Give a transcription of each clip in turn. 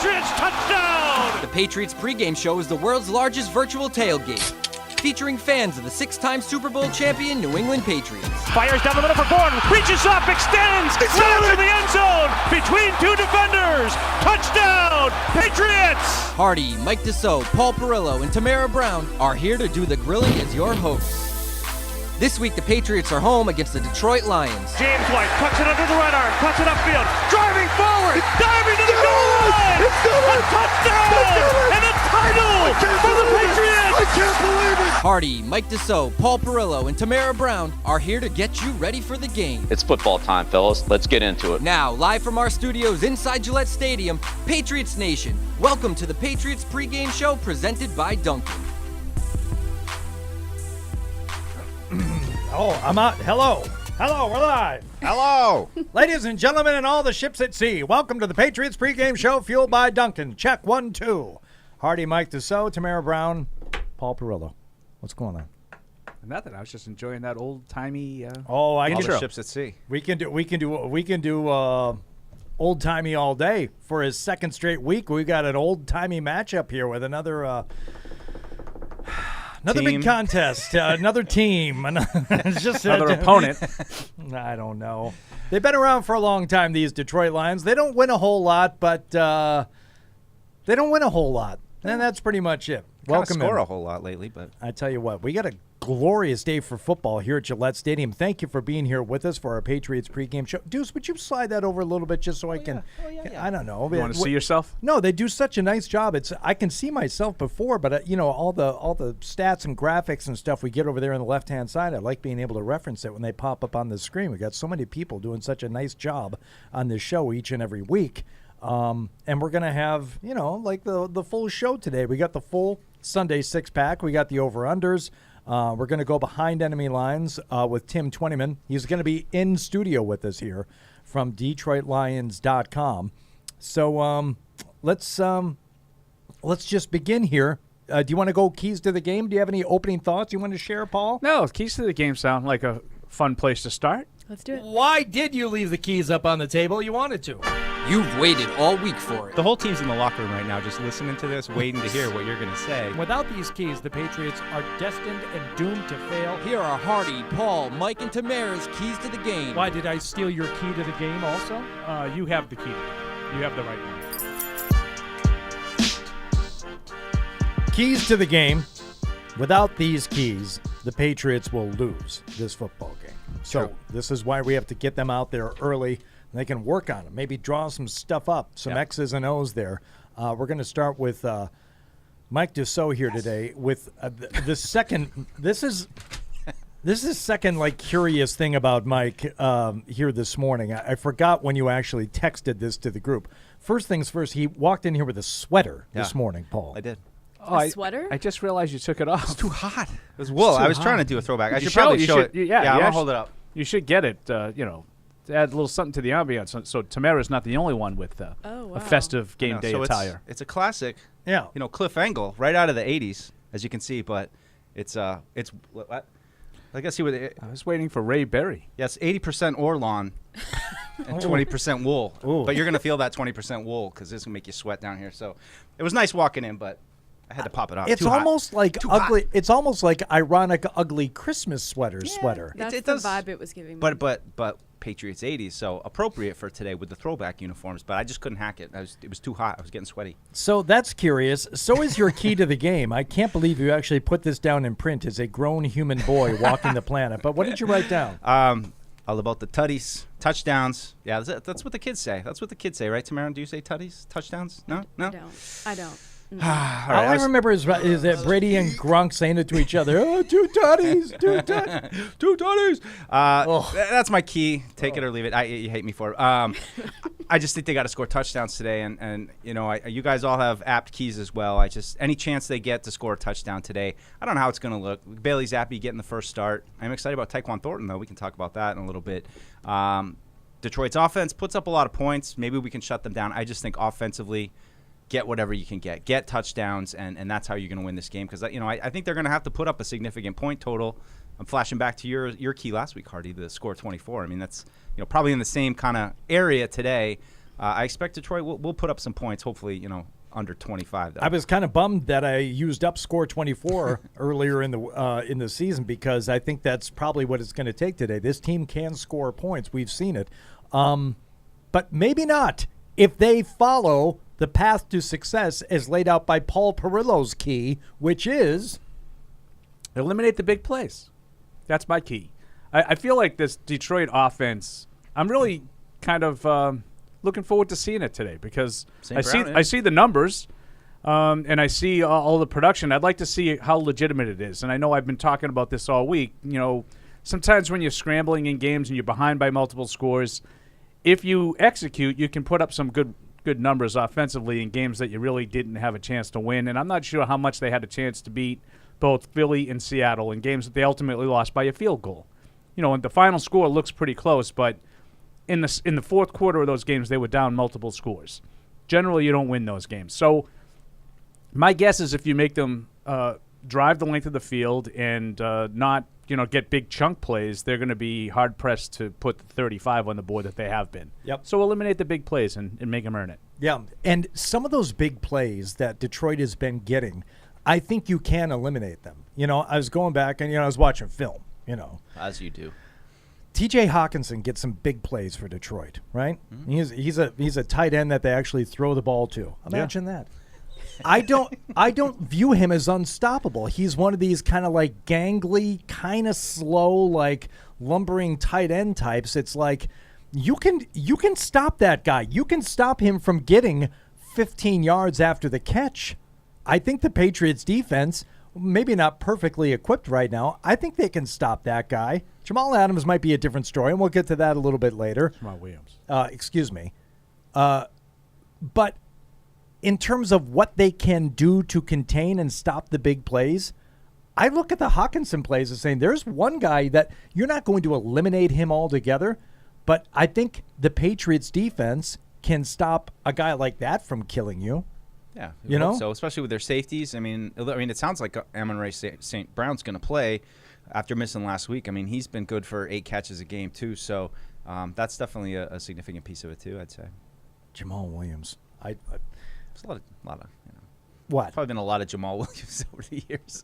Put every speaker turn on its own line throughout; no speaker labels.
Patriots touchdown!
The Patriots Pregame Show is the world's largest virtual tailgate, featuring fans of the 6-time Super Bowl champion New England Patriots.
Fires down the middle for Gordon, reaches up, extends, slams in the end zone, between two defenders, touchdown, Patriots!
Hardy, Mike Dussault, Paul Perillo, and Tamara Brown are here to do the grilling as your hosts. This week, the Patriots are home against the Detroit Lions.
James White cuts it under the right arm, cuts it upfield, driving forward, diving to the goal line! A touchdown! And a title for the Patriots!
I can't believe it!
Hardy, Mike Dussault, Paul Perillo, and Tamara Brown are here to get you ready for the game.
It's football time, fellas. Let's get into it.
Now, live from our studios inside Gillette Stadium, Patriots Nation, welcome to the Patriots Pregame Show presented by Dunkin.
Oh, I'm out. Hello, we're live.
Hello.
Ladies and gentlemen and all the ships at sea, welcome to the Patriots Pregame Show fueled by Dunkin. Check 1, 2. Hardy, Mike Dussault, Tamara Brown, Paul Perillo. What's going on?
Nothing. I was just enjoying that old-timey
I
All
can
the ships at sea.
We can do old-timey all day. For his second straight week, we got an old-timey matchup here with another big contest, another team, it's just
another opponent.
I don't know. They've been around for a long time, these Detroit Lions. They don't win a whole lot, but and that's pretty much it. Welcome
score
in.
a whole lot lately, but
I tell you what, we got a glorious day for football here at Gillette Stadium. Thank you for being here with us for our Patriots pregame show. Deuce, would you slide that over a little bit just so I can?
Yeah.
I don't know.
You want to see yourself?
No, they do such a nice job. I can see myself before, but all the stats and graphics and stuff we get over there on the left-hand side, I like being able to reference it when they pop up on the screen. We got so many people doing such a nice job on this show each and every week. And we're going to have, like the full show today. We got the full Sunday six-pack. We got the over-unders. We're going to go behind enemy lines with Tim Twentyman. He's going to be in studio with us here from DetroitLions.com. So let's just begin here. Do you want to go keys to the game? Do you have any opening thoughts you want to share, Paul?
No, keys to the game sound like a fun place to start.
Let's do it.
Why did you leave the keys up on the table? You wanted to.
You've waited all week for it.
The whole team's in the locker room right now just listening to this, waiting to hear what you're going to say.
Without these keys, the Patriots are destined and doomed to fail.
Here are Hardy, Paul, Mike, and Tamara's keys to the game.
Why did I steal your key to the game also? You have the key. You have the right one.
Keys to the game. Without these keys, the Patriots will lose this football game. So this is why we have to get them out there early. They can work on it. Maybe draw some stuff up, some X's and O's there. We're going to start with Mike Dussault here today with the second. This is second curious thing about Mike here this morning. I forgot when you actually texted this to the group. First things first, he walked in here with a sweater this morning, Paul.
I did.
A sweater?
I just realized you took it off.
It's too hot. It was wool. I was trying to do a throwback. I should probably show it.
Yeah,
I'm going to hold it up.
You should get it, to add a little something to the ambiance. So Tamara's not the only one with a festive game day attire.
It's a classic, Cliff Angle right out of the 80s, as you can see, but it's I guess see what
I was waiting for Ray Berry.
Yes, 80% Orlon and 20% wool.
Ooh.
But you're going to feel that 20% wool because this will make you sweat down here. So it was nice walking in, but I had to pop it off.
It's almost like ugly. Hot. It's almost like ironic, ugly Christmas sweater.
That's the vibe it was giving me.
But Patriots 80s, so appropriate for today with the throwback uniforms. But I just couldn't hack it. It was too hot. I was getting sweaty.
So that's curious. So is your key to the game. I can't believe you actually put this down in print as a grown human boy walking the planet. But what did you write down?
All about the tutties, touchdowns. Yeah, that's what the kids say. That's what the kids say, right, Tamara? Do you say tutties, touchdowns? No?
I don't.
All I remember is that Brady and Gronk saying it to each other. Oh, two tutties, two tutties.
That's my key. Take it or leave it. You hate me for it. I just think they got to score touchdowns today, and you guys all have apt keys as well. Any chance they get to score a touchdown today. I don't know how it's going to look. Bailey Zappi getting the first start. I'm excited about Taekwon Thornton, though. We can talk about that in a little bit. Detroit's offense puts up a lot of points. Maybe we can shut them down. I just think offensively, get whatever you can get touchdowns, and that's how you're going to win this game. Because I think they're going to have to put up a significant point total. I'm flashing back to your key last week, Hardy, the score 24. I mean, that's probably in the same kind of area today. I expect Detroit will put up some points. Hopefully, under 25. Though.
I was kind of bummed that I used up score 24 earlier in the season because I think that's probably what it's going to take today. This team can score points. We've seen it. But maybe not if they follow the path to success as laid out by Paul Perillo's key, which is
eliminate the big plays. That's my key. I feel like this Detroit offense, I'm really kind of looking forward to seeing it today because I see the numbers and I see all the production. I'd like to see how legitimate it is. And I know I've been talking about this all week. Sometimes when you're scrambling in games and you're behind by multiple scores, if you execute, you can put up some good numbers offensively in games that you really didn't have a chance to win. And I'm not sure how much they had a chance to beat both Philly and Seattle in games that they ultimately lost by a field goal. And the final score looks pretty close, but in the fourth quarter of those games, they were down multiple scores. Generally, you don't win those games. So my guess is if you make them drive the length of the field and not get big chunk plays, they're going to be hard-pressed to put 35 on the board that they have been.
Yep.
So eliminate the big plays and make them earn it.
Yeah, and some of those big plays that Detroit has been getting, I think you can eliminate them. I was going back and, I was watching film,
As you do.
T.J. Hawkinson gets some big plays for Detroit, right? Mm-hmm. He's a tight end that they actually throw the ball to. Imagine that. I don't view him as unstoppable. He's one of these kind of like gangly, kind of slow, like lumbering tight end types. It's like you can stop that guy. You can stop him from getting 15 yards after the catch. I think the Patriots defense, maybe not perfectly equipped right now, I think they can stop that guy. Jamal Adams might be a different story, and we'll get to that a little bit later.
Jamal Williams.
Excuse me. But in terms of what they can do to contain and stop the big plays, I look at the Hawkinson plays as saying there's one guy that you're not going to eliminate him altogether, but I think the Patriots defense can stop a guy like that from killing you.
Yeah, so especially with their safeties. I mean, it sounds like Amon-Ra St. Brown's going to play after missing last week. I mean, he's been good for 8 catches a game too. So that's definitely a significant piece of it too, I'd say.
Jamal Williams,
there's a lot of
what?
Probably been a lot of Jamal Williams over the years.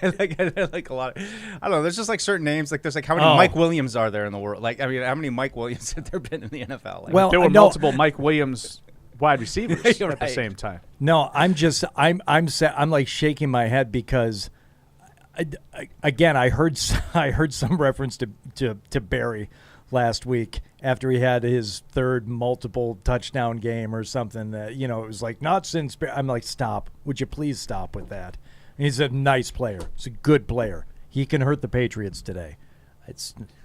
like a lot of, I don't know. There's just like certain names. Like there's like how many Mike Williams are there in the world? Like how many Mike Williams have there been in the NFL? Like,
well, there were multiple Mike Williams wide receivers at the same time.
No, I'm like shaking my head because, I heard some reference to Barry last week after he had his third multiple touchdown game or something. That it was like not since I'm like, stop. Would you please stop with that? And he's a nice player. He's a good player. He can hurt the Patriots today.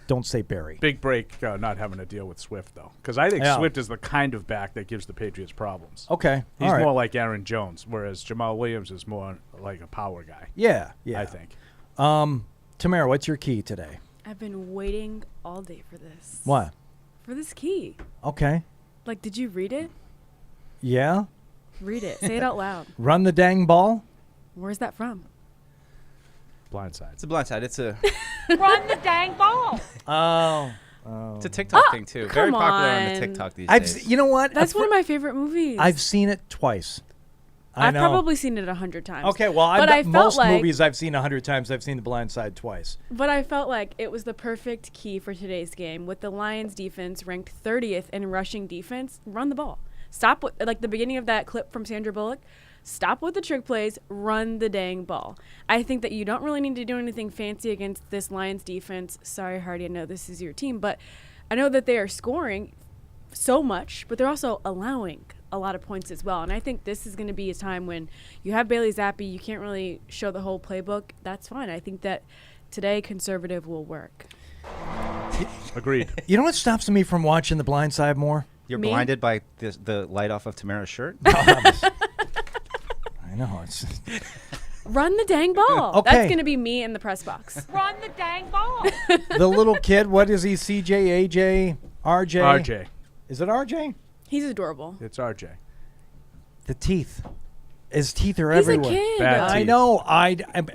Don't say Barry.
Big break not having to deal with Swift, though. Because I think Swift is the kind of back that gives the Patriots problems.
Okay.
He's more like Aaron Jones, whereas Jamal Williams is more like a power guy.
Yeah.
I think.
Tamara, what's your key today?
I've been waiting all day for this.
What?
For this key.
Okay.
Like, did you read it?
Yeah.
Read it. Say it out loud.
Run the dang ball.
Where's that from?
Blindside.
It's a blindside. It's a
run the dang ball.
It's a TikTok thing too. Very popular on the TikTok these days.
You know what?
That's one of my favorite movies.
I've seen it twice.
I've probably seen it 100 times.
Okay, well, most movies I've seen 100 times. I've seen The Blind Side twice.
But I felt like it was the perfect key for today's game. With the Lions defense ranked 30th in rushing defense, run the ball. Stop with, like the beginning of that clip from Sandra Bullock, stop with the trick plays, run the dang ball. I think that you don't really need to do anything fancy against this Lions defense. Sorry, Hardy, I know this is your team, but I know that they are scoring so much, but they're also allowing a lot of points as well. And I think this is going to be a time when you have Bailey Zappi, you can't really show the whole playbook. That's fine. I think that today conservative will work.
Agreed.
You know what stops me from watching The Blind Side more?
You're blinded by the light off of Tamara's shirt?
I know. It's
Run the dang ball.
Okay.
That's going to be me in the press box.
Run the dang ball.
The little kid, what is he, CJ, AJ, RJ?
RJ.
Is it RJ?
He's adorable.
It's RJ.
The teeth. His teeth are
He's
everywhere.
a kid.
Bad
I
teeth.
know.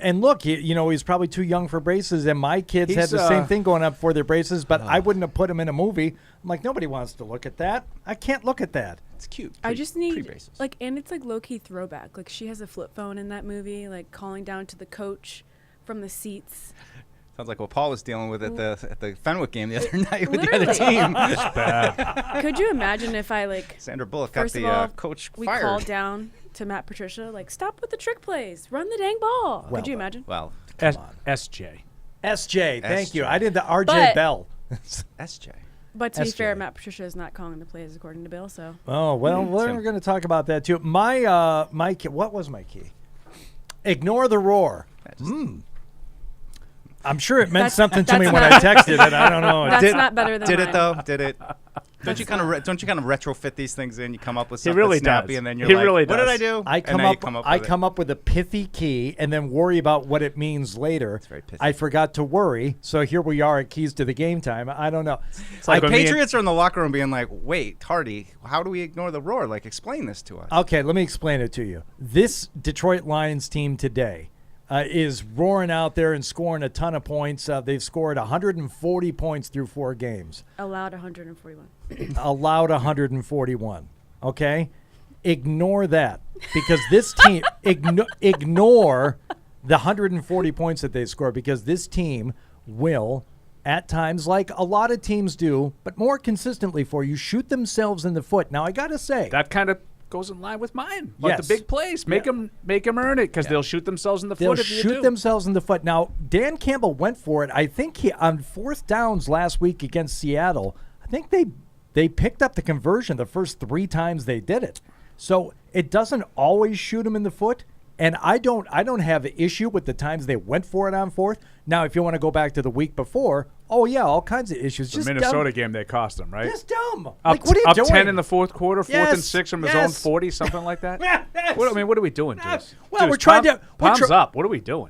And look, he's probably too young for braces, and my kids had the same thing going up for their braces, but I wouldn't have put him in a movie. I'm like, nobody wants to look at that. I can't look at that.
It's cute.
I just need
pre-braces.
and it's like low key throwback. Like she has a flip phone in that movie, like calling down to the coach from the seats.
Sounds like what Paul was dealing with at the Fenwick game the other night with the other team.
It's bad.
Could you imagine if I
Sandra Bullock got
first of
the
all,
coach
we
fired.
called down to Matt Patricia, like, stop with the trick plays, run the dang ball. Could you imagine?
Well,
SJ.
SJ, thank you.
SJ.
I did the RJ
But-
Bell.
SJ.
But to be
SJ.
fair, Matt Patricia is not calling the plays according to Bill, so.
Oh, well, we're going to talk about that too. My key, what was my key? Ignore the roar. I'm sure it meant something to me when I texted it. I don't know.
That's not better than
Did
mine.
it though? Did it? Don't you kind of retrofit these things in? You come up with something
really
snappy,
does.
and then you're
He
like,
really
"What did
does.
I do?"
I
And
come
now you
up.
come up
I
with
come up with a pithy key and then worry about what it means later.
very pithy.
I forgot to worry, so here we are at Keys to the Game time. I don't know.
It's like when me and-
Patriots are in the locker room being like, "Wait, Hardy, how do we ignore the roar? Like, explain this to us."
Okay, let me explain it to you. This Detroit Lions team today is roaring out there and scoring a ton of points. They've scored 140 points through 4 games.
Allowed 141.
Allowed 141. Okay? Ignore that because this team ignore the 140 points that they score because this team will at times, like a lot of teams do, but more consistently for you, shoot themselves in the foot. Now I got to say,
That kind of goes in line with mine. Like
Yes.
the big plays. Make them earn it because they'll shoot themselves in the
they'll
foot if you
shoot
do.
themselves in the foot. Now, Dan Campbell went for it. I think he on 4th downs last week against Seattle. I think they picked up the conversion the first 3 times they did it. So it doesn't always shoot them in the foot. And I don't have an issue with the times they went for it on 4th. Now, if you want to go back to the week before, oh yeah, all kinds of issues.
The
Just
Minnesota
dumb.
game, they cost them, right?
Just dumb.
Up,
Like, what are you
up
doing?
10 in the 4th quarter, 4th and
Yes,
6 from his
yes.
own 40, something like that.
Yes.
What are we doing, Deuce?
Well,
Deuce,
we're trying to- we're
palms
try-
up. What are we doing?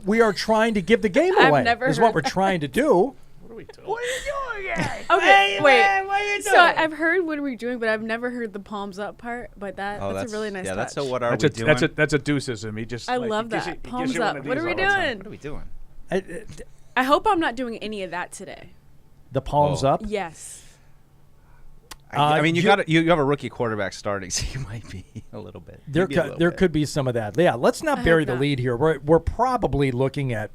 We are trying to give the game
I've
away.
never
is what
heard
we're trying to do.
What are we doing?
What are you doing, guys?
Okay, wait.
man, what are you
So
doing?
I've heard what are we doing, but I've never heard the palms up part. But that's a really nice touch.
That's a what are
That's
we
a
doing?
that's a Deuceism. He just
I
like,
love
he gives
that.
you- he gives
Palms
you one
up.
of
What
these
are we
all the time.
doing?
What are we doing?
I hope I'm not doing any of that today.
The palms
Oh.
up.
Yes.
I mean, you
you-
got you have a rookie quarterback starting, so you might be a little bit.
There,
Maybe a little
there
bit.
could be some of that. Yeah, let's not
I
bury
hope
the
not.
lead here. We're probably looking at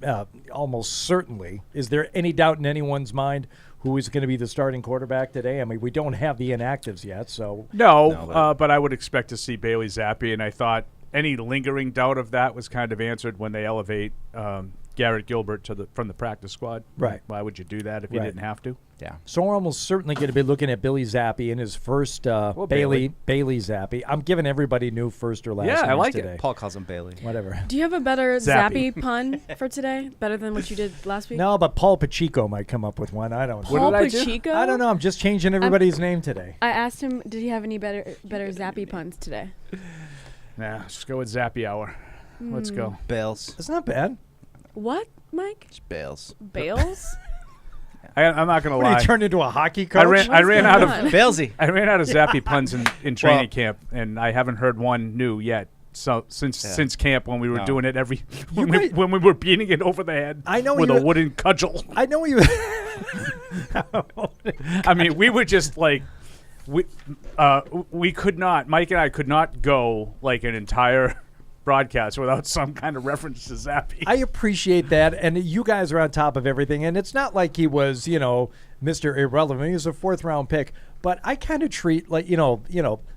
almost certainly. Is there any doubt in anyone's mind who is going to be the starting quarterback today? I mean, we don't have the inactives yet, so
No, but I would expect to see Bailey Zappi, and I thought any lingering doubt of that was kind of answered when they elevate Garrett Gilbert from the practice squad.
Right.
Why would you do that if you
Right.
didn't have to?
Yeah.
So we're almost certainly going to be looking at Billy Zappi in his first Bailey Zappi. I'm giving everybody new first or last
Yeah, I
names
like it.
today.
Paul calls him Bailey.
Whatever.
Do you have a better
Zappy.
Zappy pun for today? Better than what you did last week?
No, but Paul Pacheco might come up with one. I don't know.
Paul
did I do?
Pacheco?
I don't know. I'm just changing everybody's name today.
I asked him, did he have any better Zappy puns today?
Nah, let's just go with Zappy Hour. Let's go.
Bales.
It's not bad.
What, Mike?
It's Bales.
Bales?
I'm not gonna
What,
lie.
he turned into a hockey coach?
I ran
What's
out
going
of
on?
Balesy.
I ran out of Zappy puns in training camp, and I haven't heard one new yet. So since camp when we were
No.
doing it when
guys-
we were beating it over the head
I know
with
you-
a wooden cudgel.
I know you.
I mean, we were just like we could not. Mike and I could not go like an entire broadcast without some kind of reference to Zappy.
I appreciate that, and you guys are on top of everything. And it's not like he was, Mr. Irrelevant. He was a 4th round pick, but I kind of treat like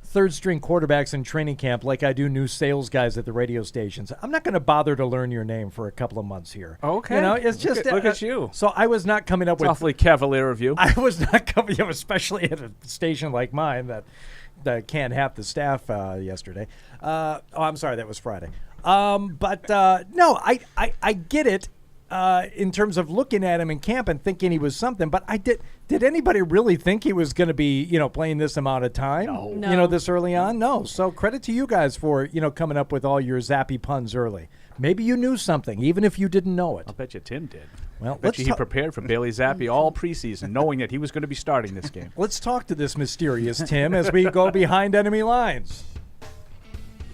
third string quarterbacks in training camp like I do new sales guys at the radio stations. I'm not going to bother to learn your name for a couple of months here.
Okay.
It's just
Look at you.
So I was not coming up
It's
with.
awfully cavalier of you.
I was not coming, especially at a station like mine that can't have the staff yesterday. I'm sorry, that was Friday. But no, I get it in terms of looking at him in camp and thinking he was something. But did anybody really think he was going to be playing this amount of time?
No.
This early on? No. So credit to you guys for coming up with all your Zappy puns early. Maybe you knew something, even if you didn't know it.
I'll bet you Tim did.
Well,
Bet you he prepared for Bailey Zappi all preseason, knowing that he was going to be starting this game.
Let's talk to this mysterious Tim as we go behind enemy lines.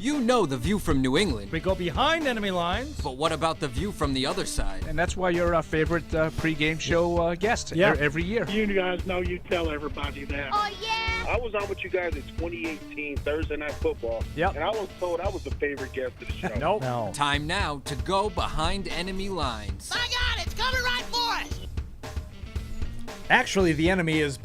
You know the view from New England.
We go behind enemy lines.
But what about the view from the other side?
And that's why you're our favorite pregame show guest every year.
You guys know you tell everybody that.
Oh, yeah.
I was on with you guys in 2018 Thursday Night Football.
Yep.
And I was told I was the favorite guest of the show.
Nope.
No.
Time now to go behind enemy lines.
My God, it's coming right for us.
Actually, the enemy is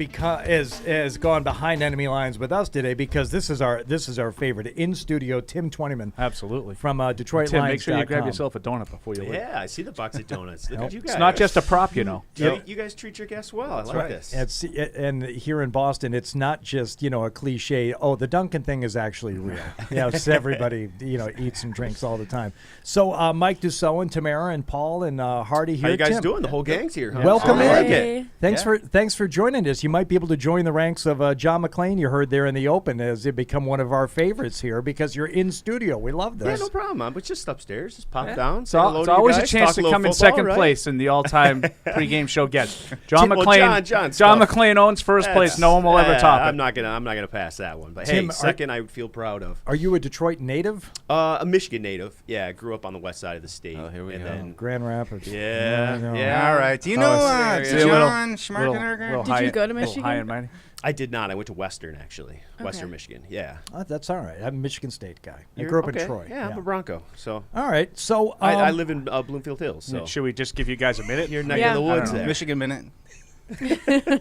gone behind enemy lines with us today because this is our favorite in studio, Tim Twentyman.
Absolutely.
From Detroit
Tim,
Lions.
make sure you grab yourself a donut before you leave.
Yeah, I see the box of donuts. Look at you guys.
It's not just a prop, you know.
You guys treat your guests well. I like this.
And here in Boston, it's not just a cliche. Oh, the Dunkin thing is actually real. Yes, everybody eats and drinks all the time. So Mike Dussault and Tamara and Paul and Hardy here.
How you guys
Tim,
doing? The whole gang's here. Huh?
Welcome
I like
in.
it.
Thanks for joining us. You might be able to join the ranks of John McClain. You heard there in the open as it become one of our faverites here because you're in studio. We love this.
Yeah, no problem. I was just upstairs. Just pop down.
It's always a chance to come in second place in the all-time pregame show guest. John McClain. John McClain owns first place. No one will ever top it.
I'm not gonna pass that one. But Tim, second, I would feel proud of.
Are you a Detroit native?
A Michigan native. Yeah, I grew up on the west side of the state.
Oh, here we go.
Then
Grand Rapids.
Yeah.
All right. Do you know John Schmarkenberger?
Did you go to Michigan?
High and mighty.
I did not. I went to Western, actually. Western Michigan. Yeah.
That's all right. I'm a Michigan State guy. I grew up in Troy.
Yeah, I'm a Bronco. So.
All right. So
I live in Bloomfield Hills. So.
Should we just give you guys a minute?
You're neck of the woods there.
Michigan Minute.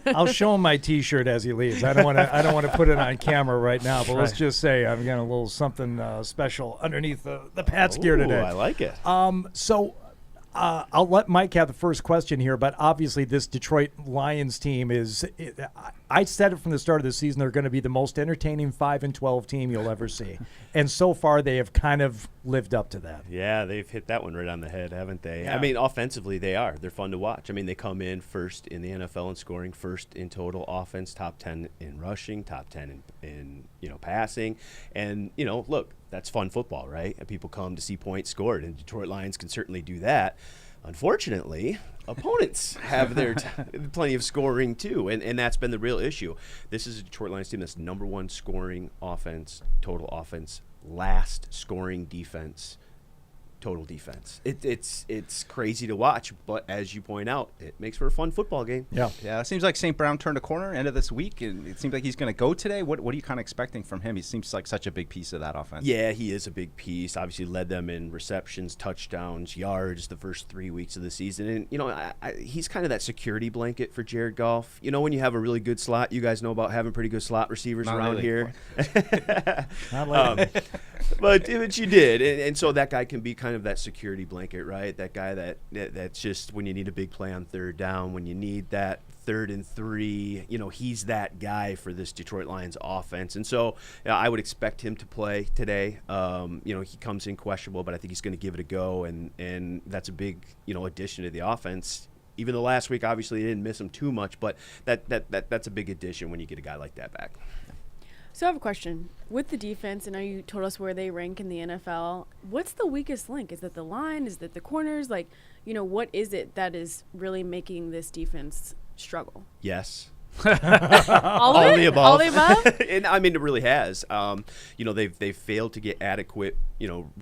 I'll show him my T-shirt as he leaves. I don't want to put it on camera right now, but let's just say I've got a little something special underneath the Pats gear today.
I like it.
I'll let Mike have the first question here, but obviously this Detroit Lions team I said it from the start of the season, they're going to be the most entertaining 5-12 team you'll ever see. And so far they have kind of lived up to that.
Yeah, they've hit that one right on the head, haven't they?
Yeah.
I mean, offensively they are. They're fun to watch. I mean, they come in first in the NFL in scoring, first in total offense, top 10 in rushing, top 10 in passing. And, look, that's fun football, right? And people come to see points scored, and Detroit Lions can certainly do that. Unfortunately, opponents have their plenty of scoring too, and that's been the real issue. This is a Detroit Lions team that's number one scoring offense, total offense, last scoring defense, total defense. It's crazy to watch, but as you point out, it makes for a fun football game.
Yeah. It seems like St. Brown turned a corner end of this week, and it seems like he's going to go today. What are you kind of expecting from him? He seems like such a big piece of that offense.
Yeah, he is a big piece. Obviously led them in receptions, touchdowns, yards the first 3 weeks of the season. And, he's kind of that security blanket for Jared Goff. When you have a really good slot, you guys know about having pretty good slot receivers around here. But you did. And so that guy can be kind of that security blanket, right? That guy that's just when you need a big play on third down, when you need that 3rd and 3, he's that guy for this Detroit Lions offense. And so I would expect him to play today. He comes in questionable, but I think he's going to give it a go, and that's a big, addition to the offense. Even though last week, obviously, they didn't miss him too much, but that's a big addition when you get a guy like that back.
So I have a question. With the defense, I know you told us where they rank in the NFL. What's the weakest link? Is it the line? Is it the corners? What is it that is really making this defense struggle?
Yes.
All
of the above.
All the above?
And I mean, it really has. They've failed to get adequate,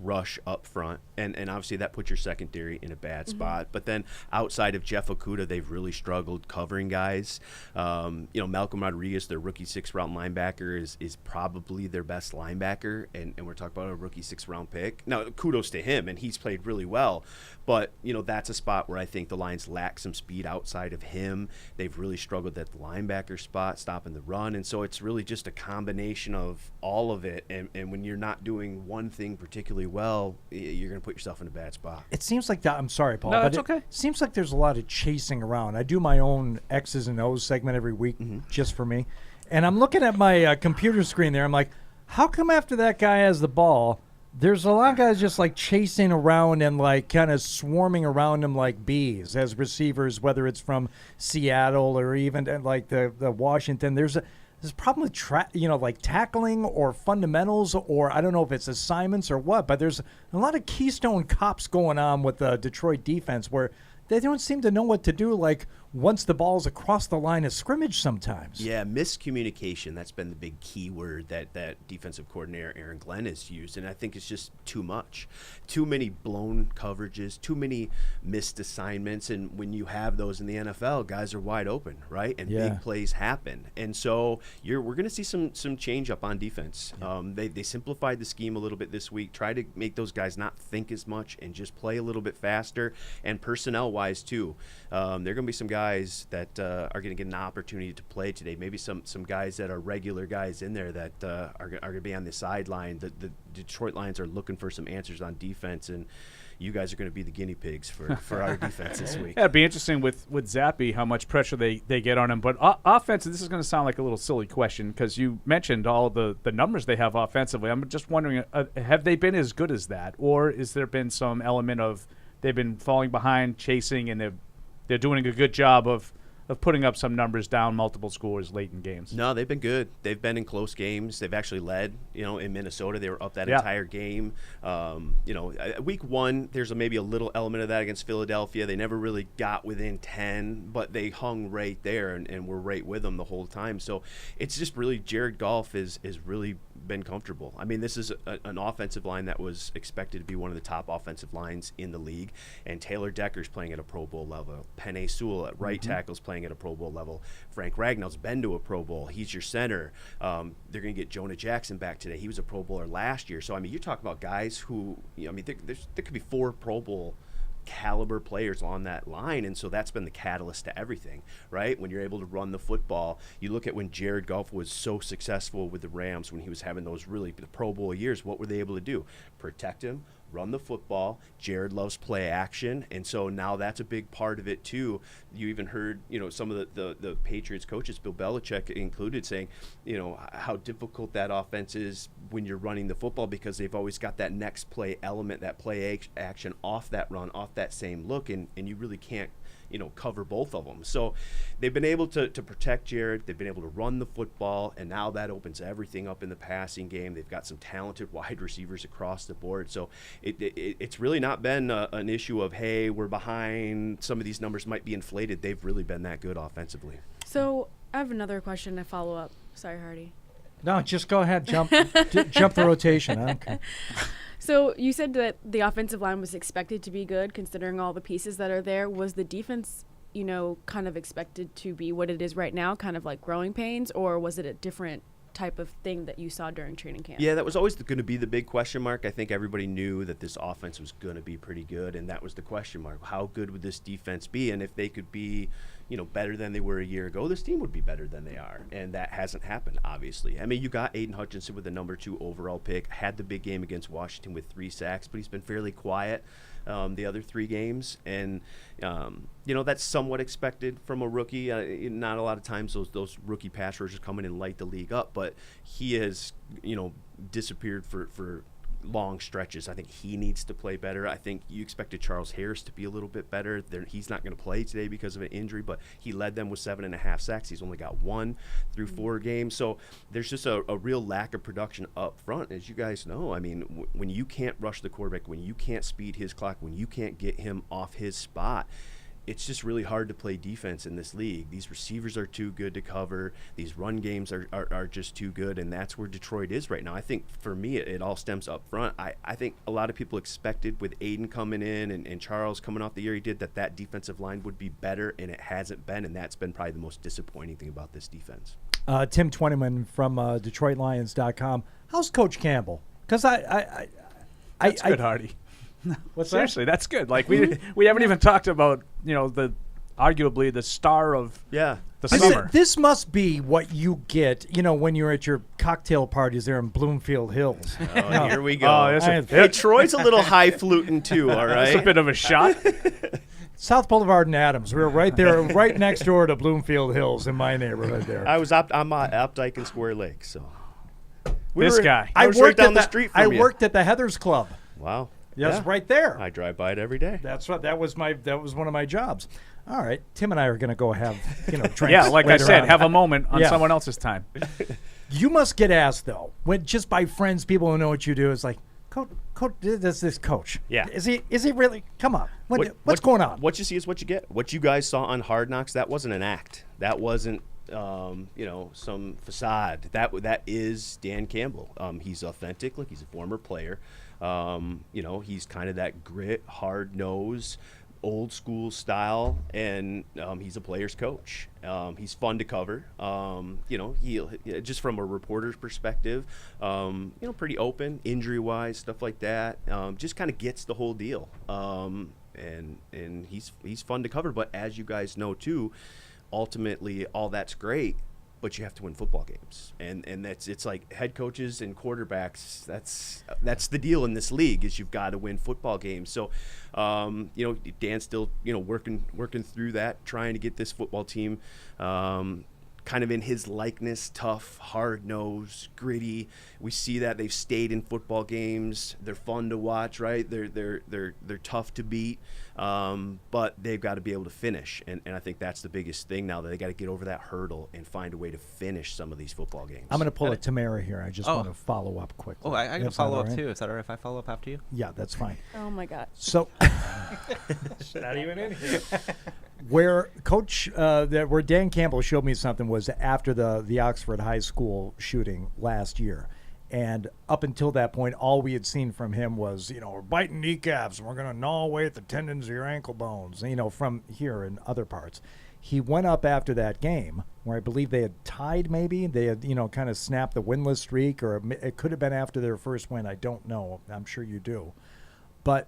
rush up front, and obviously that puts your secondary in a bad spot. But then outside of Jeff Okudah, they've really struggled covering guys. Malcolm Rodriguez, their rookie 6th-round linebacker, is probably their best linebacker, and we're talking about a rookie 6th-round pick. Now, kudos to him, and he's played really well. But, that's a spot where I think the Lions lack some speed outside of him. They've really struggled at the linebacker spot, stopping the run. And so it's really just a combination of all of it. And when you're not doing one thing particularly well, you're going to put yourself in a bad spot.
It seems like that. I'm sorry, Paul.
No,
but
it's okay.
It seems like there's a lot of chasing around. I do my own X's and O's segment every week just for me. And I'm looking at my computer screen there. I'm like, how come after that guy has the ball, there's a lot of guys just chasing around and kind of swarming around him like bees as receivers, whether it's from Seattle or even the Washington. There's a problem with tackling or fundamentals, or I don't know if it's assignments or what, but there's a lot of keystone cops going on with the Detroit defense where they don't seem to know what to do. once the ball's across the line of scrimmage sometimes.
Yeah, miscommunication. That's been the big key word that defensive coordinator Aaron Glenn has used, and I think it's just too much. Too many blown coverages, too many missed assignments, and when you have those in the NFL, guys are wide open, right? And big plays happen. And so we're going to see some change up on defense. They simplified the scheme a little bit this week, try to make those guys not think as much and just play a little bit faster, and personnel-wise too. There are going to be some guys that are going to get an opportunity to play today. Maybe some guys that are regular guys in there that are going to be on the sideline. The Detroit Lions are looking for some answers on defense, and you guys are going to be the guinea pigs for our defense this week.
Yeah, it'd be interesting with Zappe how much pressure they get on him. But offense, this is going to sound like a little silly question because you mentioned all the numbers they have offensively. I'm just wondering, have they been as good as that? Or is there been some element of they've been falling behind, chasing, and they're doing a good job of putting up some numbers down multiple scores late in games?
No, they've been good. They've been in close games. They've actually led, in Minnesota. They were up that entire game. Week one, there's maybe a little element of that against Philadelphia. They never really got within 10, but they hung right there and were right with them the whole time. So it's just really Jared Goff has really been comfortable. I mean, this is an offensive line that was expected to be one of the top offensive lines in the league, and Taylor Decker's playing at a Pro Bowl level. Penei Sewell at right tackle's playing at a Pro Bowl level. Frank Ragnall's been to a Pro Bowl. He's your center. They're going to get Jonah Jackson back today. He was a Pro Bowler last year. So, I mean, you're talking about guys who, there could be 4 Pro Bowl caliber players on that line, and so that's been the catalyst to everything, right? When you're able to run the football, you look at when Jared Goff was so successful with the Rams when he was having those really Pro Bowl years, what were they able to do? Protect him, run the football. Jared loves play action, and so now that's a big part of it too. You even heard, some of the Patriots coaches, Bill Belichick included, saying, how difficult that offense is when you're running the football because they've always got that next play element, that play action off that run, off that same look, and you really can't cover both of them. So they've been able to protect Jared. They've been able to run the football, and now that opens everything up in the passing game. They've got some talented wide receivers across the board. So it's really not been an issue of, hey, we're behind, some of these numbers might be inflated. They've really been that good offensively.
So I have another question to follow up. Sorry, Hardy.
No, just go ahead. Jump jump the rotation. I don't care.
So you said that the offensive line was expected to be good considering all the pieces that are there. Was the defense, kind of expected to be what it is right now, kind of like growing pains, or was it a different type of thing that you saw during training camp?
Yeah, that was always going to be the big question mark. I think everybody knew that this offense was going to be pretty good, and that was the question mark. How good would this defense be? And if they could be, better than they were a year ago, this team would be better than they are. And that hasn't happened, obviously. I mean, you got Aiden Hutchinson with the number 2 overall pick, had the big game against Washington with 3 sacks, but he's been fairly quiet the other 3 games. And, that's somewhat expected from a rookie. Not a lot of times those rookie pass rushers come in and light the league up, but he has, disappeared for long stretches. I think he needs to play better. I think you expected Charles Harris to be a little bit better. He's not going to play today because of an injury, but he led them with 7.5 sacks. He's only got 1 through 4 games. So there's just a real lack of production up front, as you guys know. I mean, when you can't rush the quarterback, when you can't speed his clock, when you can't get him off his spot, it's just really hard to play defense in this league. These receivers are too good to cover. These run games are just too good, and that's where Detroit is right now. I think, for me, it all stems up front. I think a lot of people expected with Aiden coming in and Charles coming off the year he did that defensive line would be better, and it hasn't been, and that's been probably the most disappointing thing about this defense.
Tim Twentyman from DetroitLions.com. How's Coach Campbell? Because
That's good, Hardy.
What's
Seriously, that's good. Like we haven't even talked about arguably the star of the summer.
This must be what you get, when you're at your cocktail parties there in Bloomfield Hills.
Oh, here we go. Hey, Troy's a little highfalutin too. All right,
it's a bit of a shot.
South Boulevard and Adams. We're right there, right next door to Bloomfield Hills in my neighborhood there.
I'm at Opdyke and Square Lake, so
I worked
right down the street from you.
I worked at the Heathers Club.
Wow.
Yes, right there.
I drive by it every day.
That's right. That was one of my jobs. All right, Tim and I are going to go have drinks.
Yeah, like I said,
on.
have a moment on someone else's time.
You must get asked though, just by friends, people who know what you do. It's like, Coach, this coach.
Yeah.
Is he really? Come on. What's going on?
What you see is what you get. What you guys saw on Hard Knocks, that wasn't an act. That wasn't some facade. That is Dan Campbell. He's authentic. Like, he's a former player. He's kind of that grit, hard nose, old school style, and he's a player's coach. He's fun to cover. He just from a reporter's perspective, pretty open, injury wise, stuff like that. Just kind of gets the whole deal. And he's fun to cover. But as you guys know too, ultimately all that's great, but you have to win football games, and it's like head coaches and quarterbacks. That's the deal in this league, is you've got to win football games. So, Dan's still working through that, trying to get this football team kind of in his likeness, tough, hard-nosed, gritty. We see that they've stayed in football games. They're fun to watch, right? They're tough to beat, but they've got to be able to finish. And I think that's the biggest thing now, that they got to get over that hurdle and find a way to finish some of these football games.
I'm going to pull a Tamara here. I just want to follow up quickly.
Oh, I got to follow up too. Is that all right if I follow up after you?
Yeah, that's fine.
Oh my God.
So,
not even in here.
Where Dan Campbell showed me something was after the Oxford High School shooting last year. And up until that point, all we had seen from him was, we're biting kneecaps and we're going to gnaw away at the tendons of your ankle bones, from here and other parts. He went up after that game where I believe they had tied maybe. They had, kind of snapped the winless streak, or it could have been after their first win. I don't know. I'm sure you do. But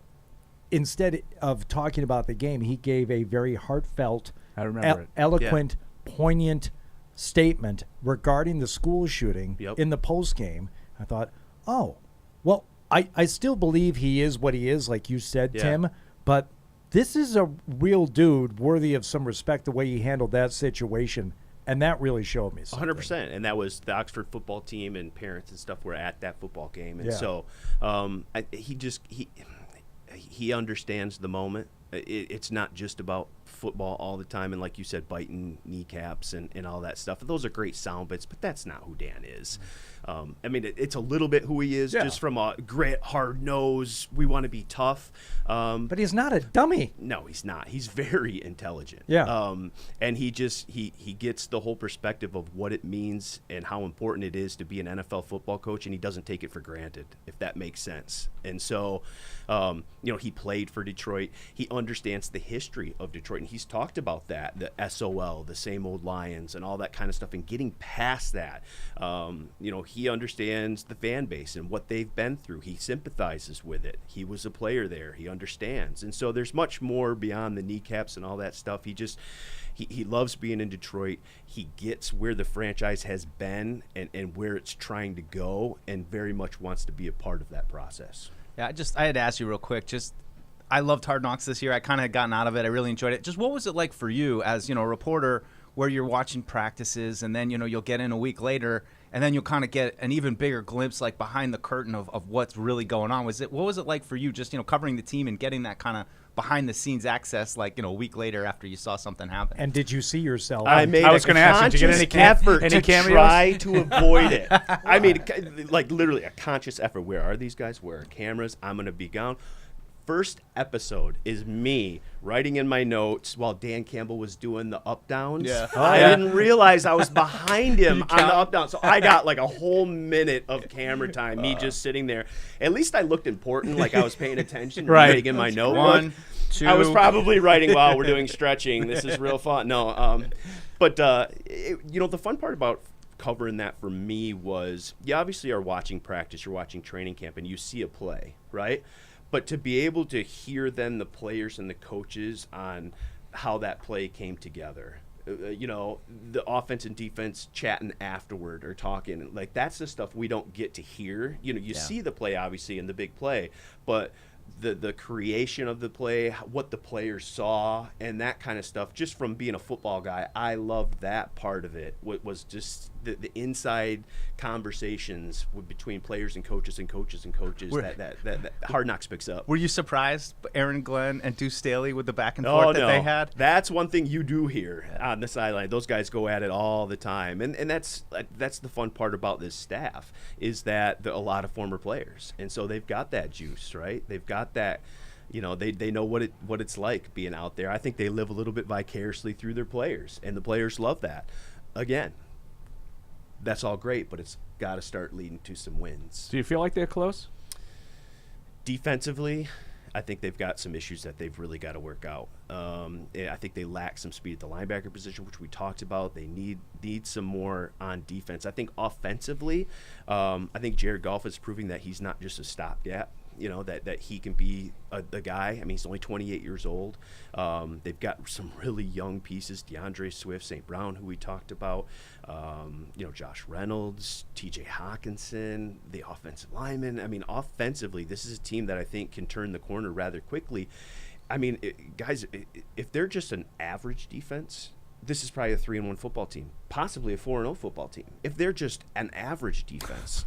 instead of talking about the game, he gave a very heartfelt, eloquent, poignant statement regarding the school shooting in the post game. I thought, oh, well, I still believe he is what he is, like you said, Tim, but this is a real dude worthy of some respect, the way he handled that situation, and that really showed me something.
100%, and that was the Oxford football team and parents and stuff were at that football game, and so he understands the moment. It's not just about football all the time, and like you said, biting kneecaps and all that stuff. Those are great sound bits, but that's not who Dan is. It's a little bit who he is, just from a grit, hard nose. We want to be tough.
But he's not a dummy.
No, he's not. He's very intelligent.
Yeah.
And he gets the whole perspective of what it means and how important it is to be an NFL football coach, and he doesn't take it for granted, if that makes sense. And so, he played for Detroit. He understands the history of Detroit, and he's talked about that, the SOL, the same old Lions, and all that kind of stuff, and getting past that. He understands the fan base and what they've been through. He sympathizes with it. He was a player there. He understands. And so there's much more beyond the kneecaps and all that stuff. He loves being in Detroit. He gets where the franchise has been and where it's trying to go, and very much wants to be a part of that process.
Yeah, I had to ask you real quick. I loved Hard Knocks this year. I kind of gotten out of it. I really enjoyed it. Just what was it like for you as, a reporter, where you're watching practices, and then, you'll get in a week later, and then you'll kind of get an even bigger glimpse, like behind the curtain of what's really going on. What was it like for you, just, covering the team and getting that kind of behind the scenes access, like, a week later after you saw something happen?
And did you see yourself?
I was going to ask, did you get any effort to try to avoid it? Like literally a conscious effort. Where are these guys? Where are cameras? I'm going to be gone. First episode is me writing in my notes while Dan Campbell was doing the up downs. I didn't realize I was behind him on the up down, so I got like a whole minute of camera time. Me just sitting there. At least I looked important, like I was paying attention, writing in my notebook.
1, 2.
I was probably writing while we're doing stretching. This is real fun. No, but the fun part about covering that for me was you obviously are watching practice, you're watching training camp, and you see a play, right? But to be able to hear then the players and the coaches on how that play came together, the offense and defense chatting afterward or talking, like that's the stuff we don't get to hear. You see the play obviously in the big play, but the creation of the play, what the players saw, and that kind of stuff. Just from being a football guy, I loved that part of it. What was just the inside conversations between players and coaches that Hard Knocks picks up.
Were you surprised, Aaron Glenn and Deuce Staley, with the back and forth that they had?
That's one thing you do hear on the sideline. Those guys go at it all the time, and that's the fun part about this staff, is that a lot of former players, and so they've got that juice, right? They've got that. They know what it's like being out there. I think they live a little bit vicariously through their players, and the players love that. Again, that's all great, but it's got to start leading to some wins.
Do you feel like they're close?
Defensively, I think they've got some issues that they've really got to work out. I think they lack some speed at the linebacker position, which we talked about. They need some more on defense. I think offensively, I think Jared Goff is proving that he's not just a stopgap. That he can be a guy. I mean, he's only 28 years old. They've got some really young pieces: DeAndre Swift, St. Brown, who we talked about. Josh Reynolds, T.J. Hawkinson, the offensive lineman. I mean, offensively, this is a team that I think can turn the corner rather quickly. I mean, guys, if they're just an average defense, this is probably a 3-1 football team, possibly a 4-0 football team. If they're just an average defense.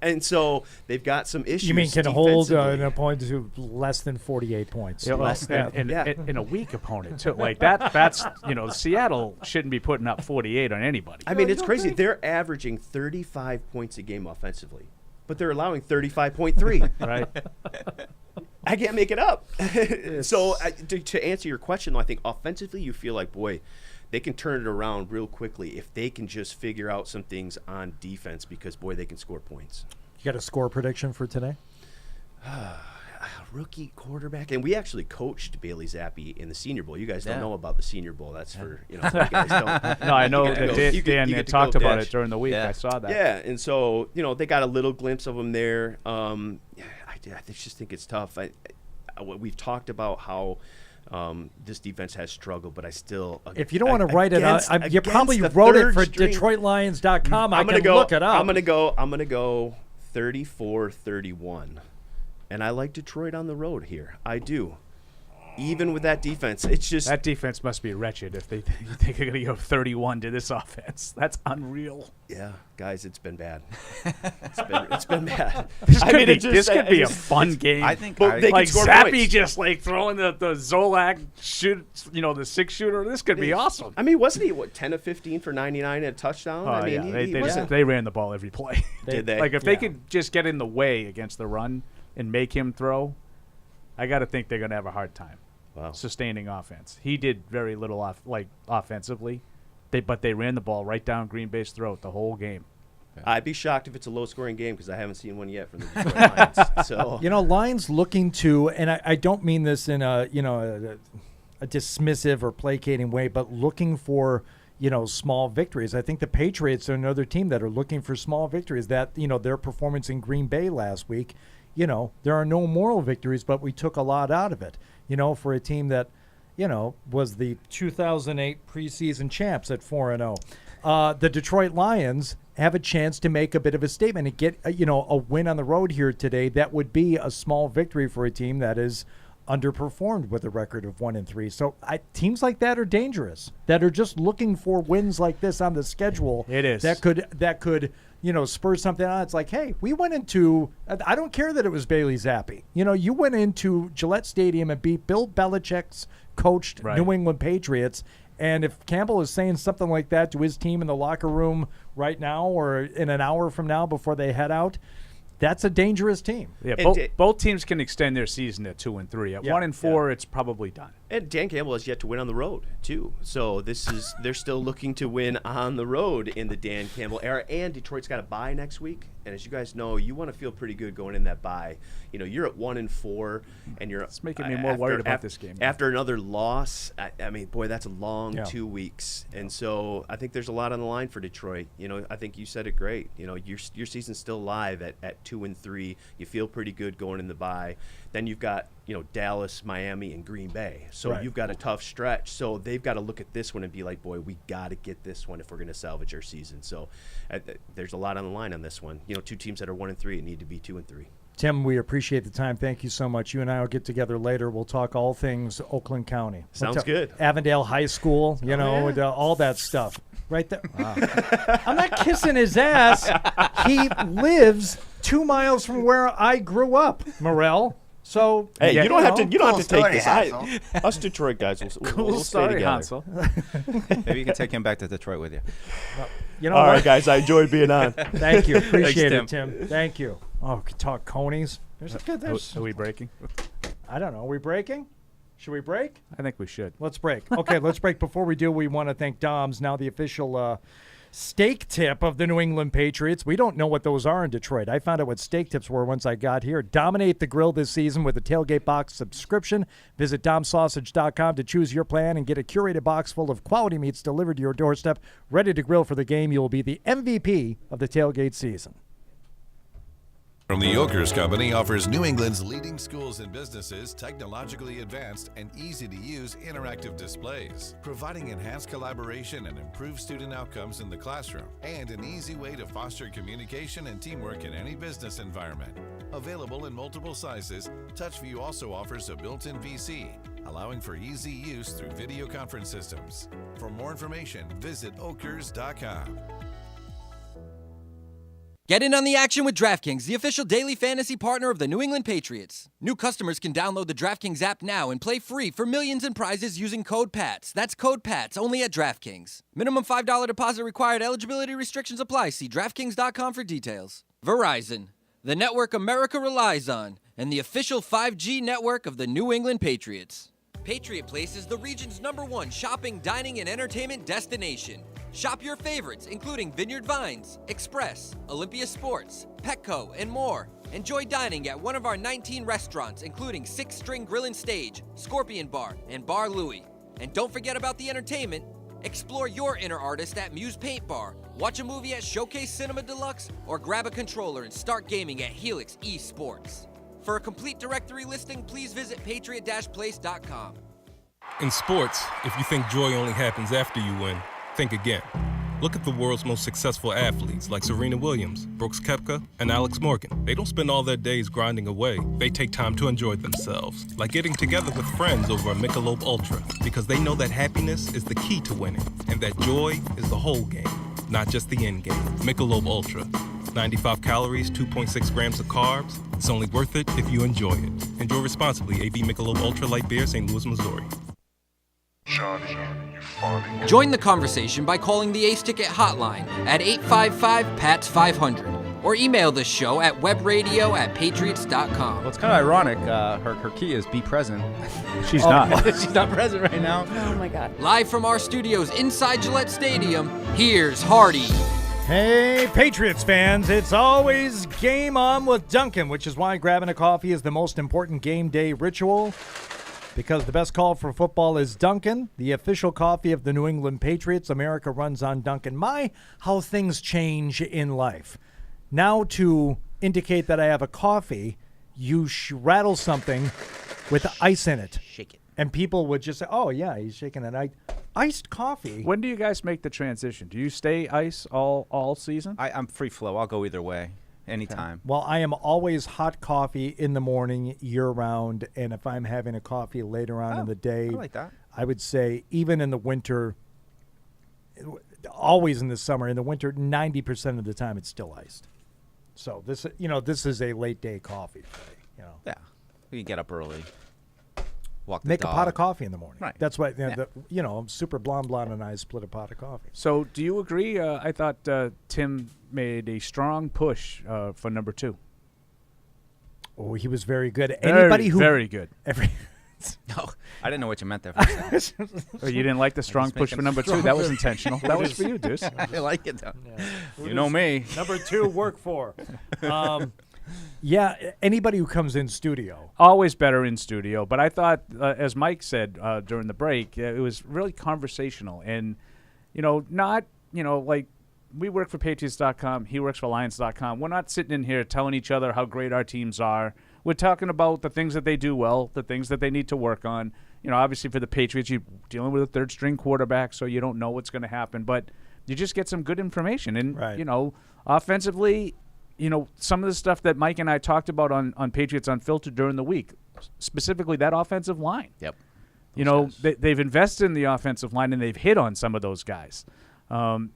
And so they've got some issues.
You mean can hold an opponent to less than 48 points?
Yeah, less than, in a weak opponent too. Like that's Seattle shouldn't be putting up 48 on anybody.
I mean, it's crazy. They're averaging 35 points a game offensively, but they're allowing 35.3.
Right.
I can't make it up. So to answer your question, I think offensively you feel like, boy, they can turn it around real quickly if they can just figure out some things on defense, because, boy, they can score points.
You got a score prediction for today?
Rookie quarterback. And we actually coached Bailey Zappi in the Senior Bowl. You guys don't know about the Senior Bowl. That's for, you guys don't.
No, I know that Dan talked about it during the week. I saw that.
Yeah, and so, they got a little glimpse of him there. I just think it's tough. We've talked about how this defense has struggled, but I still.
If you don't want to write it out, you probably wrote it for DetroitLions.com. I can look it up.
I'm gonna go 34-31, and I like Detroit on the road here. I do. Even with that defense, it's just
that defense must be wretched if they think they're going to go 31 to this offense. That's unreal.
Yeah, guys, it's been bad. It's been bad.
This could be a fun game.
I think
like Zappi just like throwing the Zolak shoot, the 6-shooter. This could be awesome.
I mean, wasn't he 10 of 15 for 99 and a touchdown?
Oh,
I mean,
yeah. They ran the ball every play.
Did they?
Like if they could just get in the way against the run and make him throw, I got to think they're going to have a hard time.
Wow.
Sustaining offense. He did very little offensively, but they ran the ball right down Green Bay's throat the whole game.
Yeah. I'd be shocked if it's a low-scoring game because I haven't seen one yet from the Detroit Lions. So
Lions looking to, and I don't mean this in a dismissive or placating way, but looking for small victories. I think the Patriots are another team that are looking for small victories. That their performance in Green Bay last week. There are no moral victories, but we took a lot out of it. For a team that, was the 2008 preseason champs at 4-0. The Detroit Lions have a chance to make a bit of a statement and get, a win on the road here today. That would be a small victory for a team that is underperformed with a record of 1-3. So teams like that are dangerous, that are just looking for wins like this on the schedule.
It is.
That could spur something on. It's like, hey, we went into, I don't care that it was Bailey Zappi. You went into Gillette Stadium and beat Bill Belichick's coached New England Patriots. And if Campbell is saying something like that to his team in the locker room right now or in an hour from now before they head out, that's a dangerous team.
Yeah, both teams can extend their season at 2-3. At 1-4, it's probably done.
And Dan Campbell has yet to win on the road too. So they're still looking to win on the road in the Dan Campbell era. And Detroit's got a bye next week. And as you guys know, you want to feel pretty good going in that bye. You're at 1-4, and you're.
It's making me more worried about this game.
After another loss, I mean, boy, that's a long 2 weeks. And so I think there's a lot on the line for Detroit. I think you said it great. Your season's still live at 2-3. You feel pretty good going in the bye. Then you've got Dallas, Miami, and Green Bay. So you've got a tough stretch. So they've got to look at this one and be like, boy, we got to get this one if we're going to salvage our season. So there's a lot on the line on this one. Two teams that are 1-3 and need to be 2-3.
Tim, we appreciate the time. Thank you so much. You and I will get together later. We'll talk all things Oakland County.
Sounds good.
Avondale High School, and, all that stuff. Right there. Wow. I'm not kissing his ass. He lives 2 miles from where I grew up, Morel. So
hey, you don't have to take this. Us Detroit guys we'll stay together.
Hansel.
Maybe you can take him back to Detroit with you.
All right, guys. I enjoyed being on.
Thank you. Appreciate it, Tim. Thank you. Oh, we could talk conies.
Are we breaking?
I don't know. Are we breaking? Should we break?
I think we should.
Let's break. Okay, let's break. Before we do, we want to thank Dom's, now the official steak tip of the New England Patriots. We don't know what those are in Detroit. I found out what steak tips were once I got here. Dominate the grill this season with a Tailgate Box subscription. Visit domsausage.com to choose your plan and get a curated box full of quality meats delivered to your doorstep, ready to grill for the game. You will be the MVP of the tailgate season.
From the Yokers Company offers New England's leading schools and businesses technologically advanced and easy-to-use interactive displays, providing enhanced collaboration and improved student outcomes in the classroom, and an easy way to foster communication and teamwork in any business environment. Available in multiple sizes, TouchView also offers a built-in VC, allowing for easy use through video conference systems. For more information, visit okers.com.
Get in on the action with DraftKings, the official daily fantasy partner of the New England Patriots. New customers can download the DraftKings app now and play free for millions in prizes using code PATS. That's code PATS, only at DraftKings. Minimum $5 deposit required. Eligibility restrictions apply. See DraftKings.com for details. Verizon, the network America relies on, and the official 5G network of the New England Patriots. Patriot Place is the region's #1 shopping, dining, and entertainment destination. Shop your favorites, including Vineyard Vines, Express, Olympia Sports, Petco, and more. Enjoy dining at one of our 19 restaurants, including 6 String Grill and Stage, Scorpion Bar, and Bar Louie. And don't forget about the entertainment. Explore your inner artist at Muse Paint Bar, watch a movie at Showcase Cinema Deluxe, or grab a controller and start gaming at Helix Esports. For a complete directory listing, please visit patriot-place.com.
In sports, if you think joy only happens after you win, think again. Look at the world's most successful athletes like Serena Williams, Brooks Koepka, and Alex Morgan. They don't spend all their days grinding away. They take time to enjoy themselves, like getting together with friends over a Michelob Ultra, because they know that happiness is the key to winning, and that joy is the whole game, not just the end game. Michelob Ultra. 95 calories, 2.6 grams of carbs. It's only worth it if you enjoy it. Enjoy responsibly. AB Michelob Ultra Light Beer, St. Louis, Missouri.
Join the conversation by calling the Ace Ticket hotline at 855-PATS-500 or email the show at webradio@patriots.com.
Well, it's kind of ironic. Her key is be present.
She's not.
She's not present right now.
Oh, my God.
Live from our studios inside Gillette Stadium, here's Hardy.
Hey, Patriots fans, it's always game on with Dunkin', which is why grabbing a coffee is the most important game day ritual. Because the best call for football is Dunkin', the official coffee of the New England Patriots. America runs on Dunkin'. How things change in life. Now to indicate that I have a coffee, you rattle something with ice in it.
Shake it.
And people would just say, oh, yeah, he's shaking an iced coffee.
When do you guys make the transition? Do you stay ice all season?
I'm free flow. I'll go either way. Anytime.
Okay. Well, I am always hot coffee in the morning, year-round, and if I'm having a coffee later on in the day,
I like that.
I would say even in the winter, always in the summer, in the winter, 90% of the time it's still iced. So this is a late-day coffee for me.
Yeah, we can get up early. Walk the
Make
dog.
a pot of coffee in the morning.
Right.
That's why, Super Blonde and I split a pot of coffee.
So do you agree? I thought Tim made a strong push for number 2.
Oh, he was very good.
Very good.
No, I didn't know what you meant there for a second.
Oh, you didn't like the strong push for number 2? That was intentional. That was for you, Deuce.
I like it, though.
Yeah.
You know me.
Number 2, work for. Yeah, anybody who comes in studio.
Always better in studio. But I thought, as Mike said during the break, it was really conversational. And, not, like we work for Patriots.com. He works for Lions.com. We're not sitting in here telling each other how great our teams are. We're talking about the things that they do well, the things that they need to work on. Obviously for the Patriots, you're dealing with a third-string quarterback, so you don't know what's going to happen. But you just get some good information. And,
right.
Offensively, some of the stuff that Mike and I talked about on Patriots Unfiltered during the week, specifically that offensive line.
Yep.
They've invested in the offensive line, and they've hit on some of those guys. That's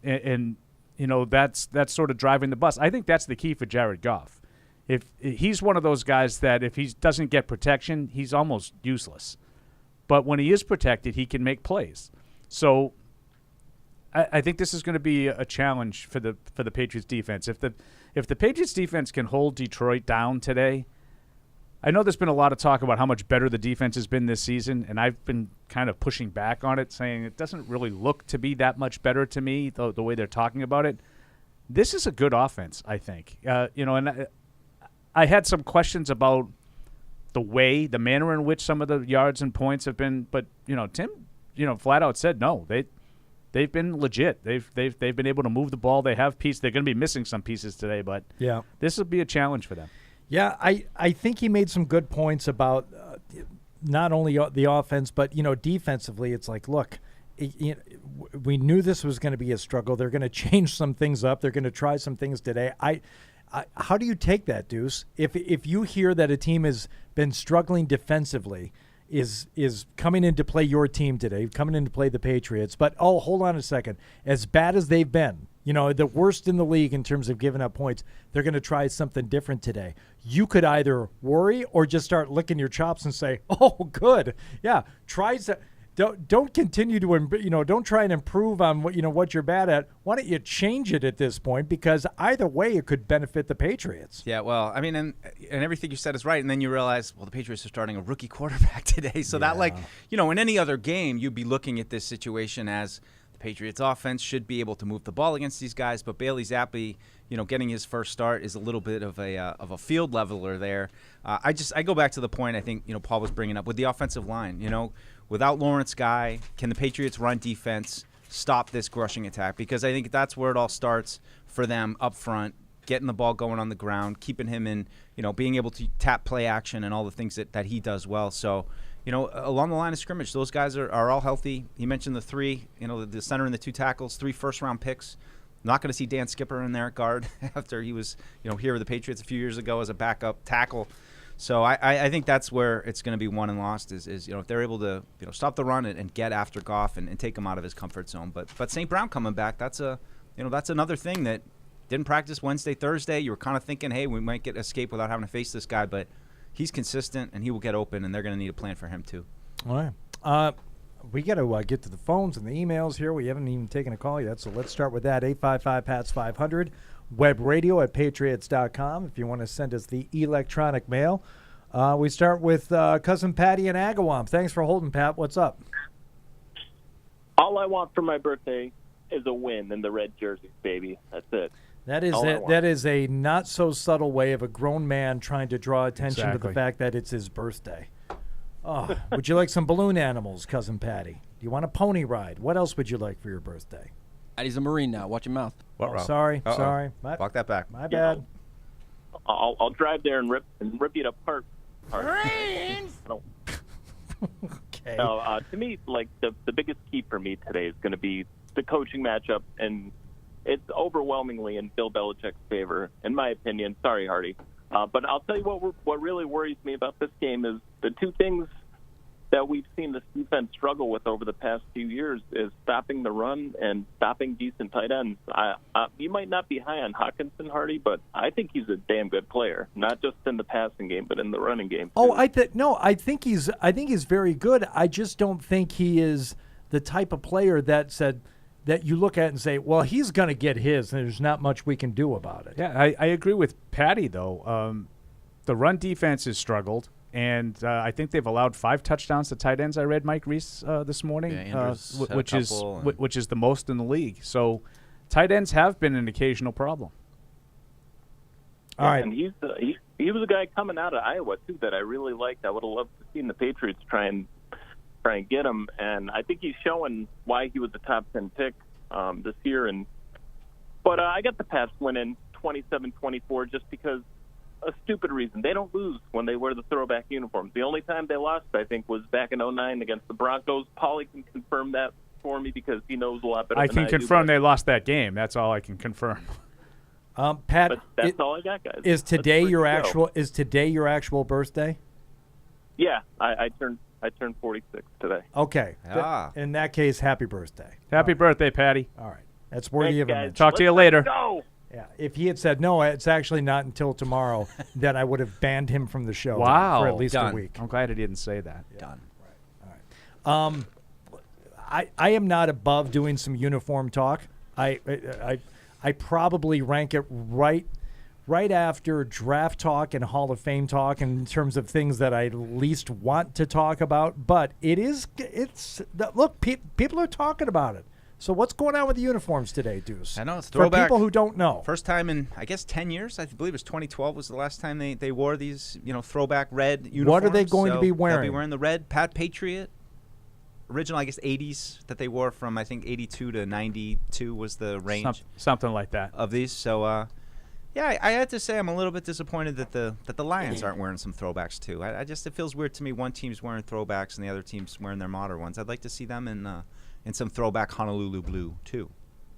sort of driving the bus. I think that's the key for Jared Goff. If he's one of those guys that if he doesn't get protection, he's almost useless. But when he is protected, he can make plays. So I think this is going to be a challenge for the Patriots defense. If the Patriots defense can hold Detroit down today, I know there's been a lot of talk about how much better the defense has been this season, and I've been kind of pushing back on it, saying it doesn't really look to be that much better to me, the way they're talking about it. This is a good offense, I think. And I had some questions about the manner in which some of the yards and points have been, but Tim, flat out said no. They've been legit. They've been able to move the ball. They have pieces. They're going to be missing some pieces today, but this will be a challenge for them.
Yeah, I think he made some good points about not only the offense, but, defensively. It's like, look, we knew this was going to be a struggle. They're going to change some things up. They're going to try some things today. How do you take that, Deuce? If you hear that a team has been struggling defensively, is coming in to play your team today, coming in to play the Patriots, but, hold on a second, as bad as they've been, the worst in the league in terms of giving up points, they're going to try something different today. You could either worry or just start licking your chops and say, oh, good. Yeah, try – don't continue to don't try and improve on what you're bad at. Why don't you change it at this point? Because either way, it could benefit the Patriots.
Yeah, well, I mean, and everything you said is right. And then you realize, well, the Patriots are starting a rookie quarterback today. So that, in any other game, you'd be looking at this situation as the Patriots offense should be able to move the ball against these guys. But Bailey Zappi, getting his first start is a little bit of a field leveler there. I go back to the point I think Paul was bringing up with the offensive line. Without Lawrence Guy, can the Patriots run defense stop this rushing attack? Because I think that's where it all starts for them up front, getting the ball going on the ground, keeping him in, being able to tap play action and all the things that he does well. So, along the line of scrimmage, those guys are all healthy. He mentioned the three, the center and the two tackles, 3 first-round picks. Not going to see Dan Skipper in there at guard after he was, here with the Patriots a few years ago as a backup tackle. So I think that's where it's going to be won and lost is if they're able to stop the run and get after Goff and take him out of his comfort zone. But St. Brown coming back, that's another thing that didn't practice Wednesday, Thursday. You were kind of thinking, hey, we might get escape without having to face this guy, but he's consistent and he will get open, and they're going to need a plan for him too.
All right. We got to get to the phones and the emails here. We haven't even taken a call yet, so let's start with that. 855-PATS-500. webradio at patriots.com if you want to send us the electronic mail. We start with Cousin Patty in Agawam. Thanks for holding, Pat. What's up?
All I want for my birthday is a win in the red jerseys, baby. That's it.
That is a not so subtle way of a grown man trying to draw attention to the fact that it's his birthday. Oh, would you like some balloon animals, Cousin Patty? Do you want a pony ride? What else would you like for your birthday?
Patty's a Marine now. Watch your mouth.
Sorry.
Walk that back.
My bad.
I'll drive there and rip you apart.
Marines!
Okay.
No, to me, the biggest key for me today is going to be the coaching matchup, and it's overwhelmingly in Bill Belichick's favor, in my opinion. Sorry, Hardy. But I'll tell you what really worries me about this game is the two things that we've seen this defense struggle with over the past few years is stopping the run and stopping decent tight ends. You might not be high on Hawkinson, Hardy, but I think he's a damn good player, not just in the passing game, but in the running game too.
Oh, I think he's very good. I just don't think he is the type of player that you look at and say, well, he's going to get his, and there's not much we can do about it.
Yeah, I agree with Patty, though. The run defense has struggled, and I think they've allowed 5 touchdowns to tight ends. I read Mike Reese this morning, which is the most in the league. So tight ends have been an occasional problem.
All right.
And he was a guy coming out of Iowa, too, that I really liked. I would have loved to see the Patriots try and get him, and I think he's showing why he was a top 10 pick this year. But I got the Pats winning 27-24 just because a stupid reason. They don't lose when they wear the throwback uniforms. The only time they lost, I think, was back in 2009 against the Broncos. Paulie can confirm that for me because he knows a lot better than I do.
I can confirm they lost that game. That's all I can confirm.
Pat,
But that's all I got, guys.
Is today
Let's
your
go.
actual? Is today your actual birthday?
Yeah, I turned 46 today.
Okay. In that case, happy birthday.
Happy birthday, Patty.
All right. That's worthy of a mention.
Talk to you later.
Go.
Yeah. If he had said no, it's actually not until tomorrow, then I would have banned him from the show
Wow.
for at least
Done.
a week.
I'm glad he didn't say that.
Done. I am not above doing some uniform talk. I probably rank it right after draft talk and Hall of Fame talk in terms of things that I least want to talk about. But look, people are talking about it. So what's going on with the uniforms today, Deuce?
I know it's
for
throwback.
people who don't know.
First time in, I guess, 10 years. I believe it was 2012 was the last time they wore these, throwback red uniforms.
What are they going to be
They'll
wearing?
be wearing the red Patriot. Original, I guess, 80s that they wore from, I think, 82 to 92 was the range.
Something like that.
Of these. So, yeah, I had to say I'm a little bit disappointed that the Lions aren't wearing some throwbacks, too. It feels weird to me. One team's wearing throwbacks and the other team's wearing their modern ones. I'd like to see them in some throwback Honolulu blue, too.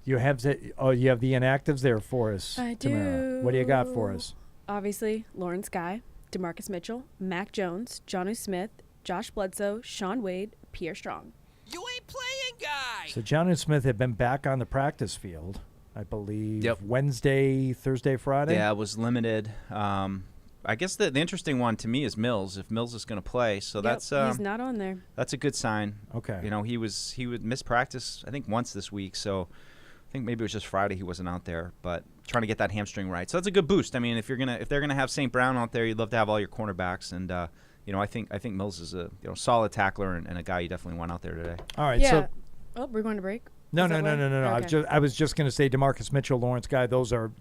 You have the inactives there for us,
I
Tamara. What do you got for us?
Obviously, Lawrence Guy, DeMarcus Mitchell, Mac Jones, Jonnu Smith, Josh Bledsoe, Sean Wade, Pierre Strong.
You ain't playing, guy.
So Jonnu Smith had been back on the practice field, I believe,
Yep.
Wednesday, Thursday, Friday.
Yeah, it was limited. I guess the interesting one to me is Mills. If Mills is going to play, so that's
he's not on there.
That's a good sign.
Okay.
He would miss practice I think once this week, so I think maybe it was just Friday he wasn't out there, but trying to get that hamstring right. So that's a good boost. I mean, if they're gonna have St. Brown out there, you'd love to have all your cornerbacks, and I think Mills is a solid tackler and a guy you definitely want out there today.
All right.
Yeah.
So
we're going to break.
No.
Okay.
I was just going to say DeMarcus Mitchell, Lawrence Guy. Those are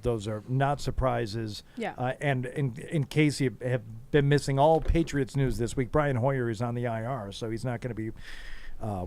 not surprises.
Yeah.
And in case you have been missing all Patriots news this week, Brian Hoyer is on the IR, so he's not going to be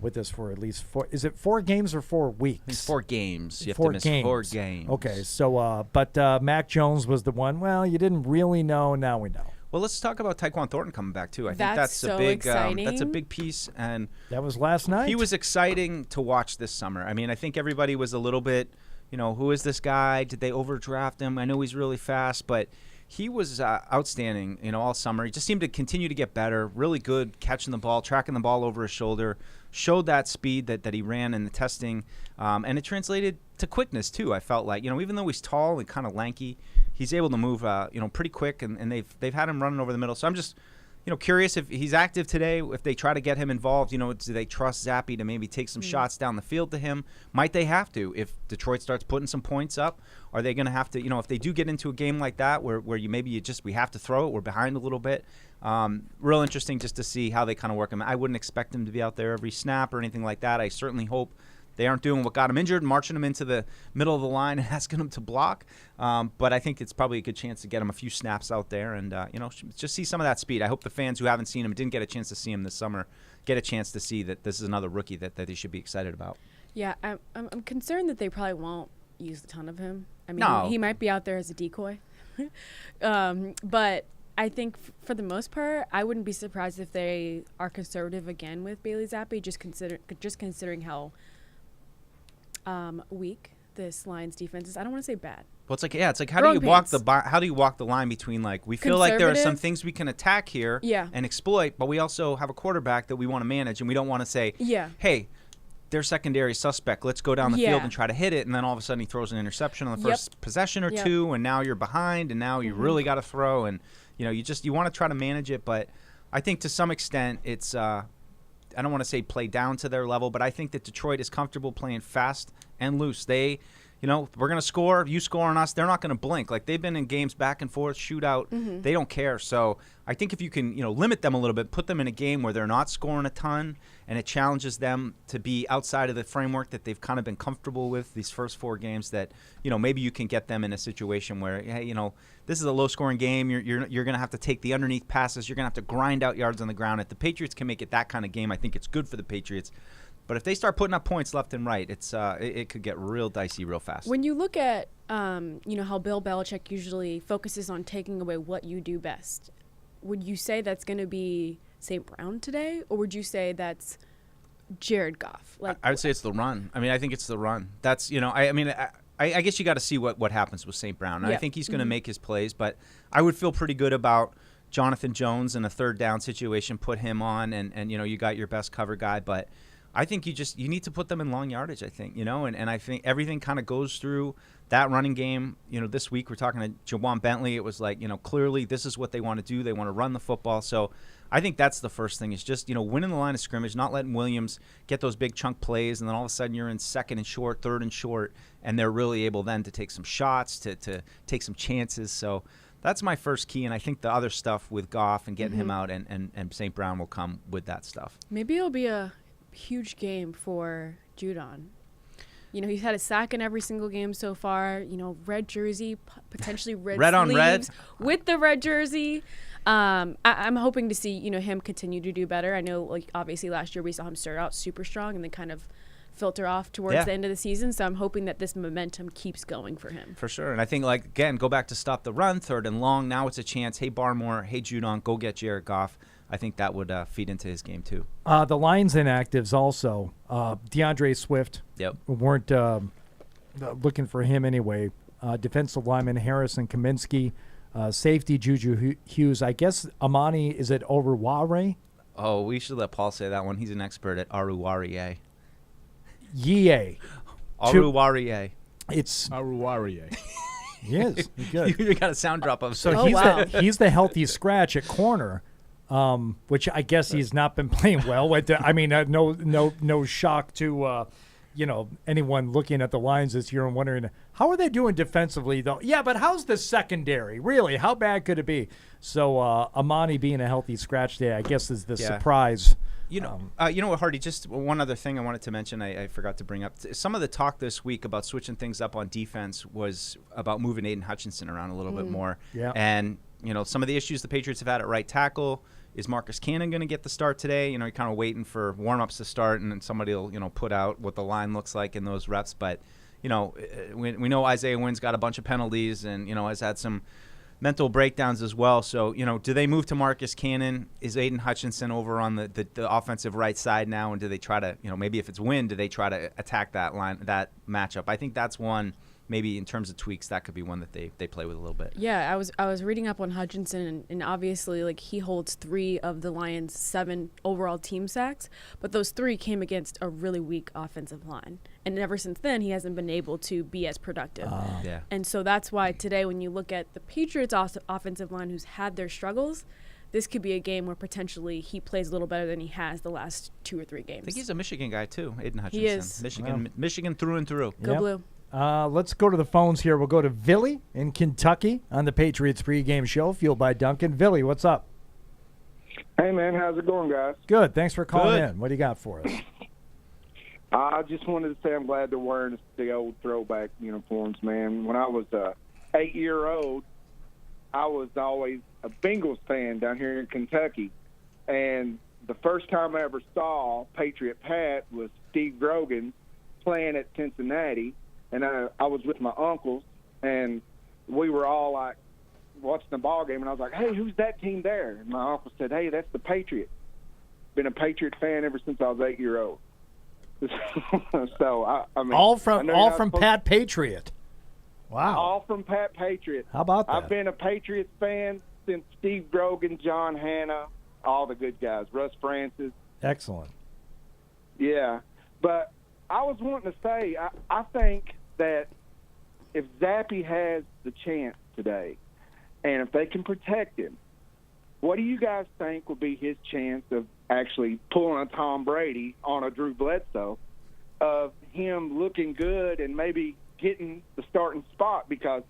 with us for at least 4. Is it 4 games or 4 weeks?
It's 4 games. You have
4
to miss
games.
4 games.
Okay. So, but Mac Jones was the one. Well, you didn't really know. Now we know.
Well, let's talk about Taekwon Thornton coming back too. I think
That's
that's
so
a big
exciting.
that's a big piece, and
that was last night.
He was exciting to watch this summer. I mean, I think everybody was a little bit, who is this guy? Did they overdraft him? I know he's really fast, but he was outstanding, all summer. He just seemed to continue to get better. Really good catching the ball, tracking the ball over his shoulder. Showed that speed that he ran in the testing, and it translated to quickness too. I felt like, even though he's tall and kind of lanky, he's able to move, pretty quick, and they've had him running over the middle. So I'm just, curious if he's active today. If they try to get him involved, do they trust Zappe to maybe take some shots down the field to him? Might they have to if Detroit starts putting some points up? Are they going to have to, if they do get into a game like that where we have to throw it, we're behind a little bit. Real interesting just to see how they kind of work him. I wouldn't expect him to be out there every snap or anything like that. I certainly hope they aren't doing what got him injured, marching him into the middle of the line and asking him to block. But I think it's probably a good chance to get him a few snaps out there and, just see some of that speed. I hope the fans who haven't seen him, didn't get a chance to see him this summer, get a chance to see that this is another rookie that they should be excited about.
Yeah, I'm concerned that they probably won't use a ton of him. I mean,
No.
he might be out there as a decoy. But I think for the most part, I wouldn't be surprised if they are conservative again with Bailey Zappe, just considering how weak this Lions defense is. I don't want to say bad.
Well, it's like how do you walk the line between we feel like there are some things we can attack here and exploit, but we also have a quarterback that we want to manage, and we don't want to say, hey, they're secondary suspect. Let's go down the field and try to hit it, and then all of a sudden he throws an interception on the first possession or two, and now you're behind, and now you really got to throw, and you want to try to manage it, but I think to some extent it's I don't want to say play down to their level, but I think that Detroit is comfortable playing fast and loose. They, we're going to score. You score on us. They're not going to blink. Like, they've been in games back and forth, shootout. They don't care. So I think if you can, limit them a little bit, put them in a game where they're not scoring a ton, and it challenges them to be outside of the framework that they've kind of been comfortable with these first 4 games, that, maybe you can get them in a situation where, hey, this is a low-scoring game. You're going to have to take the underneath passes. You're going to have to grind out yards on the ground. If the Patriots can make it that kind of game, I think it's good for the Patriots. But if they start putting up points left and right, it could get real dicey real fast.
When you look at how Bill Belichick usually focuses on taking away what you do best, would you say that's going to be St. Brown today, or would you say that's Jared Goff?
I would say it's the run. I mean, I think it's the run. That's I I guess you got to see what happens with St. Brown.
Yeah.
I think he's going to make his plays, but I would feel pretty good about Jonathan Jones in a third down situation. Put him on, and you got your best cover guy, but I think you need to put them in long yardage, I think, and I think everything kind of goes through that running game. This week we're talking to Jawan Bentley. It was like, clearly this is what they want to do. They want to run the football. So I think that's the first thing is just, winning the line of scrimmage, not letting Williams get those big chunk plays, and then all of a sudden you're in second and short, third and short, and they're really able then to take some shots, to take some chances. So that's my first key, and I think the other stuff with Goff and getting him out and St. Brown will come with that stuff.
Maybe it'll be a huge game for Judon. He's had a sack in every single game so far. Red jersey, potentially red
on red
with the red jersey. I'm hoping to see him continue to do better. I know, obviously last year we saw him start out super strong and then kind of filter off towards the end of the season. So I'm hoping that this momentum keeps going for him.
For sure. And I think, again, go back to stop the run, third and long. Now it's a chance. Hey, Barmore. Hey, Judon. Go get Jared Goff. I think that would feed into his game too.
The Lions inactives also. DeAndre Swift.
Yep.
Weren't looking for him anyway. Defensive lineman Harrison Kaminsky. Safety Juju Hughes. I guess Amani, is it Oruwariye?
Oh, we should let Paul say that one. He's an expert at Oruwariye.
Yea.
Oruwariye.
It's
Oruwariye.
He is. He's good.
You got a sound drop of.
So he's the healthy scratch at corner. Which I guess he's not been playing well. No shock to anyone looking at the Lions this year and wondering how are they doing defensively though. Yeah, but how's the secondary really? How bad could it be? So Amani being a healthy scratch day, I guess, is the surprise.
You know what, Hardy? Just one other thing I wanted to mention. I forgot to bring up. Some of the talk this week about switching things up on defense was about moving Aiden Hutchinson around a little bit more.
Yeah,
and some of the issues the Patriots have had at right tackle. Is Marcus Cannon going to get the start today? You're kind of waiting for warm-ups to start, and then somebody will, put out what the line looks like in those reps. But, we know Isaiah Wynn's got a bunch of penalties and, has had some mental breakdowns as well. So, do they move to Marcus Cannon? Is Aiden Hutchinson over on the offensive right side now? And do they try to, maybe if it's Wynn, do they try to attack that matchup? I think that's one. Maybe in terms of tweaks, that could be one that they play with a little bit.
Yeah, I was reading up on Hutchinson, and obviously, he holds 3 of the Lions' 7 overall team sacks, but those 3 came against a really weak offensive line. And ever since then, he hasn't been able to be as productive.
Yeah.
And so that's why today, when you look at the Patriots' offensive line who's had their struggles, this could be a game where potentially he plays a little better than he has the last 2 or 3 games.
I think he's a Michigan guy, too, Aiden Hutchinson.
He is.
Michigan through and through.
Go Blue.
Let's go to the phones here. We'll go to Billy in Kentucky on the Patriots Pregame Show, fueled by Dunkin. Billy, what's up?
Hey, man. How's it going, guys?
Good. Thanks for calling in. What do you got for us?
I just wanted to say I'm glad they're wearing the old throwback uniforms, man. When I was 8-year-old, I was always a Bengals fan down here in Kentucky. And the first time I ever saw Patriot Pat was Steve Grogan playing at Cincinnati. And I was with my uncles, and we were all watching the ball game, and I was like, hey, who's that team there? And my uncle said, hey, that's the Patriots. Been a Patriot fan ever since I was 8-year-old. So, I mean.
All from Pat Patriot. Wow.
All from Pat Patriot.
How about that?
I've been a Patriots fan since Steve Grogan, John Hanna, all the good guys, Russ Francis.
Excellent.
Yeah. But I was wanting to say, I think that if Zappe has the chance today, and if they can protect him, what do you guys think would be his chance of actually pulling a Tom Brady on a Drew Bledsoe, of him looking good and maybe getting the starting spot? Because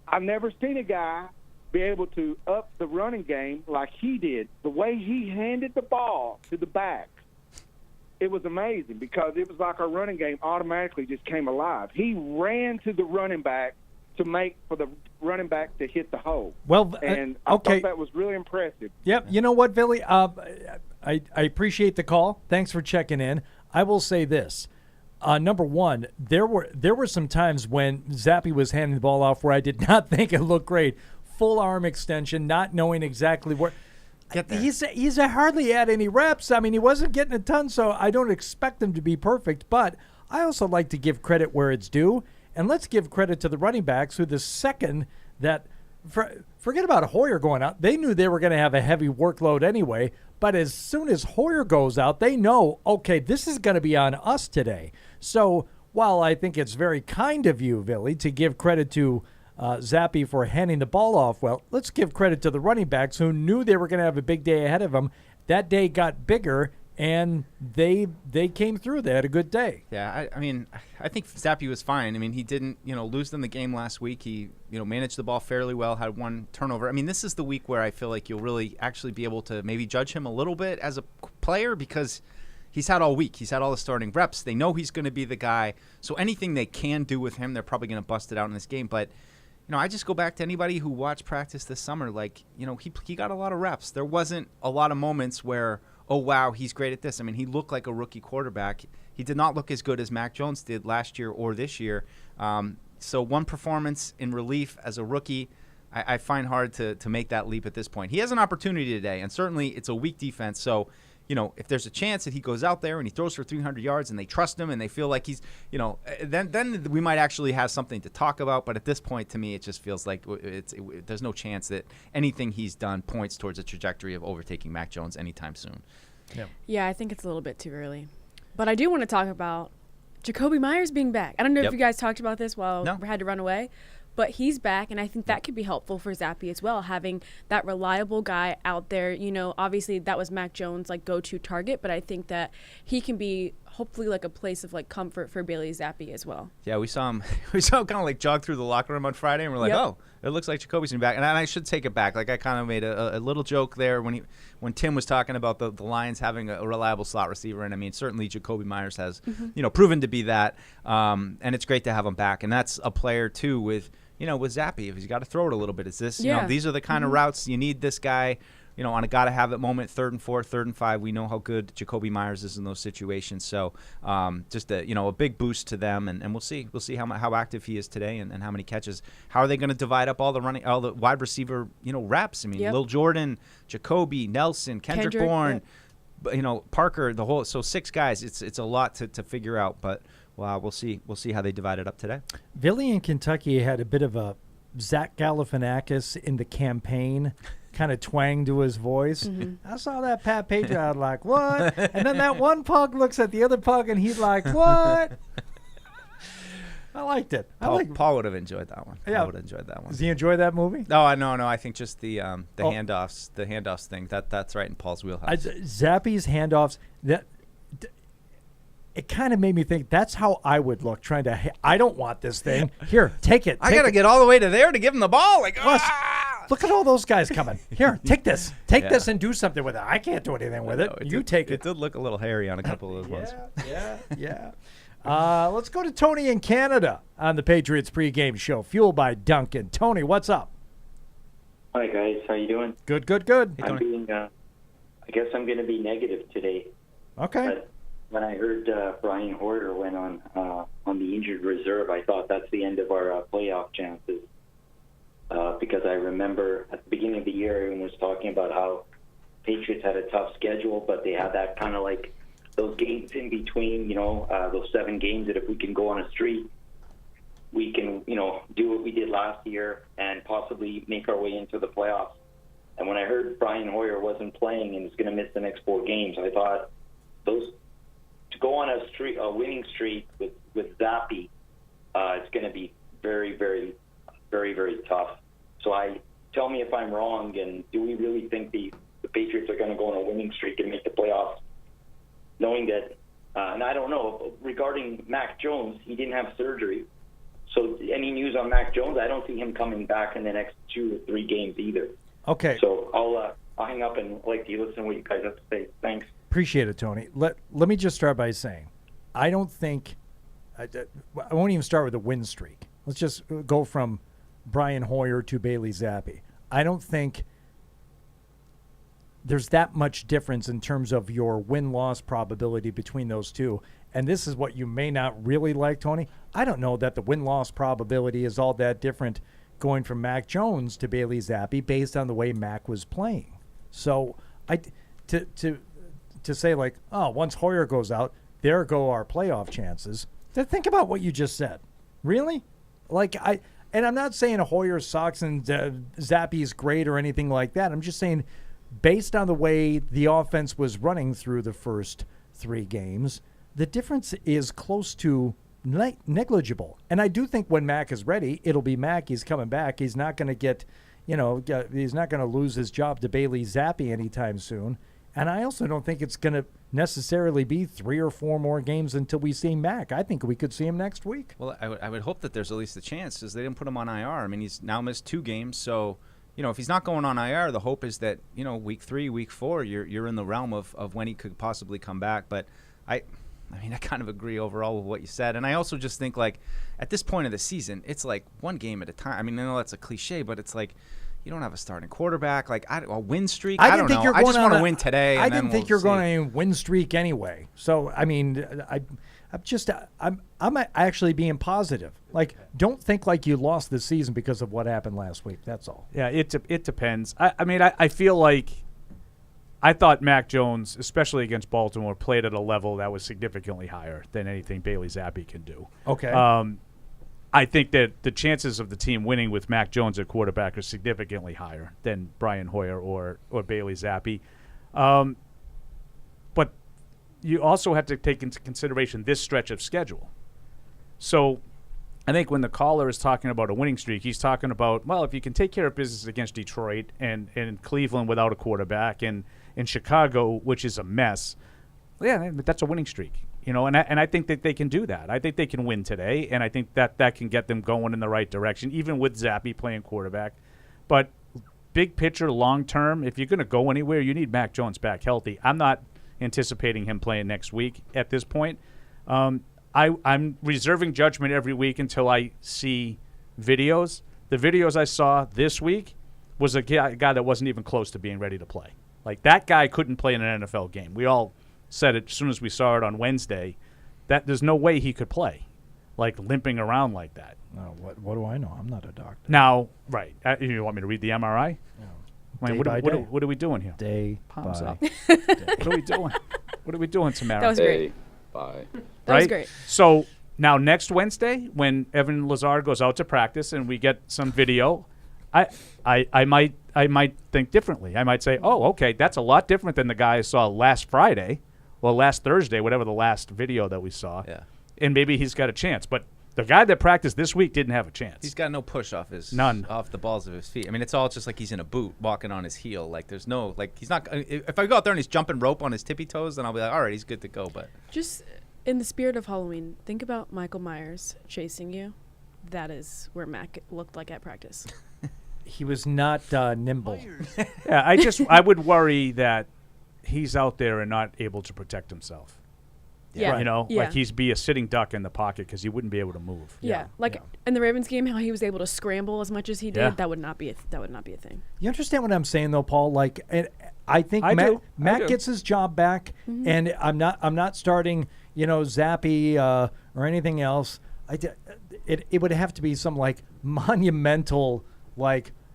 I've never seen a guy be able to up the running game like he did. The way he handed the ball to the back, it was amazing, because it was like our running game automatically just came alive. He ran to the running back to make for the running back to hit the hole.
Well,
and I thought that was really impressive.
Yep. You know what, Billy? I appreciate the call. Thanks for checking in. I will say this. Number one, there were some times when Zappe was handing the ball off where I did not think it looked great. Full arm extension, not knowing exactly where. He's hardly had any reps. I mean, he wasn't getting a ton, so I don't expect him to be perfect. But I also like to give credit where it's due. And let's give credit to the running backs who the second that forget about Hoyer going out. They knew they were going to have a heavy workload anyway, but as soon as Hoyer goes out, they know, okay, this is going to be on us today. So while I think it's very kind of you, Billy, to give credit to Zappe for handing the ball off well, let's give credit to the running backs who knew they were going to have a big day ahead of them. That day got bigger, and they came through. They had a good day.
Yeah, I mean, I think Zappe was fine. I mean, he didn't, lose them the game last week. He, managed the ball fairly well, had one turnover. I mean, this is the week where I feel like you'll really actually be able to maybe judge him a little bit as a player because he's had all week. He's had all the starting reps. They know he's going to be the guy. So anything they can do with him, they're probably going to bust it out in this game. But, I just go back to anybody who watched practice this summer. Like, he got a lot of reps. There wasn't a lot of moments where, oh, wow, he's great at this. I mean, he looked like a rookie quarterback. He did not look as good as Mac Jones did last year or this year. So one performance in relief as a rookie, I find hard to make that leap at this point. He has an opportunity today, and certainly it's a weak defense. So, if there's a chance that he goes out there and he throws for 300 yards and they trust him and they feel like he's, then we might actually have something to talk about. But at this point, to me, it just feels like there's no chance that anything he's done points towards a trajectory of overtaking Mac Jones anytime soon.
Yeah, I think it's a little bit too early. But I do want to talk about Jacoby Myers being back. I don't know if you guys talked about this while we had to run away, but he's back, and I think that could be helpful for Zappe as well, having that reliable guy out there. Obviously that was Mac Jones' go-to target, but I think that he can be hopefully a place of comfort for Bailey Zappe as well.
Yeah, we saw him kind of jog through the locker room on Friday, and we're like, oh, it looks like Jacoby's going to be back. And I should take it back. I kind of made a little joke there when Tim was talking about the Lions having a reliable slot receiver. And I mean, certainly Jacoby Myers has, proven to be that. And it's great to have him back. And that's a player too with Zappe. If he's got to throw it a little bit, it's this, these are the kind of routes you need this guy, on a gotta-have-it moment, 3rd and 4, 3rd and 5. We know how good Jacoby Myers is in those situations. So just a big boost to them, and we'll see. We'll see how active he is today and how many catches. How are they going to divide up all the wide receiver, reps? I mean, Lil Jordan, Jacoby, Nelson, Kendrick Bourne, Parker, the whole. So 6 guys. It's a lot to figure out, but wow, we'll see. We'll see how they divide it up today.
Billy in Kentucky had a bit of a Zach Galifianakis in the campaign kind of twang to his voice. I saw that Pat Patriot, I was like, what? And then that one pug looks at the other pug and he's like, what? I liked it.
Paul would have enjoyed that one.
Yeah.
Paul would have enjoyed that one.
Does he enjoy that movie?
No. I think just the handoffs thing. That's right in Paul's wheelhouse.
Zappe's handoffs, it kind of made me think that's how I would look trying to, I don't want this thing. Here, take it.
I got to get all the way to there to give him the ball.
Look at all those guys coming. Here, take this. Take this and do something with it. I can't do anything with it. You take it.
It did look a little hairy on a couple of those ones.
Yeah. Let's go to Tony in Canada on the Patriots Pregame Show, fueled by Dunkin. Tony, what's up?
Hi, guys. How you doing?
Good.
I guess I'm going to be negative today.
Okay.
But when I heard Brian Hoyer went on the injured reserve, I thought that's the end of our playoff chances. Because I remember at the beginning of the year, everyone was talking about how Patriots had a tough schedule, but they had that kind of those games in between, those 7 games that if we can go on a streak, we can, do what we did last year and possibly make our way into the playoffs. And when I heard Brian Hoyer wasn't playing and is going to miss the next 4 games, I thought to go on a winning streak with Zappe, it's going to be very, very, very, very tough. So tell me if I'm wrong, and do we really think the Patriots are going to go on a winning streak and make the playoffs, knowing that, and I don't know, regarding Mac Jones, he didn't have surgery. So any news on Mac Jones, I don't see him coming back in the next 2 or 3 games either.
Okay.
So I'll hang up and like to listen to what you guys have to say. Thanks.
Appreciate it, Tony. Let me just start by saying, I don't think, I won't even start with a win streak. Let's just go from Brian Hoyer to Bailey Zappe. I don't think there's that much difference in terms of your win-loss probability between those two. And this is what you may not really like, Tony. I don't know that the win-loss probability is all that different going from Mac Jones to Bailey Zappe based on the way Mac was playing. So to say once Hoyer goes out, there go our playoff chances. Think about what you just said. Really? And I'm not saying Hoyer sucks and Zappy's great or anything like that. I'm just saying, based on the way the offense was running through the first 3 games, the difference is close to negligible. And I do think when Mac is ready, it'll be Mac. He's coming back. He's not going to get, he's not going to lose his job to Bailey Zappi anytime soon. And I also don't think it's going to necessarily be 3 or 4 more games until we see Mac. I think we could see him next week.
Well, I would hope that there's at least a chance, because they didn't put him on IR. I mean, he's now missed 2 games, so if he's not going on IR, the hope is that week 3, week 4, you're in the realm of when he could possibly come back. But I kind of agree overall with what you said, and I also just think at this point of the season, it's like one game at a time. I mean, I know that's a cliche, but it's like, you don't have a starting quarterback. A win streak. I don't know. I just want to win today.
I didn't think you're going on a win streak anyway. So I mean, I'm actually being positive. Don't think like you lost the season because of what happened last week. That's all.
Yeah, it depends. I feel like I thought Mac Jones, especially against Baltimore, played at a level that was significantly higher than anything Bailey Zappi can do.
Okay.
I think that the chances of the team winning with Mac Jones at quarterback are significantly higher than Brian Hoyer or Bailey Zappi. But you also have to take into consideration this stretch of schedule. So I think when the caller is talking about a winning streak, he's talking about, well, if you can take care of business against Detroit and Cleveland without a quarterback and in Chicago, which is a mess, yeah, that's a winning streak. And I think that they can do that. I think they can win today, and I think that can get them going in the right direction, even with Zappi playing quarterback. But big picture, long term, if you're going to go anywhere, you need Mac Jones back healthy. I'm not anticipating him playing next week at this point. I'm reserving judgment every week until I see videos. The videos I saw this week was a guy that wasn't even close to being ready to play. That guy couldn't play in an NFL game. We all said it as soon as we saw it on Wednesday, that there's no way he could play, limping around like that.
What do I know? I'm not a doctor.
Now, right. You want me to read the MRI?
No.
What are we doing here?
Day
Palms
by
up.
day.
What are we doing? What are we doing, Tamara?
That was great.
Bye.
That was great.
So now next Wednesday, when Evan Lazard goes out to practice and we get some video, I might think differently. I might say, oh, okay, that's a lot different than the guy I saw last Friday. Well, last Thursday, whatever the last video that we saw.
Yeah.
And maybe he's got a chance. But the guy that practiced this week didn't have a chance.
He's got no push off
None.
off the balls of his feet. I mean, it's all just like he's in a boot walking on his heel. There's no, he's not, if I go out there and he's jumping rope on his tippy toes, then I'll be like, all right, he's good to go. But
just in the spirit of Halloween, think about Michael Myers chasing you. That is where Mac looked like at practice.
He was not nimble.
Yeah, I would worry that he's out there and not able to protect himself.
Yeah.
He's be a sitting duck in the pocket because he wouldn't be able to move.
Yeah. In the Ravens game, how he was able to scramble as much as he did,
Yeah.
that would not be a thing.
You understand what I'm saying, though, Paul? I think Matt gets his job back, and I'm not starting, Zappi or anything else. It would have to be some monumental,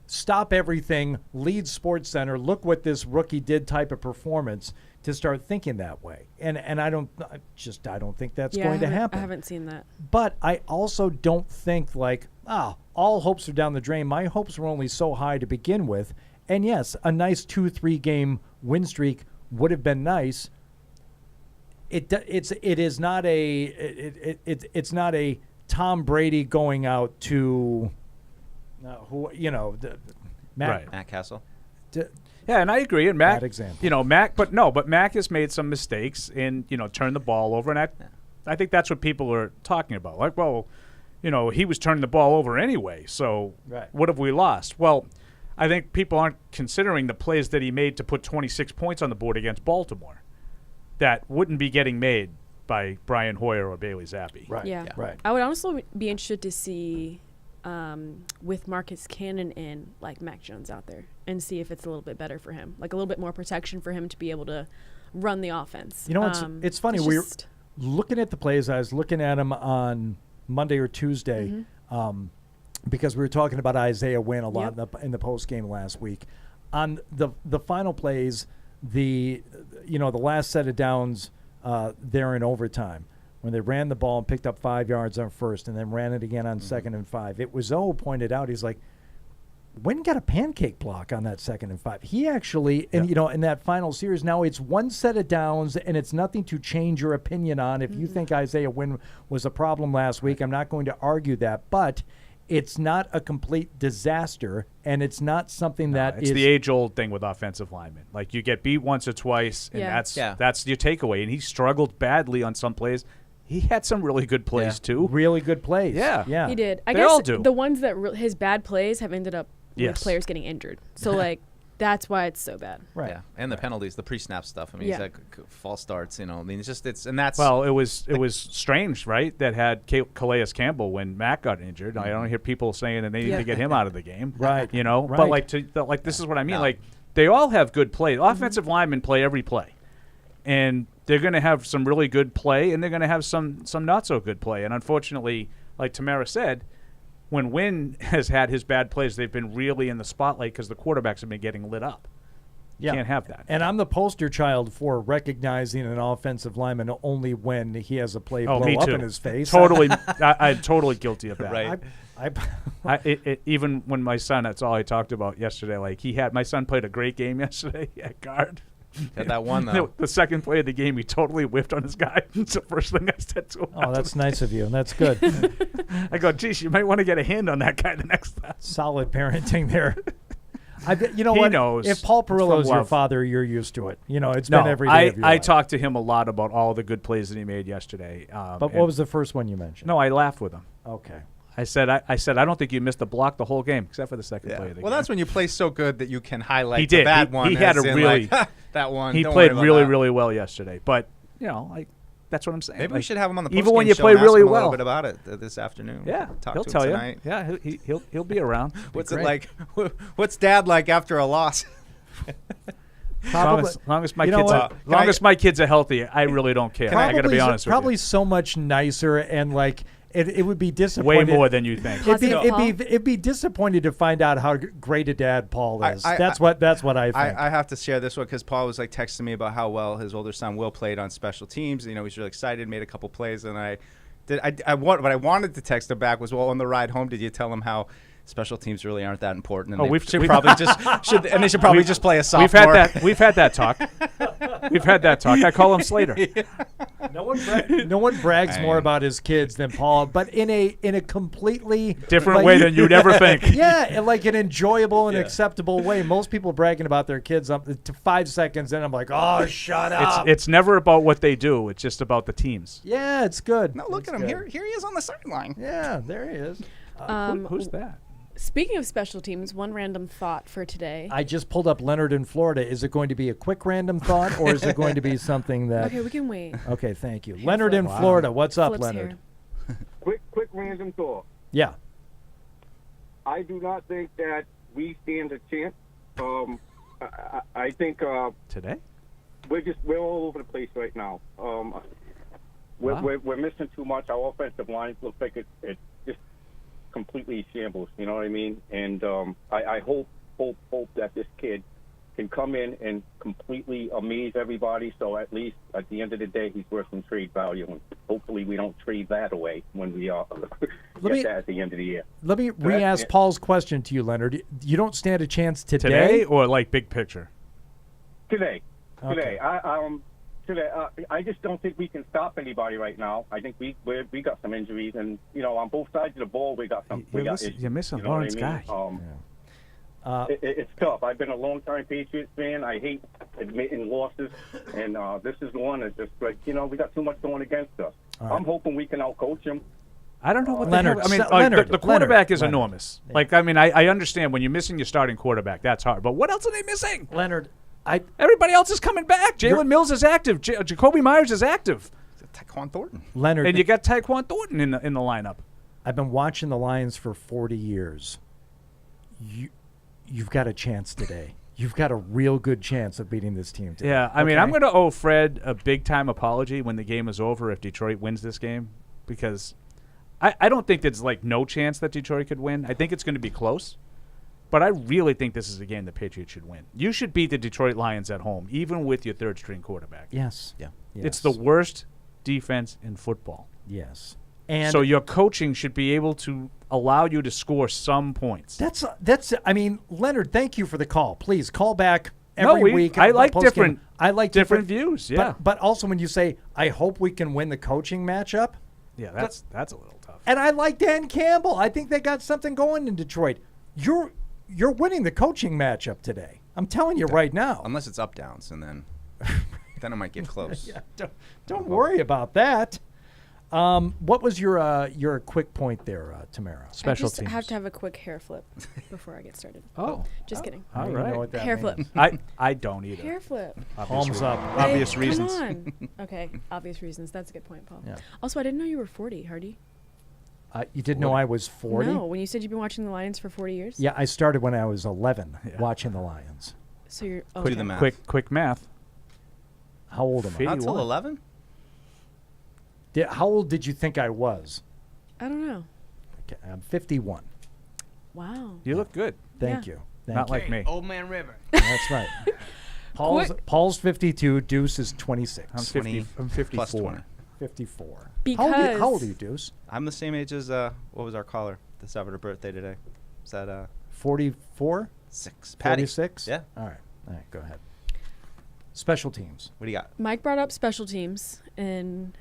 stop everything, lead Sports Center, look what this rookie did type of performance to start thinking that way. And I don't think that's going to happen.
I haven't seen that.
But I also don't think all hopes are down the drain. My hopes were only so high to begin with. And yes, a nice 2-3 game win streak would have been nice. It's not a Tom Brady going out to
Matt Castle.
Yeah, and I agree. And Mac,
bad example.
But Mac has made some mistakes and turned the ball over, and I think that's what people are talking about. He was turning the ball over anyway. So what have we lost? Well, I think people aren't considering the plays that he made to put 26 points on the board against Baltimore. That wouldn't be getting made by Brian Hoyer or Bailey Zappi.
Right.
Yeah.
Right.
I would honestly be interested to see with Marcus Cannon in Mac Jones out there and see if it's a little bit better for him, a little bit more protection for him to be able to run the offense.
It's funny. We're looking at the plays. I was looking at them on Monday or Tuesday because we were talking about Isaiah Wynn a lot in the post game last week. On the final plays, the last set of downs there in overtime. when they ran the ball and picked up 5 yards on first and then ran it again on 2nd and 5. It was pointed out, he's like, Wynn got a pancake block on that 2nd and 5. He actually, and in that final series, now it's one set of downs, and it's nothing to change your opinion on. If you think Isaiah Wynn was a problem last week, I'm not going to argue that, but it's not a complete disaster, and it's not something
It's the age-old thing with offensive linemen. Like, you get beat once or twice, and that's your takeaway. And he struggled badly on some plays. He had some really good plays, too.
Really good plays.
Yeah.
He did. I
They
guess
all do.
the ones that his bad plays have ended up with
Yes.
players getting injured. So, like, that's why it's so bad.
Right.
Yeah, and the penalties, the pre-snap stuff. I mean, he's like false starts. I mean, and that's
well, it was strange, right? That had Calais Campbell when Matt got injured. I don't hear people saying that they need to get him out of the game,
right?
But this is what I mean. Like, they all have good play. Offensive linemen play every play, and they're going to have some really good play, and they're going to have some not so good play. And unfortunately, like Tamara said, when Wynn has had his bad plays, they've been really in the spotlight because the quarterbacks have been getting lit up. You can't have that.
And I'm the poster child for recognizing an offensive lineman only when he has a play blow
me
up
too.
in his face.
Totally, I'm totally guilty of that.
Right.
Even when my son, that's all I talked about yesterday. Like, my son played a great game yesterday at guard.
Got that one, though.
The second play of the game, he totally whiffed on his guy. It's the first thing I said to him.
Oh, that's nice of you, and that's good.
I go, geez, you might want to get a hand on that guy the next time.
Solid parenting there. You know
He
what?
knows.
If Paul
It's from
Perillo's your
love.
father, you're used to it. It's been every day of your
I
life.
talked to him a lot about all the good plays that he made yesterday.
But what was the first one you mentioned?
No, I laughed with him.
Okay.
I said I don't think you missed a block the whole game except for the second play of the game.
Well, that's when you play so good that you can highlight
He did.
the bad
He-
one.
he had
as
a
in,
really-
like, that one.
He
don't
played
worry about
really,
that.
really well yesterday. But that's what I'm saying.
Maybe we should have him on the
even when
postgame
you
show
play
and ask
really
him a
well.
little bit about it this afternoon.
Yeah,
Talk
he'll
to
tell
him
you.
tonight.
Yeah, he'll be around.
What's it like? What's Dad like after a loss?
As long as my kids are healthy, I really don't care. I got to be honest with you.
Probably so much nicer, and like it would be disappointing.
Way more than you think.
It'd be disappointing to find out how great a dad Paul is. That's what I think.
I have to share this one because Paul was like texting me about how well his older son Will played on special teams. He's really excited, made a couple plays, and what I wanted to text him back was, well, on the ride home, did you tell him how special teams really aren't that important? And they should probably just play a sophomore.
We've had that talk. We've had that talk. I call him Slater.
No one brags more about his kids than Paul, but in a completely
different way than you'd ever think.
Yeah, in like an enjoyable and acceptable way. Most people bragging about their kids up to 5 seconds, and I'm like, oh, shut up.
It's never about what they do. It's just about the teams.
Yeah, it's good.
Now look at him here. Here he is on the sideline.
Yeah, there he is.
Who's that?
Speaking of special teams, one random thought for today.
I just pulled up Leonard in Florida. Is it going to be a quick random thought, or is it going to be something that...
Okay, we can wait.
Okay, thank you. Leonard in Florida. What's up,
Flip's
Leonard?
Quick random thought.
Yeah.
I do not think that we stand a chance. I think
today
we're all over the place right now. We're missing too much. Our offensive line looks like it's just completely shambles. You know what I mean? And I hope that this kid can come in and completely amaze everybody. So at least at the end of the day, he's worth some trade value. And hopefully we don't trade that away when we get that at the end of the year.
Let me re-ask Paul's question to you, Leonard. You don't stand a chance today?
Today or like big picture?
Today.
Okay.
Today. I just don't think we can stop anybody right now. I think we got some injuries, and on both sides of the ball we got some.
You're missing Lawrence Guy.
It's tough. I've been a long-time Patriots fan. I hate admitting losses, and this is the one that's just like we got too much going against us.
Right.
I'm hoping we can outcoach him.
I don't know what
Leonard.
the hell. The quarterback is enormous. Like, I understand when you're missing your starting quarterback, that's hard. But what else are they missing?
Leonard,
everybody else is coming back. Jalen Mills is active. Jacoby Myers is active.
Taekwon Thornton.
Leonard,
and you got Taekwon Thornton in the lineup.
I've been watching the Lions for 40 years. You've got a chance today. You've got a real good chance of beating this team today.
Yeah, I mean, I'm going to owe Fred a big-time apology when the game is over if Detroit wins this game, because I don't think there's, no chance that Detroit could win. I think it's going to be close, but I really think this is a game the Patriots should win. You should beat the Detroit Lions at home, even with your third-string quarterback.
Yes.
Yeah.
It's the worst defense in football.
Yes. And
so your coaching should be able to allow you to score some points.
That's. I mean, Leonard, thank you for the call. Please call back every week.
I like
post-game.
different views. Yeah,
but also when you say, "I hope we can win the coaching matchup."
Yeah, that's a little tough.
And I like Dan Campbell. I think they got something going in Detroit. You're winning the coaching matchup today. I'm telling you right now.
Unless it's up downs, and then it might get close.
Yeah, don't worry about that. What was your quick point there, Tamara?
Special teams. I have to have a quick hair flip before I get started. Just kidding.
All right.
Know what that
hair
means.
flip.
I don't either.
Hair flip.
Palms up.
Obvious
Hey,
reasons.
Come on. Okay, obvious reasons. That's a good point, Paul.
Yeah.
Also, I didn't know you were 40, Hardy.
You didn't know I was 40?
No, when you said you've been watching the Lions for 40 years.
Yeah, I started when I was 11 watching the Lions.
So you're
Do the math.
Quick math.
How old am I?
Not till 11.
How old did you think I was?
I don't know.
Okay, I'm 51.
Wow.
You look good.
Thank you.
Not like me.
Old Man River.
That's right. Paul's 52. Deuce is 26.
I'm 50. I'm 54.
Plus 20.
54.
Because
how old are you, Deuce?
I'm the same age as what was our caller? That's having her birthday today. Is that
44?
6?
46?
Yeah.
All right. Go ahead. Special teams.
What do you got?
Mike brought up special teams, and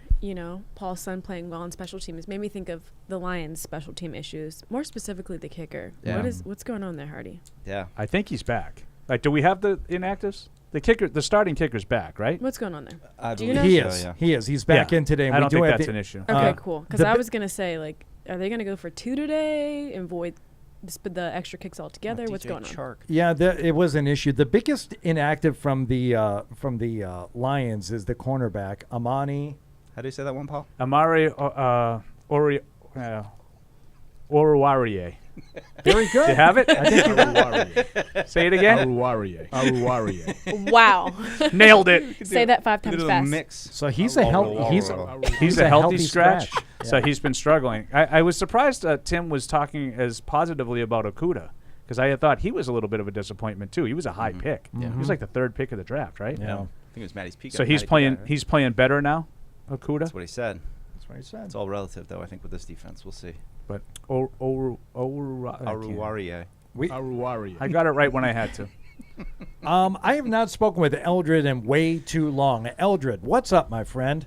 Paul's son playing well on special teams made me think of the Lions' special team issues, more specifically the kicker.
Yeah.
What's going on there, Hardy?
Yeah.
I think he's back. Like, do we have the inactives? The starting kicker's back, right?
What's going on there?
Do
you know?
He is. Yeah. He is. He's back in today. And
I
we
don't
do
think
have
that's an issue.
Okay, cool. Because I was gonna say, like, are they gonna go for 2 today and void the extra kicks altogether? What's going on?
Yeah, it was an issue. The biggest inactive from the Lions is the cornerback Amani.
How do you say that one, Paul?
Amari Oruwariye.
Very good.
You have it?
I think
Say it again.
Aruwariye.
Wow.
Nailed it.
Say that 5 times fast.
Mix.
So he's a healthy
scratch.
Yeah.
So he's been struggling. I was surprised Tim was talking as positively about Okudah, because I had thought he was a little bit of a disappointment too. He was a high pick.
Yeah.
He was like the 3rd pick of the draft, right?
Yeah.
I think it was Matty's peak.
So he's playing better now, Okudah.
That's what he said.
That's what he said.
It's all relative, though. I think with this defense, we'll see.
But
Aruwariye.
I got it right when I had to.
I have not spoken with Eldred in way too long. Eldred, what's up, my friend?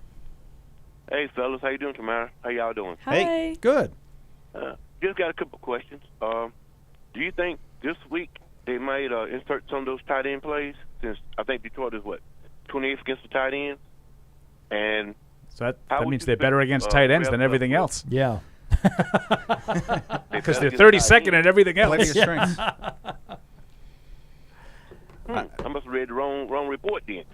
Hey, fellas. How you doing, Tamara? How y'all doing?
Hi.
Hey, good.
Just got a couple questions. Do you think this week they might insert some of those tight end plays? Since I think Detroit is, 28th against the tight ends? And
so that means they're better against tight ends than everything else.
Yeah.
Because they're 32nd at everything else.
Play to your strengths.
I must have read the wrong report then.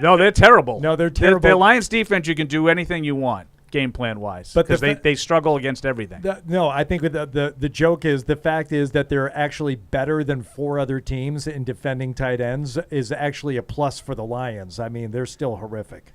No, they're terrible.
No, they're terrible.
Their Lions defense, you can do anything you want, game plan wise,
But
because they struggle against everything.
No, I think the joke is the fact is that they're actually better than 4 other teams in defending tight ends is actually a plus for the Lions. I mean, they're still horrific.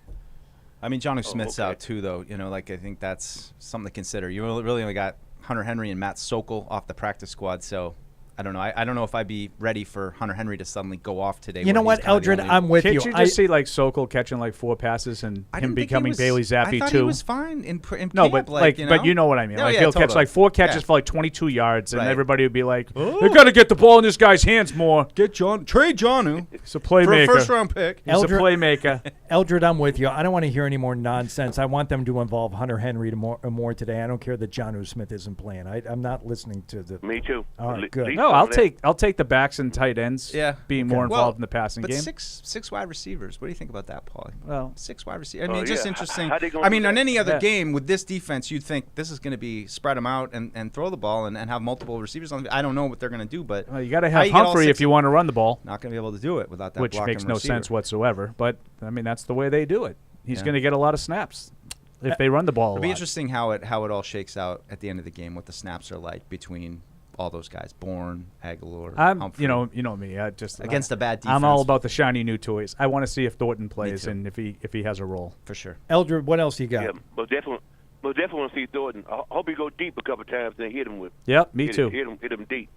I mean, Jonnu Smith's out too, though. I think that's something to consider. You really only got Hunter Henry and Matt Sokol off the practice squad, so I don't know. I don't know if I'd be ready for Hunter Henry to suddenly go off today.
You know what, Eldred? I'm with you.
Can't you just see like Sokol catching like 4 passes and him becoming Bailey Zappi
I thought
too?
He was fine in
no,
camp,
but you know what I mean.
No,
like
yeah,
he'll
totally.
catch like 4 catches for like 22 yards, and
Right.
everybody would be like, "They got to get the ball in this guy's hands more."
Trade Jonnu.
He's a playmaker.
For a first-round pick.
He's a playmaker.
Eldred, I'm with you. I don't want to hear any more nonsense. I want them to involve Hunter Henry more today. I don't care that Jonnu Smith isn't playing. I'm not listening to the.
Me too.
All right, good.
No, I'll take the backs and tight ends.
Yeah,
being more involved in the passing
but
game.
Six wide receivers. What do you think about that, Paul?
Well,
6 wide receivers. I mean, just interesting.
How they gonna
I mean,
do
on
that?
any other game with this defense, you'd think this is going to be spread them out and throw the ball and have multiple receivers on. I don't know what they're going to do, but
you got to have Humphrey if you want to run the ball.
Not going to be able to do it without that
which
blocking
makes no
receiver.
sense whatsoever. But I mean, that's the way they do it. He's
Yeah.
going to get a lot of snaps if they run the ball.
It'll be interesting how it all shakes out at the end of the game. What the snaps are like between all those guys, Bourne, Aguilar, Humphrey.
you know me. I just
against the bad defense.
I'm all about the shiny new toys. I want to see if Thornton plays and if he has a role
for sure.
Eldred, what else you got?
Yeah, but definitely want to see Thornton. I hope he go deep a couple times and hit him with.
Yep, me too.
Hit him deep.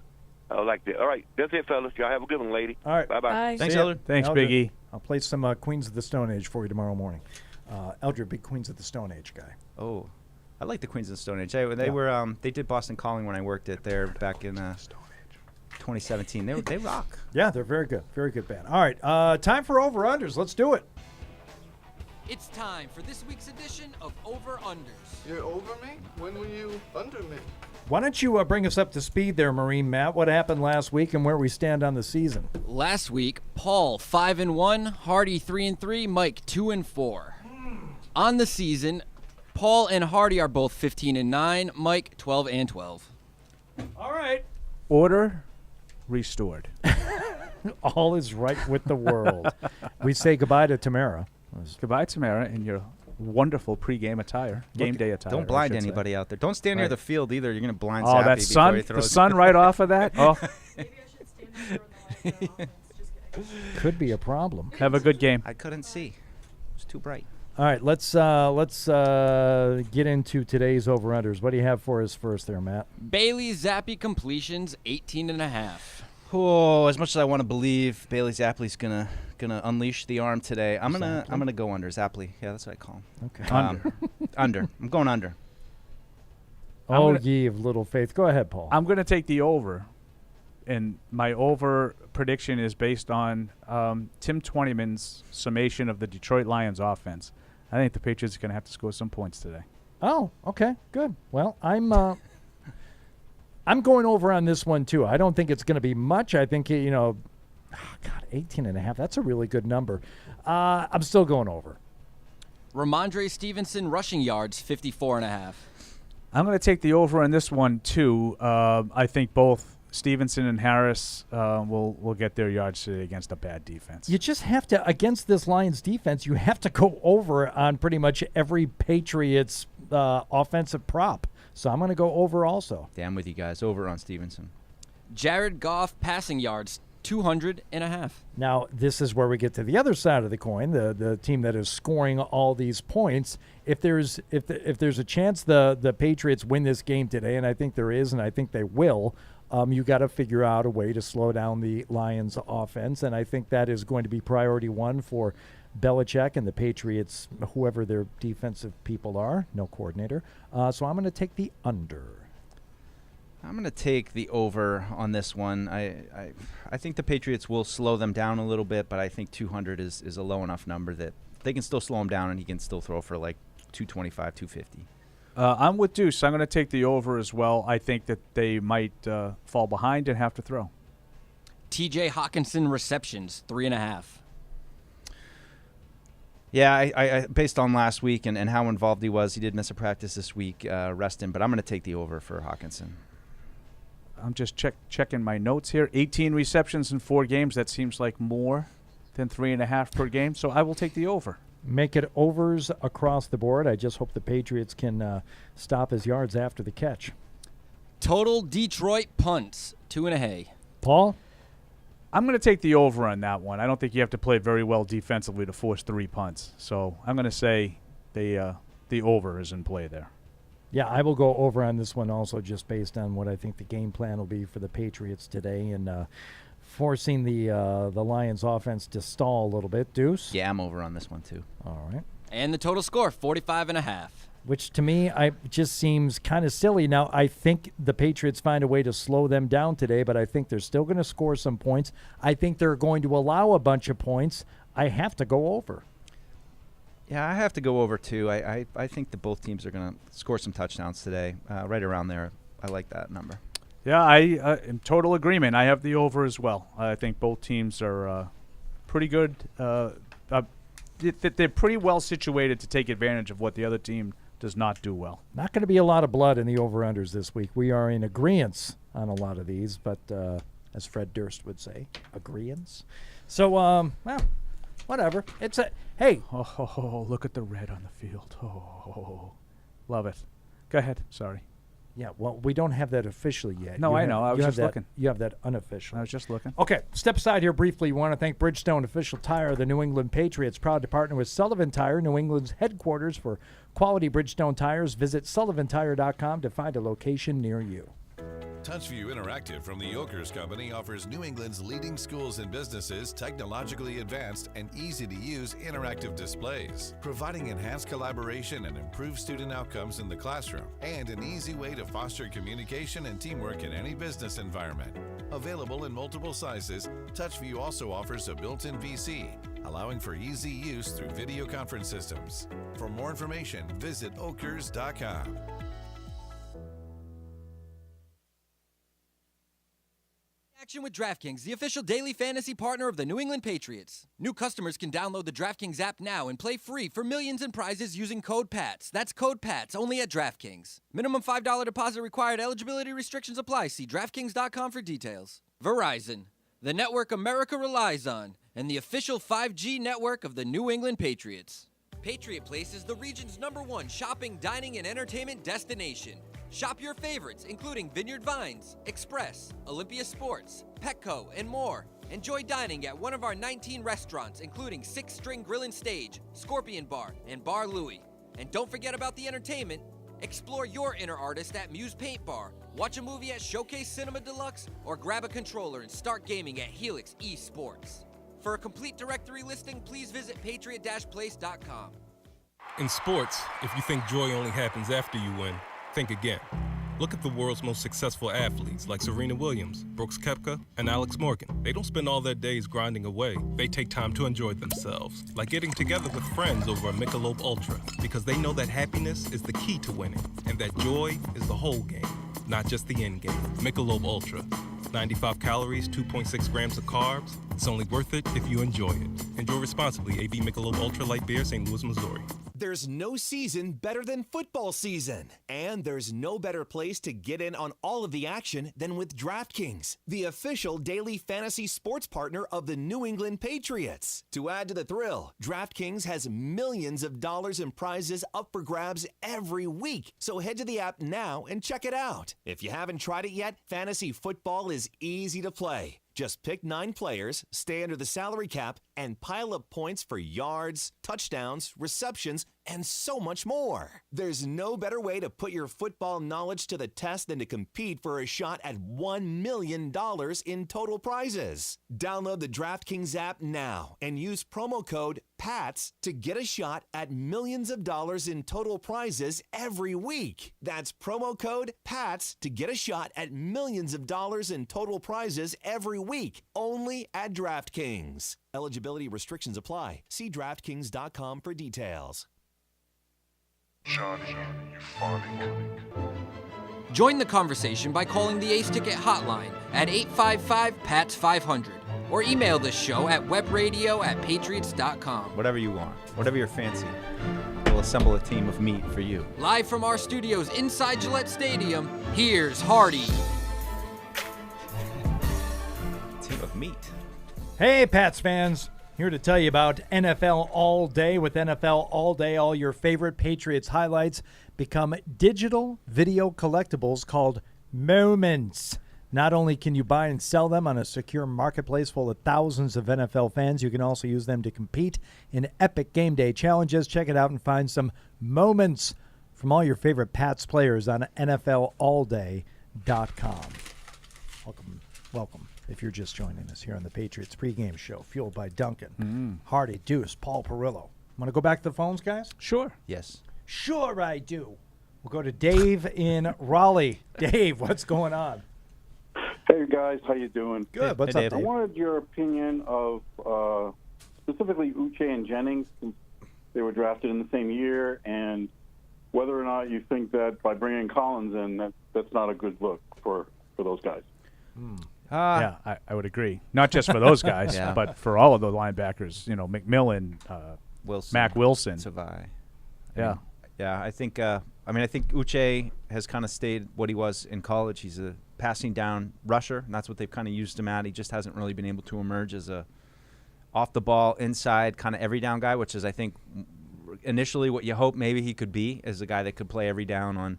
I like that. All right, that's it, fellas. Y'all have a good one, lady.
All right,
bye.
Bye.
Thanks, Eldred. Thanks,
Eldred.
Big E.
I'll play some Queens of the Stone Age for you tomorrow morning. Eldred, big Queens of the Stone Age guy.
Oh, I like the Queens of the Stone Age. They did Boston Calling when I worked it there back in 2017. They rock.
Yeah, they're very good. Very good band. All right, time for over-unders. Let's do it.
It's time for this week's edition of Over-Unders.
You're over me? When were you under me?
Why don't you bring us up to speed there, Marine Matt? What happened last week and where we stand on the season?
Last week, Paul 5-1, Hardy 3-3, Mike 2-4. On the season, Paul and Hardy are both 15-9, Mike 12-12.
All right.
Order restored.
All is right with the world. We say goodbye to Tamara.
Goodbye, Tamara, in your wonderful pregame attire, game day attire.
Don't blind anybody out there. Don't stand near the field either. You're going to blind
Oh,
Zappy
that
before
sun,
he throws
the sun right off of that. Oh,
Maybe I should stand up for the offense. Just kidding.
Could be a problem.
have a good game.
I couldn't see. It was too bright.
All right, let's get into today's over-unders. What do you have for us first there, Matt?
Bailey Zappi completions 18.5.
Oh, as much as I want to believe Bailey Zapply's gonna unleash the arm today, I'm gonna go under Zapply. Yeah, that's what I call him.
Okay.
Under. I'm going under.
Oh, ye of little faith. Go ahead, Paul.
I'm going to take the over, and my over prediction is based on Tim Twentyman's summation of the Detroit Lions offense. I think the Patriots are going to have to score some points today.
Oh, okay, good. Well, I'm going over on this one too. I don't think it's going to be much. I think 18.5. That's a really good number. I'm still going over.
Ramondre Stevenson rushing yards 54.5.
I'm going to take the over on this one too. I think both Stevenson and Harris will get their yards today against a bad defense.
You just have to, against this Lions defense, you have to go over on pretty much every Patriots offensive prop. So I'm going to go over also.
Damn with you guys. Over on Stevenson.
Jared Goff passing yards 200.5.
Now, this is where we get to the other side of the coin, the team that is scoring all these points. If there's a chance the Patriots win this game today, and I think there is, and I think they will, you got to figure out a way to slow down the Lions offense, and I think that is going to be priority one for Belichick and the Patriots, whoever their defensive people are, no coordinator. So I'm going to take the under.
I'm going to take the over on this one. I think the Patriots will slow them down a little bit, but I think 200 is a low enough number that they can still slow him down and he can still throw for like 225, 250.
I'm with Deuce. I'm going to take the over as well. I think that they might fall behind and have to throw.
TJ Hawkinson receptions 3.5.
Yeah, I based on last week and how involved he was, he did miss a practice this week, rest him, but I'm going to take the over for Hawkinson.
I'm just checking my notes here. 18 receptions in 4 games. That seems like more than 3.5 per game, so I will take the over.
Make it overs across the board. I just hope the Patriots can stop his yards after the catch.
Total Detroit punts 2.5.
Paul?
I'm going to take the over on that one. I don't think you have to play very well defensively to force 3 punts. So I'm going to say the over is in play there.
Yeah, I will go over on this one also just based on what I think the game plan will be for the Patriots today and forcing the Lions offense to stall a little bit. Deuce?
Yeah, I'm over on this one too.
All right.
And the total score, 45.5.
Which to me just seems kind of silly. Now, I think the Patriots find a way to slow them down today, but I think they're still going to score some points. I think they're going to allow a bunch of points. I have to go over.
Yeah, I have to go over too. I think that both teams are going to score some touchdowns today, right around there. I like that number.
Yeah, I in total agreement. I have the over as well. I think both teams are pretty good. They're pretty well situated to take advantage of what the other team does not do well.
Not going to be a lot of blood in the over-unders this week. We are in agreeance on a lot of these, but as Fred Durst would say, agreeance. So, well, whatever. It's a hey.
Oh, look at the red on the field. Oh, love it. Go ahead. Sorry.
Yeah, well, we don't have that officially yet.
No, I know. I was just looking.
You have that unofficial.
I was just looking.
Okay, step aside here briefly. We want to thank Bridgestone Official Tire, the New England Patriots, proud to partner with Sullivan Tire, New England's headquarters for quality Bridgestone tires. Visit sullivantire.com to find a location near you.
Touchview Interactive from the Yokers Company offers New England's leading schools and businesses technologically advanced and easy-to-use interactive displays, providing enhanced collaboration and improved student outcomes in the classroom, and an easy way to foster communication and teamwork in any business environment. Available in multiple sizes, Touchview also offers a built-in VC, allowing for easy use through video conference systems. For more information, visit okers.com.
Action with DraftKings, the official daily fantasy partner of the New England Patriots. New customers can download the DraftKings app now and play free for millions in prizes using code PATS. That's code PATS, only at DraftKings. Minimum $5 deposit required. Eligibility restrictions apply. See DraftKings.com for details. Verizon, the network America relies on, and the official 5G network of the New England Patriots. Patriot Place is the region's #1 shopping, dining, and entertainment destination. Shop your favorites, including Vineyard Vines, Express, Olympia Sports, Petco, and more. Enjoy dining at one of our 19 restaurants, including 6 String Grill and Stage, Scorpion Bar, and Bar Louie. And don't forget about the entertainment. Explore your inner artist at Muse Paint Bar, watch a movie at Showcase Cinema Deluxe, or grab a controller and start gaming at Helix eSports. For a complete directory listing, please visit patriot-place.com.
In sports, if you think joy only happens after you win, think again. Look at the world's most successful athletes like Serena Williams, Brooks Koepka, and Alex Morgan. They don't spend all their days grinding away. They take time to enjoy themselves, like getting together with friends over a Michelob Ultra, because they know that happiness is the key to winning, and that joy is the whole game, not just the end game. Michelob Ultra. 95 calories, 2.6 grams of carbs. It's only worth it if you enjoy it. Enjoy responsibly. AB Michelob Ultra Light Beer, St. Louis, Missouri.
There's no season better than football season. And there's no better place to get in on all of the action than with DraftKings, the official daily fantasy sports partner of the New England Patriots. To add to the thrill, DraftKings has millions of dollars in prizes up for grabs every week. So head to the app now and check it out. If you haven't tried it yet, fantasy football is easy to play. Just pick 9 players, stay under the salary cap, and pile up points for yards, touchdowns, receptions, and so much more. There's no better way to put your football knowledge to the test than to compete for a shot at $1 million in total prizes. Download the DraftKings app now and use promo code PATS to get a shot at millions of dollars in total prizes every week. That's promo code PATS to get a shot at millions of dollars in total prizes every week, only at DraftKings. Eligibility restrictions apply. See DraftKings.com for details.
Johnny, you funny.
Join the conversation by calling the Ace Ticket hotline at 855-PATS-500 or email the show at webradio@patriots.com.
Whatever you want, whatever your fancy. We'll assemble a team of meat for you.
Live from our studios inside Gillette Stadium, here's Hardy.
Team of meat.
Hey, Pats fans. Here to tell you about NFL All Day. With NFL All Day, all your favorite Patriots highlights become digital video collectibles called Moments. Not only can you buy and sell them on a secure marketplace full of thousands of NFL fans, you can also use them to compete in epic game day challenges. Check it out and find some moments from all your favorite Pats players on NFLAllDay.com. Welcome. If you're just joining us here on the Patriots Pregame Show, fueled by Dunkin, Hardy, Deuce, Paul Perillo. Want to go back to the phones, guys?
Sure.
Yes.
Sure I do. We'll go to Dave in Raleigh. Dave, what's going on?
Hey, guys. How you doing?
Good. What's up, Dave?
I wanted your opinion of specifically Uche and Jennings, since they were drafted in the same year, and whether or not you think that by bringing Collins in, that's not a good look for those guys.
Yeah, I would agree. Not just for those guys,
Yeah.
but for all of the linebackers. You know, McMillan,
Wilson,
Mac Wilson,
Savai.
Yeah.
Yeah, I think Uche has kind of stayed what he was in college. He's a passing down rusher, and that's what they've kind of used him at. He just hasn't really been able to emerge as a off the ball, inside kind of every down guy, which is, I think, initially what you hope maybe he could be, as a guy that could play every down on,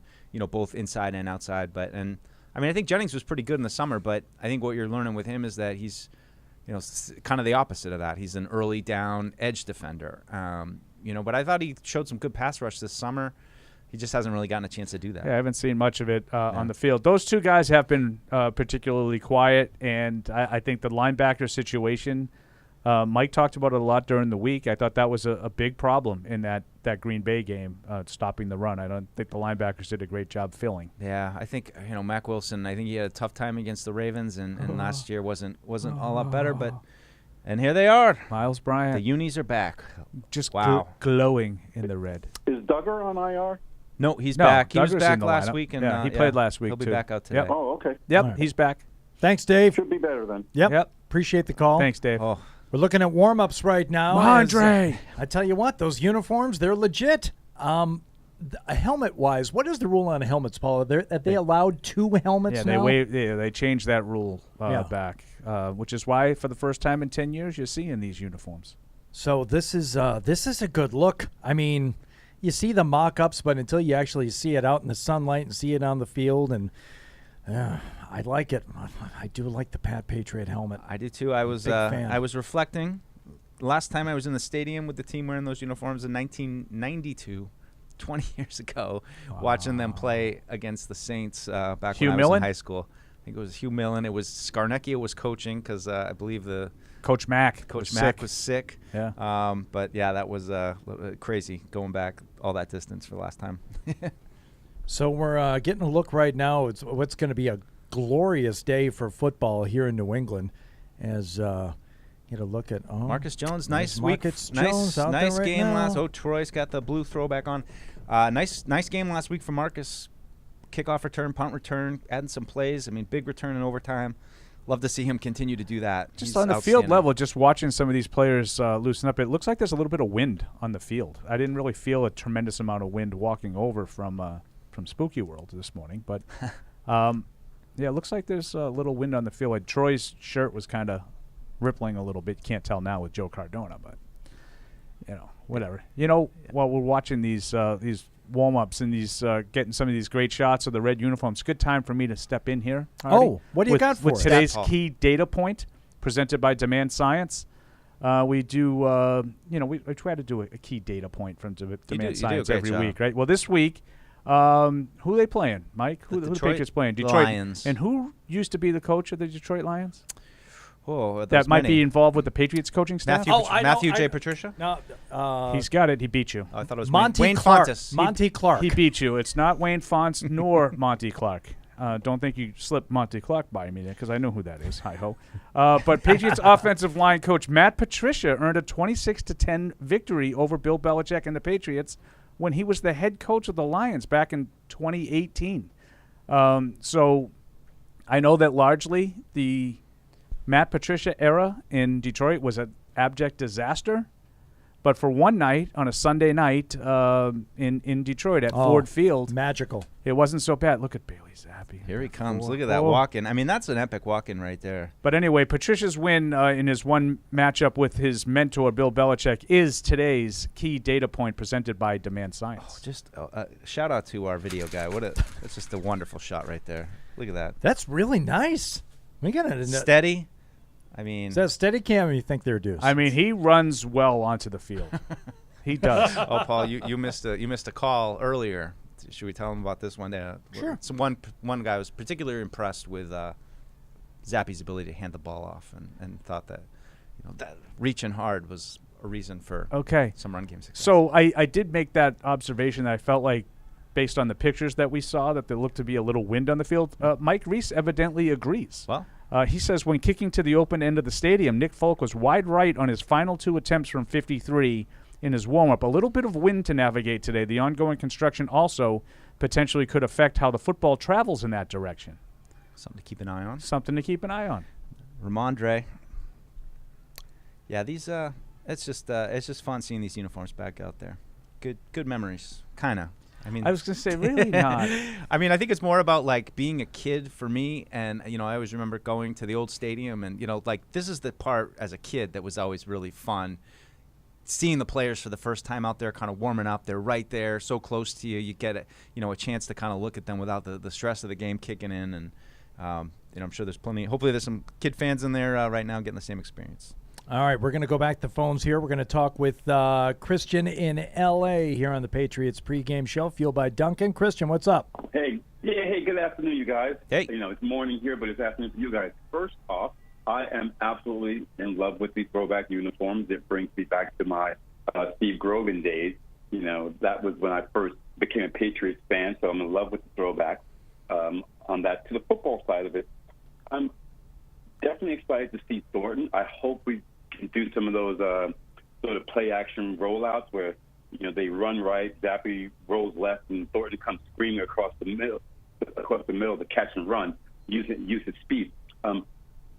both inside and outside. I think Jennings was pretty good in the summer, but I think what you're learning with him is that he's, kind of the opposite of that. He's an early down edge defender. But I thought he showed some good pass rush this summer. he just hasn't really gotten a chance to do that.
Yeah, I haven't seen much of it on the field. Those two guys have been particularly quiet, and I think the linebacker situation, Mike talked about it a lot during the week. I thought that was a big problem in that Green Bay game, stopping the run. I don't think the linebackers did a great job filling.
Yeah, I think Mack Wilson. I think he had a tough time against the Ravens, and last year wasn't all that better. And here they are,
Miles Bryant.
The unis are back.
Just
glowing
in the red.
Is Duggar on IR?
No, he's back. He was
Duggar's
back
in the
last
lineup.
week, and
he played last week.
He'll be
too.
back out today.
Yep.
Oh, okay.
Yep,
All right.
he's back.
Thanks, Dave.
Should be better then.
Yep. Appreciate the call.
Thanks, Dave.
Oh.
We're looking at warm-ups right now.
Andre.
I tell you what, those uniforms, they're legit. Helmet-wise, what is the rule on helmets, Paul? Are they allowed 2 helmets now?
They changed that rule back, which is why for the first time in 10 years you're seeing these uniforms.
So this is a good look. I mean, you see the mock-ups, but until you actually see it out in the sunlight and see it on the field, and I like it. I do like the Pat Patriot helmet.
I do too. I was
Big fan.
I was reflecting. Last time I was in the stadium with the team wearing those uniforms in 1992, 20 years ago, watching them play against the Saints back
Hugh
when I was
Millen?
in high school. I think it was Hugh Millen. It was Scarnecchia was coaching because I believe the
Coach Mack
was sick.
Yeah.
But yeah, that was crazy going back all that distance for the last time.
So we're getting a look right now. It's what's going to be a glorious day for football here in New England as get a look at
Marcus Jones, nice week.
Marcus Jones out
nice
there right
game
now.
last. Oh, Troy's got the blue throwback on. Nice game last week for Marcus. Kickoff return, punt return, adding some plays. I mean, big return in overtime. Love to see him continue to do that.
Just
He's
on the
outstanding.
field level, just watching some of these players loosen up, it looks like there's a little bit of wind on the field. I didn't really feel a tremendous amount of wind walking over from Spooky World this morning, but yeah, it looks like there's a little wind on the field. Like Troy's shirt was kind of rippling a little bit. You can't tell now with Joe Cardona, but whatever. While we're watching these warm-ups and these getting some of these great shots of the red uniforms, good time for me to step in here. Hardy,
what do you got for
with
us?
today's key data point presented by Demand Science? We do, we try to do a key data point from Demand Science every week, right? Well, this week, who are they playing, Mike? Who the Patriots playing? Detroit
Lions.
And who used to be the coach of the Detroit Lions?
Oh,
that might be involved with the Patriots coaching staff.
Matthew J. Patricia.
No,
he's got it. He beat you.
I thought it was
Monty
Wayne
Clark.
Fontes.
Monty Clark.
He beat you. It's not Wayne Fonts nor Monty Clark. Don't think you slipped Monty Clark by me there because I know who that is. Hi-ho. But Patriots offensive line coach Matt Patricia earned a 26-10 victory over Bill Belichick and the Patriots when he was the head coach of the Lions back in 2018. So I know that largely the Matt Patricia era in Detroit was an abject disaster. But for one night, on a Sunday night in Detroit at Ford Field.
Magical.
It wasn't so bad. Look at Bailey Zappi.
Here he comes. Look at that walk-in. I mean, that's an epic walk-in right there.
But anyway, Patricia's win in his one matchup with his mentor, Bill Belichick, is today's key data point presented by Demand Science.
Just shout out to our video guy. That's just a wonderful shot right there. Look at that.
That's really nice. We got it
steady. I mean,
is that a steady cam or you think they're due?
I mean, he runs well onto the field. He does.
Oh, Paul, you missed a call earlier. Should we tell him about this one?
Sure.
So one guy was particularly impressed with Zappi's ability to hand the ball off, and thought that that reaching hard was a reason for some run game success.
So I did make that observation that I felt like, based on the pictures that we saw, that there looked to be a little wind on the field. Mike Reese evidently agrees.
Well.
He says when kicking to the open end of the stadium, Nick Folk was wide right on his final 2 attempts from 53 in his warm-up. A little bit of wind to navigate today. The ongoing construction also potentially could affect how the football travels in that direction.
Something to keep an eye on.
Something to keep an eye on.
Ramondre. Yeah, these it's just fun seeing these uniforms back out there. Good memories, kind of.
I was going to say, really not.
I mean, I think it's more about, like, being a kid for me. And, I always remember going to the old stadium. And, this is the part as a kid that was always really fun. Seeing the players for the first time out there kind of warming up. They're right there, so close to you. You get a chance to kind of look at them without the stress of the game kicking in. And, I'm sure there's hopefully there's some kid fans in there right now getting the same experience.
All right, we're going to go back to the phones here. We're going to talk with Christian in L.A. here on the Patriots Pregame Show, fueled by Dunkin. Christian, what's up?
Hey, good afternoon, you guys.
Hey.
It's morning here, but it's afternoon for you guys. First off, I am absolutely in love with these throwback uniforms. It brings me back to my Steve Grogan days. That was when I first became a Patriots fan, so I'm in love with the throwback. On that, to the football side of it, I'm definitely excited to see Thornton. I hope we can do some of those sort of play-action rollouts where, they run right, Zappy rolls left, and Thornton comes screaming across the middle to catch and run, use his speed. On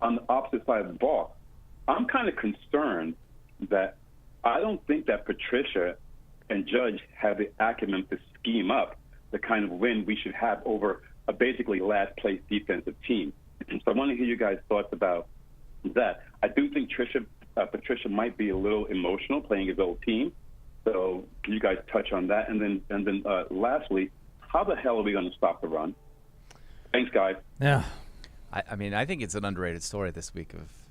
the opposite side of the ball, I'm kind of concerned that I don't think that Patricia and Judge have the acumen to scheme up the kind of win we should have over a basically last-place defensive team. So I want to hear you guys' thoughts about that. I do think Patricia might be a little emotional playing his old team. So can you guys touch on that? And then lastly, how the hell are we going to stop the run? Thanks, guys.
Yeah.
I think it's an underrated story this week.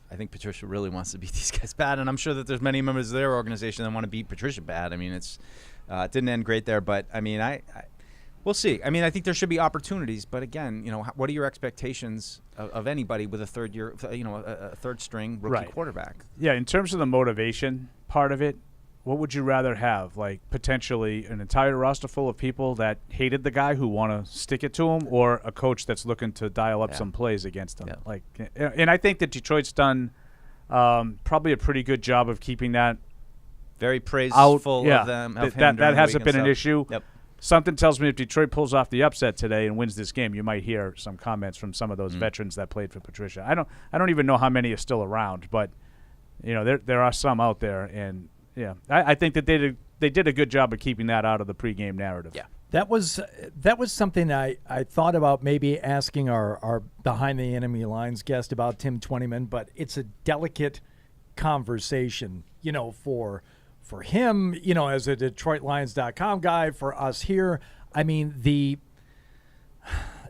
I think Patricia really wants to beat these guys bad, and I'm sure that there's many members of their organization that want to beat Patricia bad. It didn't end great there, but we'll see. I think there should be opportunities, but again, what are your expectations of anybody with a third string rookie quarterback?
Yeah, in terms of the motivation part of it, what would you rather have? Like potentially an entire roster full of people that hated the guy who want to stick it to him, or a coach that's looking to dial up some plays against him? Yeah. And I think that Detroit's done probably a pretty good job of keeping that
very praiseful
out.
Of them.
That hasn't been an issue.
Yep.
Something tells me if Detroit pulls off the upset today and wins this game, you might hear some comments from some of those veterans that played for Patricia. I don't even know how many are still around, but there are some out there, and I think that they did a good job of keeping that out of the pregame narrative.
Yeah. That was something I thought about maybe asking our Behind the Enemy Lines guest about, Tim Twentyman, but it's a delicate conversation, for him, as a DetroitLions.com guy, for us here.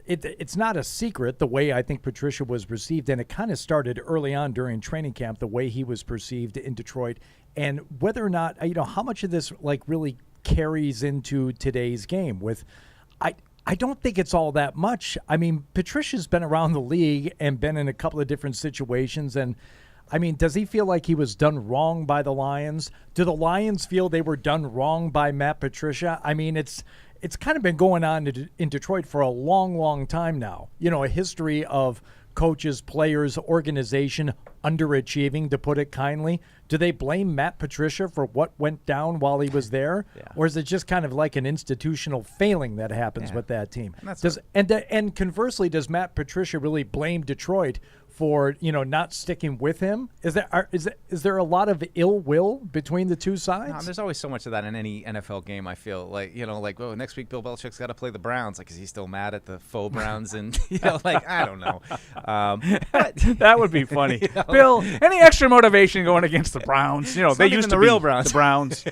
It's not a secret the way I think Patricia was received, and it kind of started early on during training camp, the way he was perceived in Detroit, and whether or not, how much of this really carries into today's game with, I don't think it's all that much. Patricia's been around the league and been in a couple of different situations, and does he feel like he was done wrong by the Lions? Do the Lions feel they were done wrong by Matt Patricia? It's kind of been going on in Detroit for a long, long time now. A history of coaches, players, organization underachieving, to put it kindly. Do they blame Matt Patricia for what went down while he was there? Yeah. Or is it just kind of like an institutional failing that happens with that team? And conversely, does Matt Patricia really blame Detroit for not sticking with him? Is there a lot of ill will between the two sides?
No, there's always so much of that in any NFL game. I feel like next week Bill Belichick's got to play the Browns. Is he still mad at the faux Browns? And I don't know.
But that would be funny. Bill, any extra motivation going against the Browns? They used to
the real
be
Browns.
The Browns.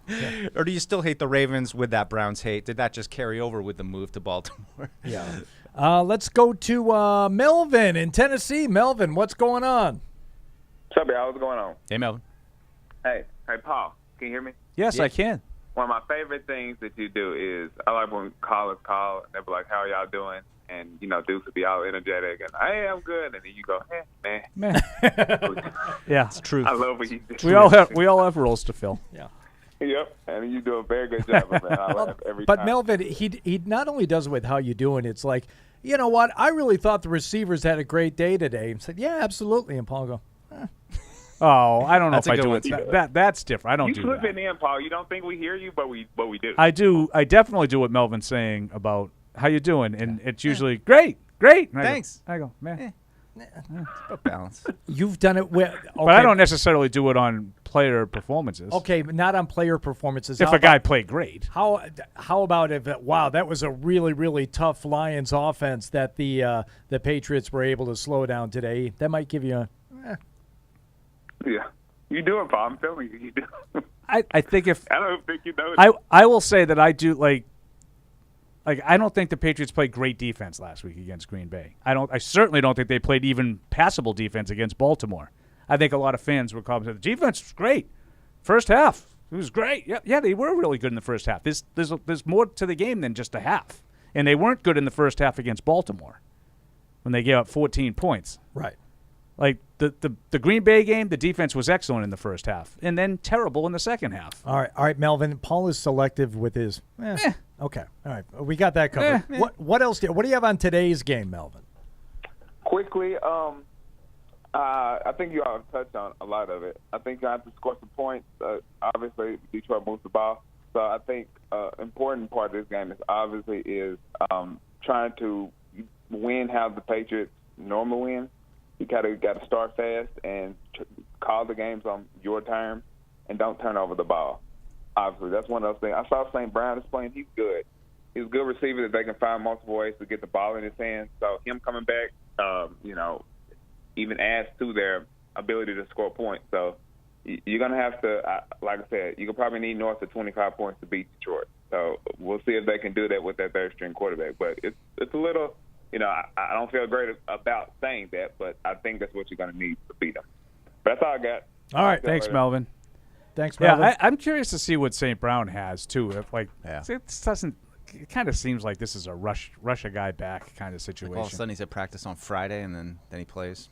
Yeah. Or do you still hate the Ravens with that Browns hate? Did that just carry over with the move to Baltimore?
Yeah. Let's go to Melvin in Tennessee. Melvin, what's going on?
What's up, y'all? What's going on?
Hey, Melvin.
Hey, Paul. Can you hear me?
Yes, I can.
One of my favorite things that you do is I like when callers call and they be like, "How are y'all doing?" And Deuce would be all energetic and, "Hey, I'm good," and then you go, "Hey, man."
Yeah,
it's true.
I love what you do.
We all have roles to fill.
Yeah.
Yep, and you do a very good job of it. I laugh every
but
time.
Melvin, he not only does it with how you doing, it's like, you know what? I really thought the receivers had a great day today. And said, yeah, absolutely. And Paul go,
Oh, I don't know
That's
if
a
I
good
do
one,
it.
too.
That's different. I don't
You
do
slip
that.
it in, Paul. You don't think we hear you, but we do.
I do. I definitely do what Melvin's saying about how you doing, and it's usually great. And
Thanks.
I go, man.
About balance.
You've done it with. Okay.
But I don't necessarily do it on player performances.
Okay, but not on player performances.
If
How
a guy
about-
played great.
How about if wow, that was a really, really tough Lions offense that the Patriots were able to slow down today. That might give you a.
Yeah, you do it, Paul. I'm telling you, you do.
I think if
I don't think you know it.
I will say that I do like I don't think the Patriots played great defense last week against Green Bay. I certainly don't think they played even passable defense against Baltimore. I think a lot of fans were calling the defense was great. First half, it was great. Yeah, they were really good in the first half. There's more to the game than just a half. And they weren't good in the first half against Baltimore when they gave up 14 points.
Right.
Like the Green Bay game, the defense was excellent in the first half, and then terrible in the second half.
All right, Melvin. Paul is selective with his. Okay, all right, we got that covered. What else? What do you have on today's game, Melvin?
Quickly, I think you all touched on a lot of it. I think you have to score some points. Obviously, Detroit moves the ball, so I think important part of this game is trying to win how the Patriots normally win. You got to start fast and call the games on your terms and don't turn over the ball. Obviously, that's one of those things. I saw St. Brown is playing. He's good. He's a good receiver that they can find multiple ways to get the ball in his hands. So him coming back, even adds to their ability to score points. So you're going to have to, like I said, you could probably need north of 25 points to beat Detroit. So we'll see if they can do that with that third-string quarterback. But it's a little – I don't feel great about saying that, but I think that's what you're going to need to beat them. But that's all I got.
All right. Thanks, Melvin.
Thanks, Melvin.
Yeah, I'm curious to see what St. Brown has, too. It kind of seems like this is a rush a guy back kind of situation.
Like all of a sudden he's at practice on Friday, and then he plays.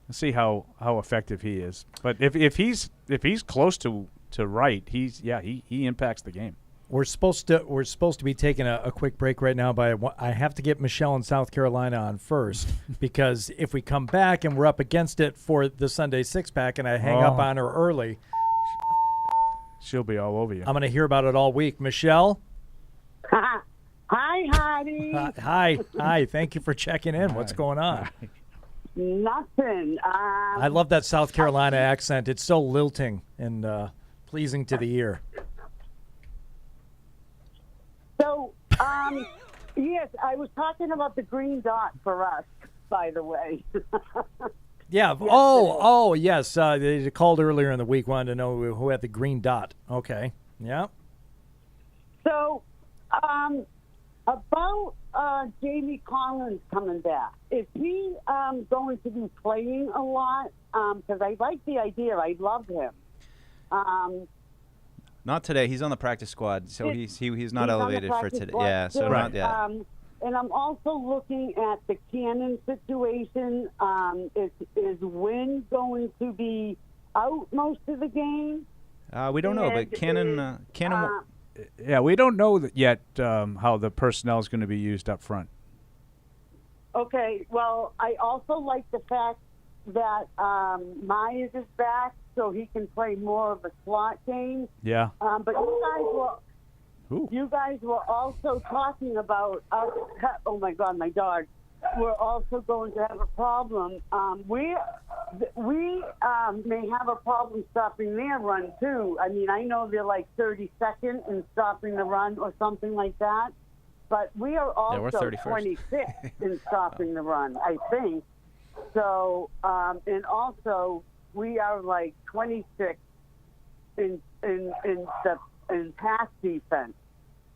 Let's see how effective he is. But if he's close to right, he impacts the game.
We're supposed to be taking a quick break right now, but I have to get Michelle in South Carolina on first because if we come back and we're up against it for the Sunday six-pack and I hang up on her early,
she'll be all over you.
I'm going to hear about it all week. Michelle?
Hi, Hardy.
Hi. Thank you for checking in. What's going on?
Nothing.
I love that South Carolina accent. It's so lilting and pleasing to the ear.
So, yes, I was talking about the green dot for us, by the way.
Yeah. Oh, yes. They called earlier in the week, wanted to know who had the green dot. Okay. Yeah.
So, about Jamie Collins coming back, is he going to be playing a lot? Because I like the idea. I love him.
Not today. He's on the practice squad, so he's not elevated for today. Yeah, so
right.
not yet.
And I'm also looking at the Cannon situation. Is Wynn going to be out most of the game?
We don't know, but Cannon.
Yeah, we don't know yet how the personnel is going to be used up front.
Okay. Well, I also like the fact that Myers is back, so he can play more of a slot game.
Yeah.
But you guys were also talking about oh my God, my dog. We're also going to have a problem. We may have a problem stopping their run too. I mean, I know they're like 32nd in stopping the run or something like that, but we are also 26th in stopping the run, I think. So, and also we are like 26 in pass defense.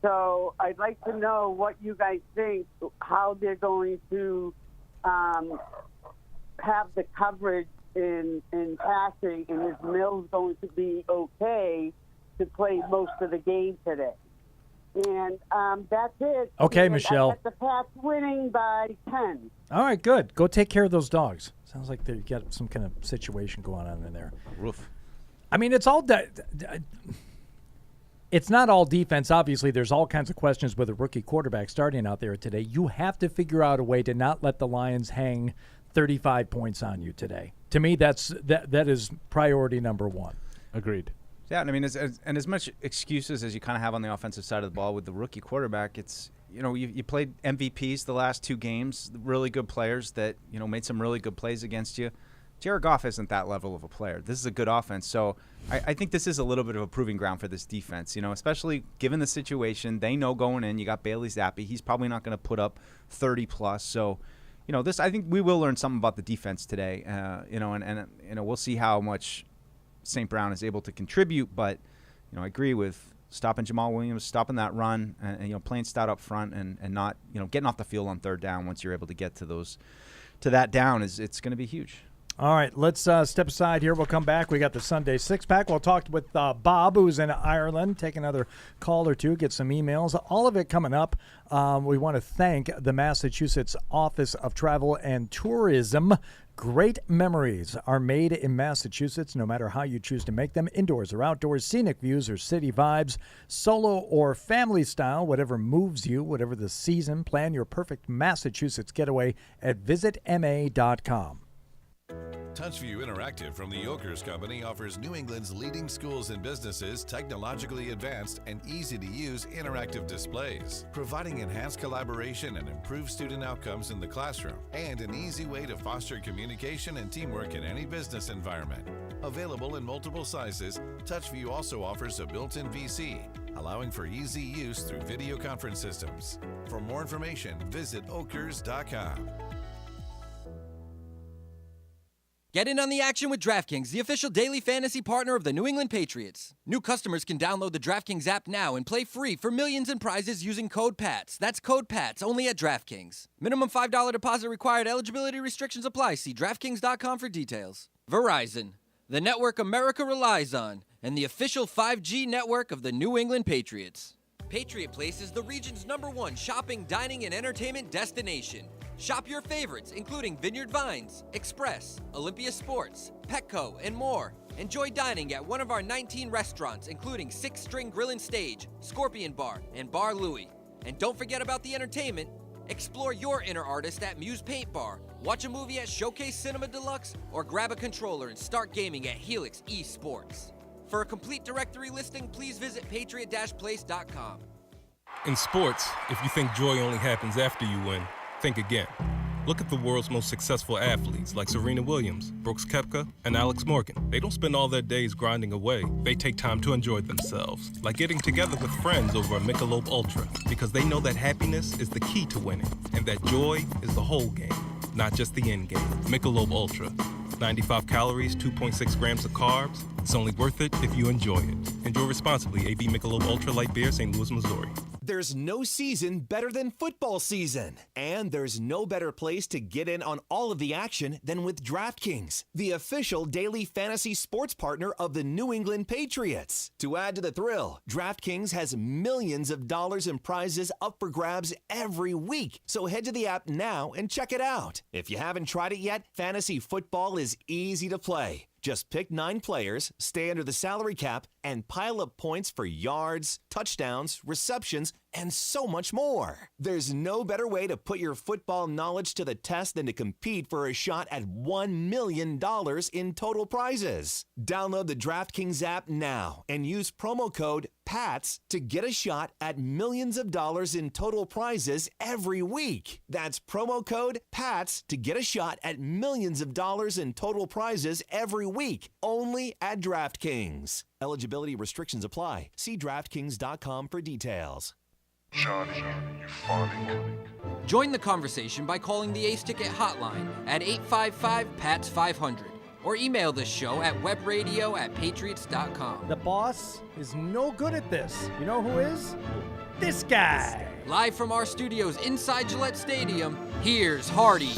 So I'd like to know what you guys think, how they're going to have the coverage in passing, and is Mills going to be okay to play most of the game today? And that's it.
Okay,
and
Michelle.
I got the Pats winning by 10.
All right, good. Go take care of those dogs. Sounds like they've got some kind of situation going on in there.
Roof.
I mean, it's all it's not all defense. Obviously, there's all kinds of questions with a rookie quarterback starting out there today. You have to figure out a way to not let the Lions hang 35 points on you today. To me, that is priority number one.
Agreed.
Yeah, I mean, as much excuses as you kind of have on the offensive side of the ball with the rookie quarterback, it's, you played MVPs the last two games, really good players that, made some really good plays against you. Jared Goff isn't that level of a player. This is a good offense. So I think this is a little bit of a proving ground for this defense, especially given the situation. They know going in, you got Bailey Zappi. He's probably not going to put up 30-plus. So, this, I think we will learn something about the defense today, and we'll see how much St. Brown is able to contribute. But, I agree with stopping Jamal Williams, stopping that run, and playing stout up front and not, getting off the field on third down once you're able to get to that down it's going to be huge.
All right, let's step aside here. We'll come back. We got the Sunday six-pack. We'll talk with Bob, who's in Ireland, take another call or two, get some emails. All of it coming up. We want to thank the Massachusetts Office of Travel and Tourism. Great memories are made in Massachusetts, no matter how you choose to make them, indoors or outdoors, scenic views or city vibes, solo or family style, whatever moves you, whatever the season. Plan your perfect Massachusetts getaway at visitma.com.
TouchView Interactive from the Yokers Company offers New England's leading schools and businesses technologically advanced and easy-to-use interactive displays, providing enhanced collaboration and improved student outcomes in the classroom, and an easy way to foster communication and teamwork in any business environment. Available in multiple sizes, TouchView also offers a built-in VC, allowing for easy use through video conference systems. For more information, visit okers.com.
Get in on the action with DraftKings, the official daily fantasy partner of the New England Patriots. New customers can download the DraftKings app now and play free for millions in prizes using code PATS. That's code PATS only at DraftKings. Minimum $5 deposit required. Eligibility restrictions apply. See DraftKings.com for details. Verizon, the network America relies on, and the official 5G network of the New England Patriots. Patriot Place is the region's #1 shopping, dining, and entertainment destination. Shop your favorites, including Vineyard Vines, Express, Olympia Sports, Petco, and more. Enjoy dining at one of our 19 restaurants, including Six String Grill and Stage, Scorpion Bar, and Bar Louie. And don't forget about the entertainment. Explore your inner artist at Muse Paint Bar, watch a movie at Showcase Cinema Deluxe, or grab a controller and start gaming at Helix eSports. For a complete directory listing, please visit patriot-place.com.
In sports, if you think joy only happens after you win, think again. Look at the world's most successful athletes like Serena Williams, Brooks Koepka, and Alex Morgan. They don't spend all their days grinding away. They take time to enjoy themselves, like getting together with friends over a Michelob Ultra, because they know that happiness is the key to winning, and that joy is the whole game, not just the end game. Michelob Ultra. 95 calories, 2.6 grams of carbs. It's only worth it if you enjoy it. Enjoy responsibly. AB Michelob Ultra Light Beer, St. Louis, Missouri.
There's no season better than football season. And there's no better place to get in on all of the action than with DraftKings, the official daily fantasy sports partner of the New England Patriots. To add to the thrill, DraftKings has millions of dollars in prizes up for grabs every week. So head to the app now and check it out. If you haven't tried it yet, fantasy football is easy to play. Just pick 9 players, stay under the salary cap, and pile up points for yards, touchdowns, receptions, and so much more. There's no better way to put your football knowledge to the test than to compete for a shot at $1 million in total prizes. Download the DraftKings app now and use promo code PATS to get a shot at millions of dollars in total prizes every week. That's promo code PATS to get a shot at millions of dollars in total prizes every week, only at DraftKings. Eligibility restrictions apply. See DraftKings.com for details.
Johnny, you funny.
Join the conversation by calling the Ace Ticket hotline at 855-PATS-500 or email the show at webradio@patriots.com.
The boss is no good at this. You know who is? This guy.
Live from our studios inside Gillette Stadium, here's Hardy.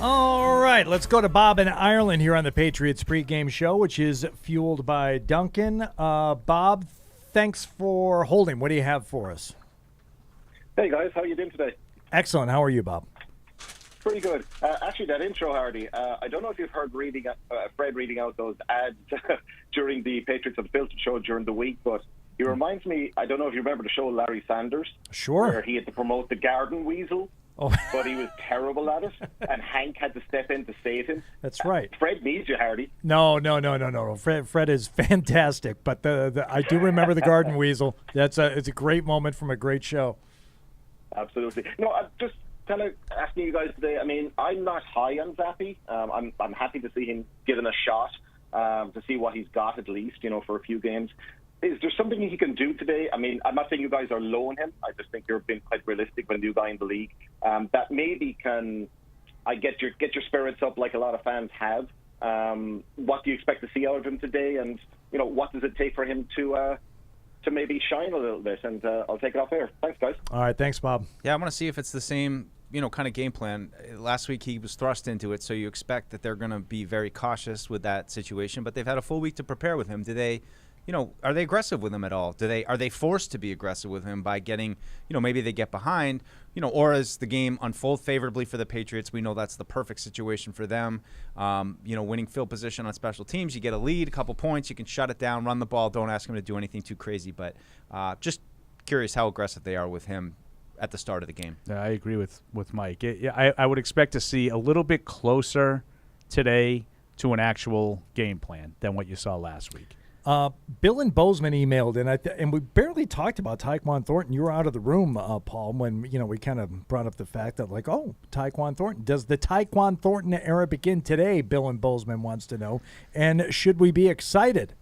All right, let's go to Bob in Ireland here on the Patriots Pregame Show, which is fueled by Dunkin. Bob, thanks for holding. What do you have for us?
Hey, guys. How are you doing today?
Excellent. How are you, Bob?
Pretty good. Actually, that intro, Hardy, I don't know if you've heard Fred reading out those ads during the Patriots Unfiltered show during the week, but he reminds me, I don't know if you remember the show Larry Sanders.
Sure.
Where he had to promote the garden weasel.
Oh.
But he was terrible at it, and Hank had to step in to save him.
That's right.
Fred needs you, Hardy.
No. Fred is fantastic, but I do remember the Garden Weasel. It's a great moment from a great show.
Absolutely. No, I'm just kind of asking you guys today. I mean, I'm not high on Zappy. I'm happy to see him given a shot to see what he's got at least, for a few games. Is there something he can do today? I mean, I'm not saying you guys are low on him. I just think you're being quite realistic when a new guy in the league. That maybe can get your spirits up like a lot of fans have. What do you expect to see out of him today? And, what does it take for him to maybe shine a little bit? And I'll take it off air. Thanks, guys.
All right, thanks, Bob.
Yeah, I want to see if it's the same, kind of game plan. Last week he was thrust into it, so you expect that they're going to be very cautious with that situation. But they've had a full week to prepare with him. Do they, are they aggressive with him at all? Are they forced to be aggressive with him by getting, maybe they get behind, or as the game unfolds favorably for the Patriots, we know that's the perfect situation for them. Winning field position on special teams, you get a lead, a couple points, you can shut it down, run the ball, don't ask him to do anything too crazy. But just curious how aggressive they are with him at the start of the game.
Yeah, I agree with Mike. I would expect to see a little bit closer today to an actual game plan than what you saw last week.
Bill and Bozeman emailed, and we barely talked about Taekwon Thornton. You were out of the room, Paul, when we kind of brought up the fact that Taekwon Thornton. Does the Taekwon Thornton era begin today? Bill and Bozeman wants to know, and should we be excited?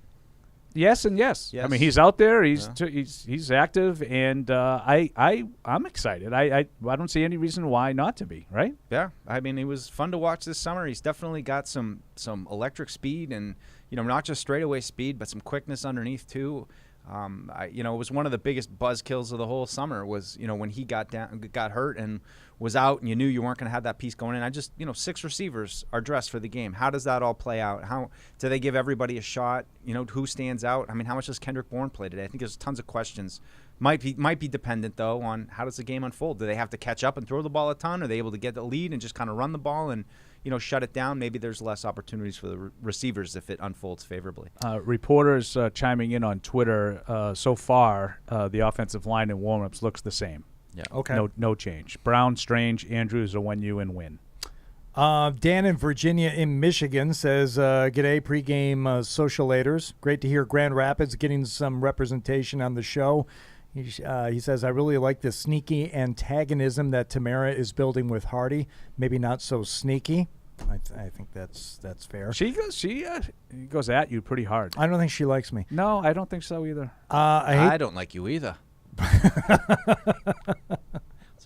Yes and yes. I mean, he's out there. He's active, and I'm excited. I don't see any reason why not to be. Right?
Yeah. I mean, he was fun to watch this summer. He's definitely got some electric speed, and not just straightaway speed, but some quickness underneath too. It was one of the biggest buzzkills of the whole summer was when he got hurt and was out, and you knew you weren't going to have that piece going in. 6 receivers are dressed for the game. How does that all play out? How do they give everybody a shot? Who stands out? I mean, how much does Kendrick Bourne play today? I think there's tons of questions. Might be dependent though on how does the game unfold. Do they have to catch up and throw the ball a ton? Are they able to get the lead and just kind of run the ball and shut it down? Maybe there's less opportunities for the receivers if it unfolds favorably.
Reporters chiming in on Twitter, so far, the offensive line in warmups looks the same.
Yeah.
Okay.
No change. Brown, Strange, Andrews, Onwenu, and Wynn.
Dan in Virginia in Michigan says, G'day, pregame socialators. Great to hear Grand Rapids getting some representation on the show. He says, I really like the sneaky antagonism that Tamara is building with Hardy. Maybe not so sneaky. I think that's fair.
She goes at you pretty hard.
I don't think she likes me.
No, I don't think so either.
I don't like you either. It's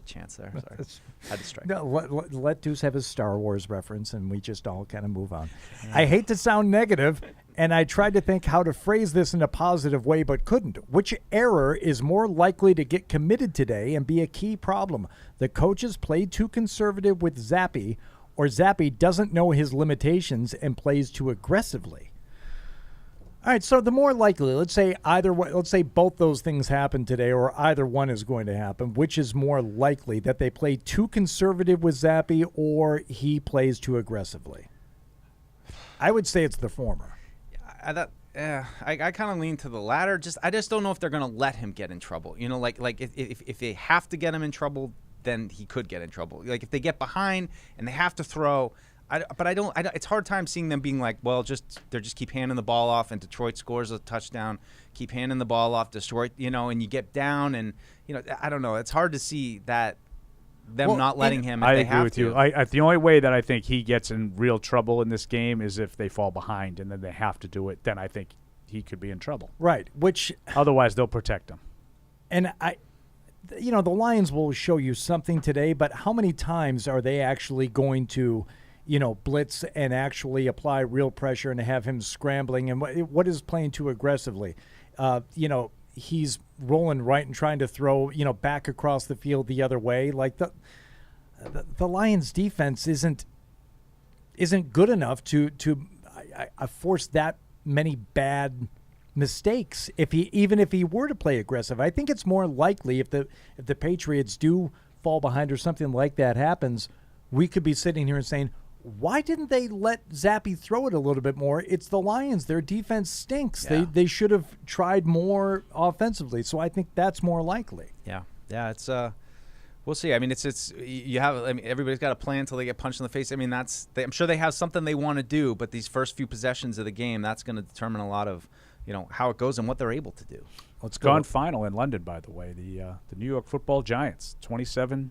a chance there. Sorry. Had to strike.
No, let Deuce have his Star Wars reference, and we just all kind of move on. I hate to sound negative, and I tried to think how to phrase this in a positive way, but couldn't. Which error is more likely to get committed today and be a key problem? The coaches played too conservative with Zappe, or Zappe doesn't know his limitations and plays too aggressively. All right, so the more likely, let's say both those things happen today, or either one is going to happen. Which is more likely, that they play too conservative with Zappe or he plays too aggressively? I would say it's the former.
I kind of lean to the latter. I just don't know if they're going to let him get in trouble. If they have to get him in trouble, then he could get in trouble. Like if they get behind and they have to throw. But I don't. It's hard time seeing them being like, well, they just keep handing the ball off, and Detroit scores a touchdown. Keep handing the ball off, Detroit, and you get down, and I don't know. It's hard to see that them not letting him. If
I
they
agree
have
with
to.
you. The only way that I think he gets in real trouble in this game is if they fall behind and then they have to do it. Then I think he could be in trouble.
Right. Which
otherwise they'll protect him.
And the Lions will show you something today, but how many times are they actually going to blitz and actually apply real pressure and have him scrambling? And what is playing too aggressively? He's rolling right and trying to throw, back across the field the other way. Like the Lions defense isn't good enough to force that many bad mistakes. Even if he were to play aggressive, I think it's more likely if the Patriots do fall behind or something like that happens, we could be sitting here and saying, why didn't they let Zappe throw it a little bit more? It's the Lions. Their defense stinks. Yeah. They should have tried more offensively. So I think that's more likely.
Yeah. It's we'll see. I mean, everybody's got a plan until they get punched in the face. I mean, I'm sure they have something they want to do, but these first few possessions of the game, that's going to determine a lot of how it goes and what they're able to do.
Let's go. Gone final in London, by the way. The New York Football Giants, 27-22.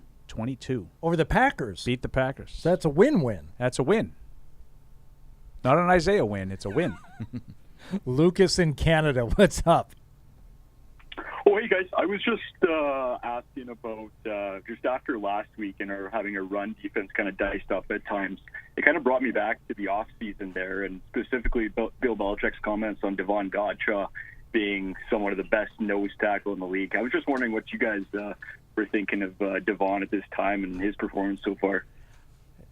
Over the Packers.
Beat the Packers.
So that's a win-win.
That's a win. Not an Isaiah win. It's a win.
Lucas in Canada, what's up?
Oh, hey, guys. I was just asking about just after last week and having a run defense kind of diced up at times. It kind of brought me back to the offseason there, and specifically Bill Belichick's comments on Devon Godchaux being somewhat of the best nose tackle in the league. I was just wondering what you guys we're thinking of Devon at this time and his performance so far.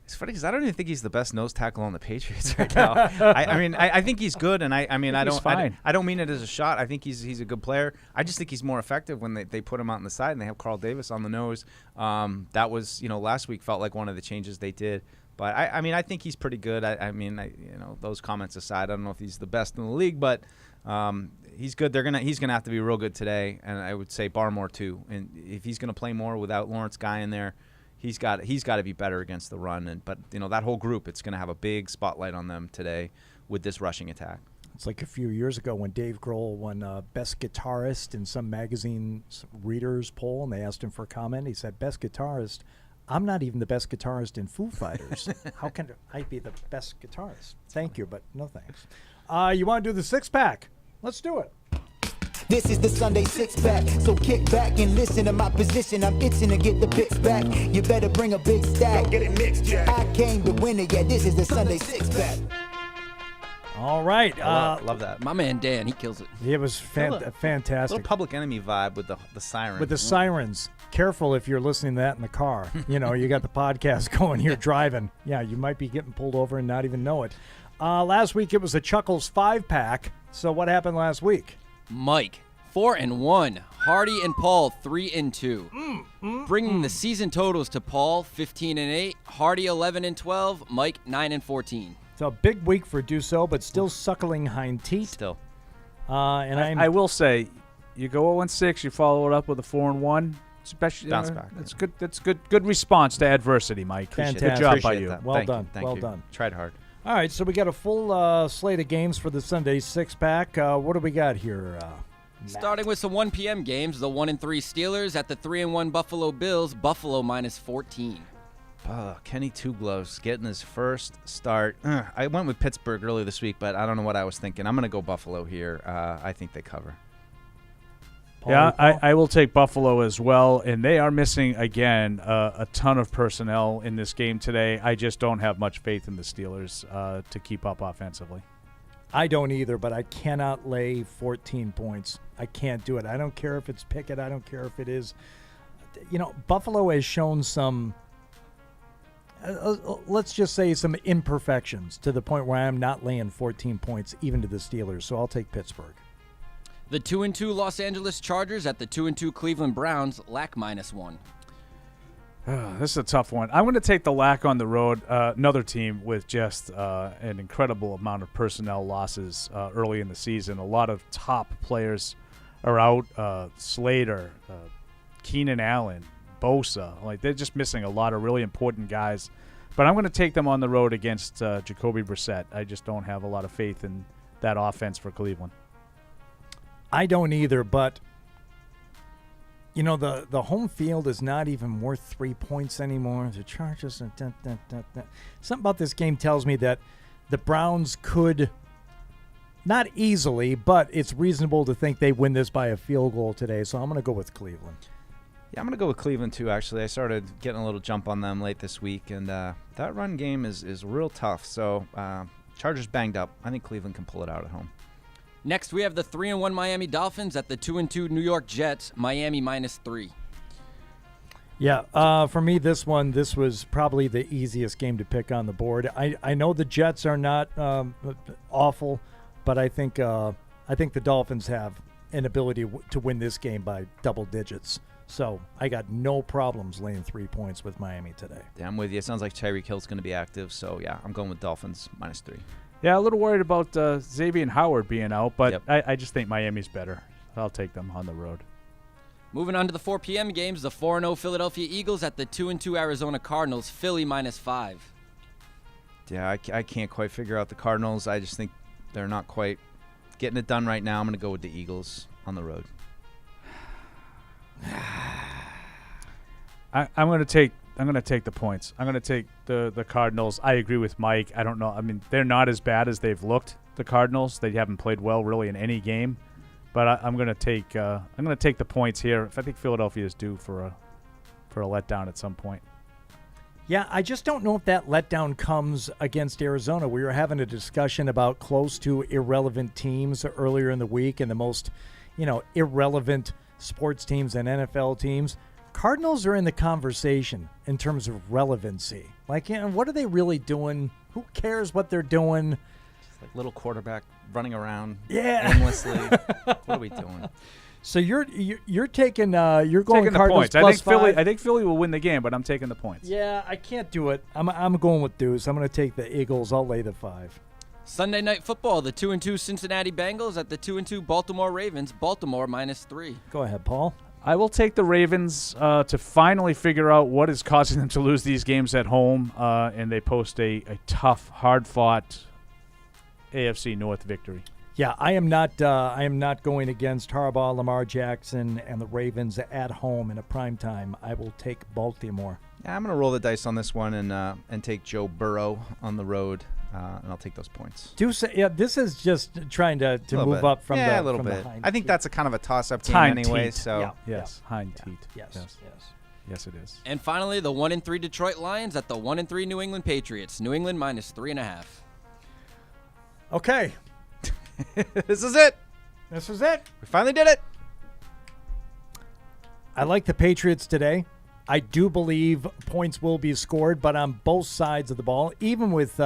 It's funny because I don't even think he's the best nose tackle on the Patriots right now. I think he's good, and I don't mean it as a shot. I think he's a good player. I just think he's more effective when they put him out on the side and they have Carl Davis on the nose. That was, last week felt like one of the changes they did. But I think he's pretty good. Those comments aside, I don't know if he's the best in the league, but he's good. He's gonna have to be real good today, and I would say Barmore too. And if he's gonna play more without Lawrence Guy in there, he's got to be better against the run. But that whole group, it's gonna have a big spotlight on them today with this rushing attack.
It's like a few years ago when Dave Grohl won Best Guitarist in some magazine's readers poll, and they asked him for a comment. He said, "Best Guitarist. I'm not even the best guitarist in Foo Fighters. How can I be the best guitarist? Thank you, but no thanks." You want to do the six-pack? Let's do it.
This is the Sunday six-pack, so kick back and listen to my position. I'm itching to get the picks back. You better bring a big stack. Get it mixed, Jack. I came to win it, yeah, this is the Sunday six-pack.
All right.
Love that.
My man Dan, he kills it.
It was fantastic.
Little Public Enemy vibe with the siren.
With the sirens. Careful if you're listening to that in the car. You got the podcast going, you're driving. Yeah, you might be getting pulled over and not even know it. Last week it was a Chuckles 5-pack. So what happened last week?
Mike, 4-1. Hardy and Paul, 3-2. Bringing the season totals to Paul, 15-8. Hardy, 11-12. Mike, 9-14.
It's a big week for Dussault, but still suckling hind teeth.
Still.
And
I will say, you go 0-6, you follow it up with a 4-1. Especially
bounce back.
That's good. That's good response to adversity, Mike.
Fantastic.
Good job by you.
That.
Well done.
Thank
well
you.
done.
Tried hard.
All right, so we got a full slate of games for the Sunday six-pack. What do we got here?
Starting with some 1 p.m. games, the 1-3 Steelers at the 3-1 Buffalo Bills. Buffalo -14.
Kenny Two Gloves getting his first start. I went with Pittsburgh earlier this week, but I don't know what I was thinking. I'm going to go Buffalo here. I think they cover.
Yeah, I will take Buffalo as well, and they are missing, again, a ton of personnel in this game today. I just don't have much faith in the Steelers to keep up offensively.
I don't either, but I cannot lay 14 points. I can't do it. I don't care if it's Pickett. I don't care if it is. Buffalo has shown some, let's just say some imperfections to the point where I'm not laying 14 points even to the Steelers, so I'll take Pittsburgh.
The 2-2 Los Angeles Chargers at the 2-2 Cleveland Browns, LAC -1.
This is a tough one. I'm going to take the LAC on the road. Another team with just an incredible amount of personnel losses early in the season. A lot of top players are out. Slater, Keenan Allen, Bosa. They're just missing a lot of really important guys. But I'm going to take them on the road against Jacoby Brissett. I just don't have a lot of faith in that offense for Cleveland.
I don't either, but the home field is not even worth 3 points anymore. The Chargers, something about this game tells me that the Browns could, not easily, but it's reasonable to think they win this by a field goal today. So I'm going to go with Cleveland.
Yeah, I'm going to go with Cleveland too. Actually, I started getting a little jump on them late this week, and that run game is real tough. So Chargers banged up. I think Cleveland can pull it out at home.
Next, we have the 3-1 Miami Dolphins at the 2-2 New York Jets, Miami -3.
Yeah, for me, this was probably the easiest game to pick on the board. I know the Jets are not awful, but I think the Dolphins have an ability to win this game by double digits. So I got no problems laying 3 points with Miami today.
Yeah, I'm with you. It sounds like Tyreek Hill's going to be active. So, yeah, I'm going with Dolphins -3.
Yeah, a little worried about Xavier Howard being out, but yep. I just think Miami's better. I'll take them on the road.
Moving on to the 4 p.m. games, the 4-0 Philadelphia Eagles at the 2-2 Arizona Cardinals, Philly -5.
Yeah, I can't quite figure out the Cardinals. I just think they're not quite getting it done right now. I'm going to go with the Eagles on the road.
I'm going to take the points. I'm going to take the Cardinals. I agree with Mike. I don't know. I mean, they're not as bad as they've looked. The Cardinals. They haven't played well really in any game. But I'm going to take the points here. I think Philadelphia is due for a letdown at some point.
Yeah, I just don't know if that letdown comes against Arizona. We were having a discussion about close to irrelevant teams earlier in the week, and the most, irrelevant sports teams and NFL teams. Cardinals are in the conversation in terms of relevancy. Like, what are they really doing? Who cares what they're doing?
Just like little quarterback running around
aimlessly.
What are we doing?
So you're taking you're going
taking the
Cardinals
points.
plus 5.
I think Philly will win the game, but I'm taking the points.
Yeah, I can't do it. I'm going with Deuce. I'm going to take the Eagles. I'll lay the 5.
Sunday Night Football, the 2-2 Cincinnati Bengals at the 2-2 Baltimore Ravens. Baltimore -3.
Go ahead, Paul.
I will take the Ravens to finally figure out what is causing them to lose these games at home, and they post a tough, hard-fought AFC North victory.
Yeah, I am not going against Harbaugh, Lamar Jackson, and the Ravens at home in a prime time. I will take Baltimore.
Yeah, I'm going to roll the dice on this one and take Joe Burrow on the road, and I'll take those points.
This is just trying to move up from
a little
from
bit.
behind.
I think that's a kind of a toss-up game
Hind
anyway.
teat.
So
yes, hind teat.
Yes,
it is.
And finally, the 1-3 Detroit Lions at the 1-3 New England Patriots. New England -3.5.
Okay.
This is it.
This is it.
We finally did it.
I like the Patriots today. I do believe points will be scored, but on both sides of the ball, even with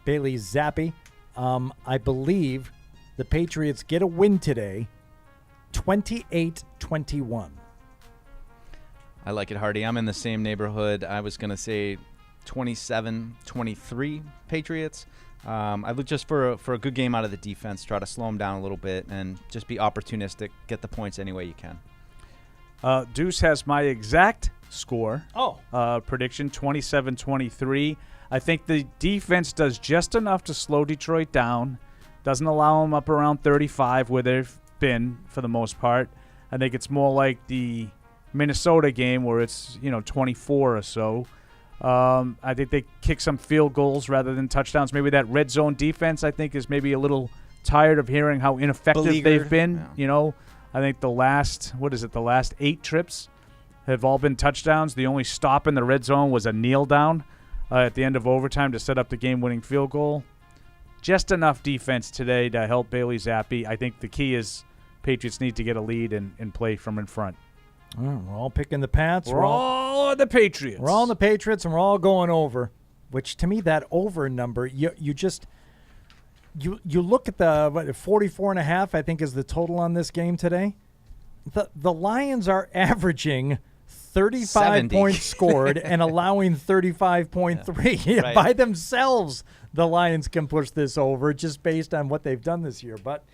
Bailey Zappi, I believe the Patriots get a win today, 28-21. I
like it, Hardy. I'm in the same neighborhood. I was going to say 27-23 Patriots. I look just for a good game out of the defense, try to slow them down a little bit, and just be opportunistic, get the points any way you can.
Deuce has my exact score.
Oh.
Prediction, 27-23. I think the defense does just enough to slow Detroit down. Doesn't allow them up around 35 where they've been for the most part. I think it's more like the Minnesota game where it's 24 or so. I think they kick some field goals rather than touchdowns. Maybe that red zone defense, I think, is maybe a little tired of hearing how ineffective they've been.
Yeah.
I think the last 8 trips have all been touchdowns. The only stop in the red zone was a kneel down at the end of overtime to set up the game-winning field goal. Just enough defense today to help Bailey Zappi. I think the key is Patriots need to get a lead and play from in front.
We're all picking the Pats.
We're all on the Patriots.
We're all on the Patriots, and we're all going over, which to me, that over number, you look at the 44.5, I think is the total on this game today. The Lions are averaging 35
70
points scored and allowing 35.3.
Yeah, right.
By themselves, the Lions can push this over just based on what they've done this year. But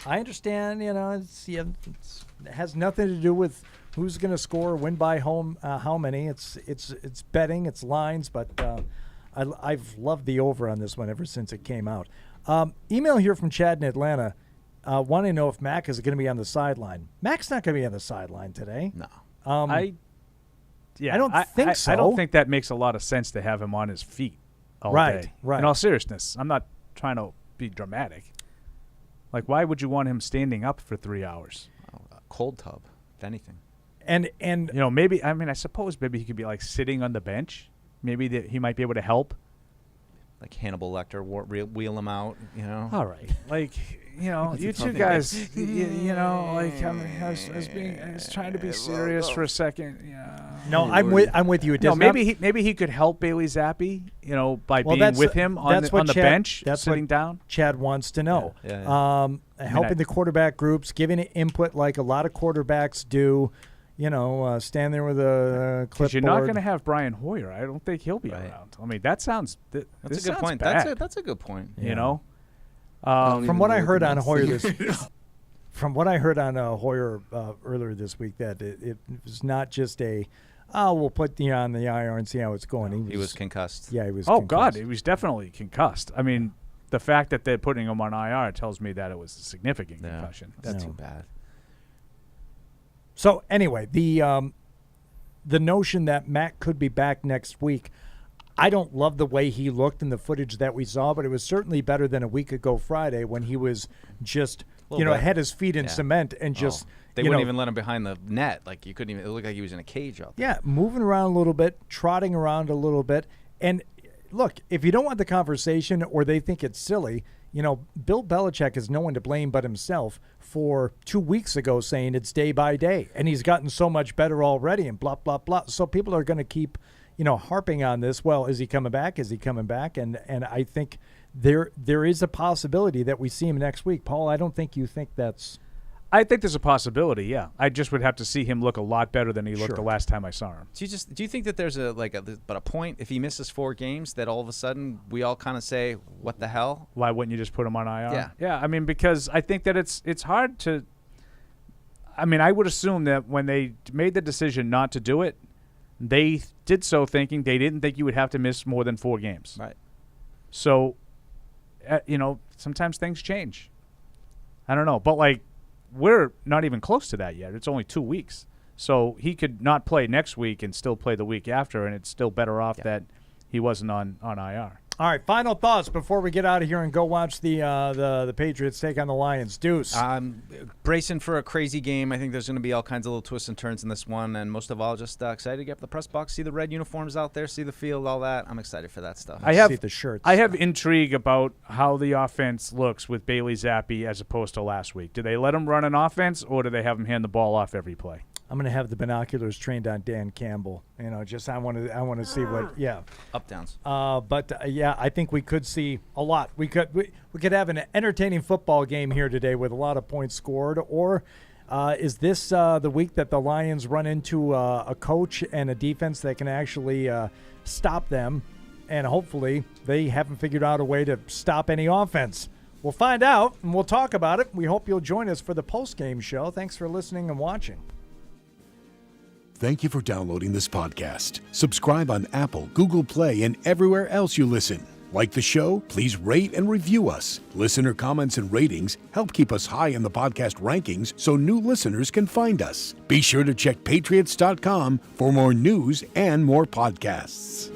I understand, it has nothing to do with who's going to score, win by home, how many. It's betting, it's lines, but I've loved the over on this one ever since it came out. Email here from Chad in Atlanta, wanting to know if Mac is going to be on the sideline. Mac's not going to be on the sideline today.
No.
I don't think so.
I don't think that makes a lot of sense to have him on his feet all day.
Right.
In all seriousness, I'm not trying to be dramatic. Like, why would you want him standing up for 3 hours?
A cold tub, if anything.
And
maybe, I suppose maybe he could be like sitting on the bench. Maybe he might be able to help.
Like Hannibal Lecter, wheel him out,
All right. Like, you two guys, I was trying to be serious for a second.
No, I'm with you.
Maybe he could help Bailey Zappi, by being with him on the bench, sitting down.
Chad wants to know.
Yeah.
Helping the quarterback groups, giving it input like a lot of quarterbacks do. Stand there with a clipboard.
You're not going to have Brian Hoyer. I don't think he'll be around. I mean, that sounds. That's
a good point.
Bad,
that's a good point.
Yeah.
From what I heard on Hoyer earlier this week, that it was not just we'll put you on the IR and see how it's going.
He was concussed.
Yeah, he was.
Oh
concussed.
God, he was definitely concussed. I mean, the fact that they're putting him on IR tells me that it was a significant concussion.
That's too bad.
So anyway, the notion that Mac could be back next week, I don't love the way he looked in the footage that we saw, but it was certainly better than a week ago Friday when he was just had his feet in cement and just
they wouldn't even let him behind the net. Like you couldn't even. It looked like he was in a cage out there.
Yeah, moving around a little bit, trotting around a little bit, and look, if you don't want the conversation or they think it's silly, Bill Belichick is no one to blame but himself for 2 weeks ago saying it's day by day, and he's gotten so much better already and blah, blah, blah. So people are going to keep, harping on this. Well, is he coming back? Is he coming back? And I think there is a possibility that we see him next week. Paul, I don't think you think that's...
I think there's a possibility, yeah. I just would have to see him look a lot better than he looked the last time I saw him.
Do you think that there's a point if he misses 4 games that all of a sudden we all kind of say, what the hell?
Why wouldn't you just put him on IR?
Yeah.
Yeah, I mean, because I think that it's hard to – I mean, I would assume that when they made the decision not to do it, they did so thinking they didn't think you would have to miss more than 4 games.
Right.
So, sometimes things change. I don't know. But, we're not even close to that yet. It's only 2 weeks. So he could not play next week and still play the week after, and it's still better off that he wasn't on IR.
All right, final thoughts before we get out of here and go watch the Patriots take on the Lions. Deuce.
I'm bracing for a crazy game. I think there's going to be all kinds of little twists and turns in this one, and most of all, just excited to get up the press box, see the red uniforms out there, see the field, all that. I'm excited for that stuff.
See the shirts.
I have intrigue about how the offense looks with Bailey Zappi as opposed to last week. Do they let him run an offense, or do they have him hand the ball off every play?
I'm going to have the binoculars trained on Dan Campbell. I want to see what
up downs.
I think we could see a lot. We could have an entertaining football game here today with a lot of points scored. Or is this the week that the Lions run into a coach and a defense that can actually stop them, and hopefully they haven't figured out a way to stop any offense. We'll find out and we'll talk about it. We hope you'll join us for the post-game show. Thanks for listening and watching.
Thank you for downloading this podcast. Subscribe on Apple, Google Play, and everywhere else you listen. Like the show? Please rate and review us. Listener comments and ratings help keep us high in the podcast rankings so new listeners can find us. Be sure to check Patriots.com for more news and more podcasts.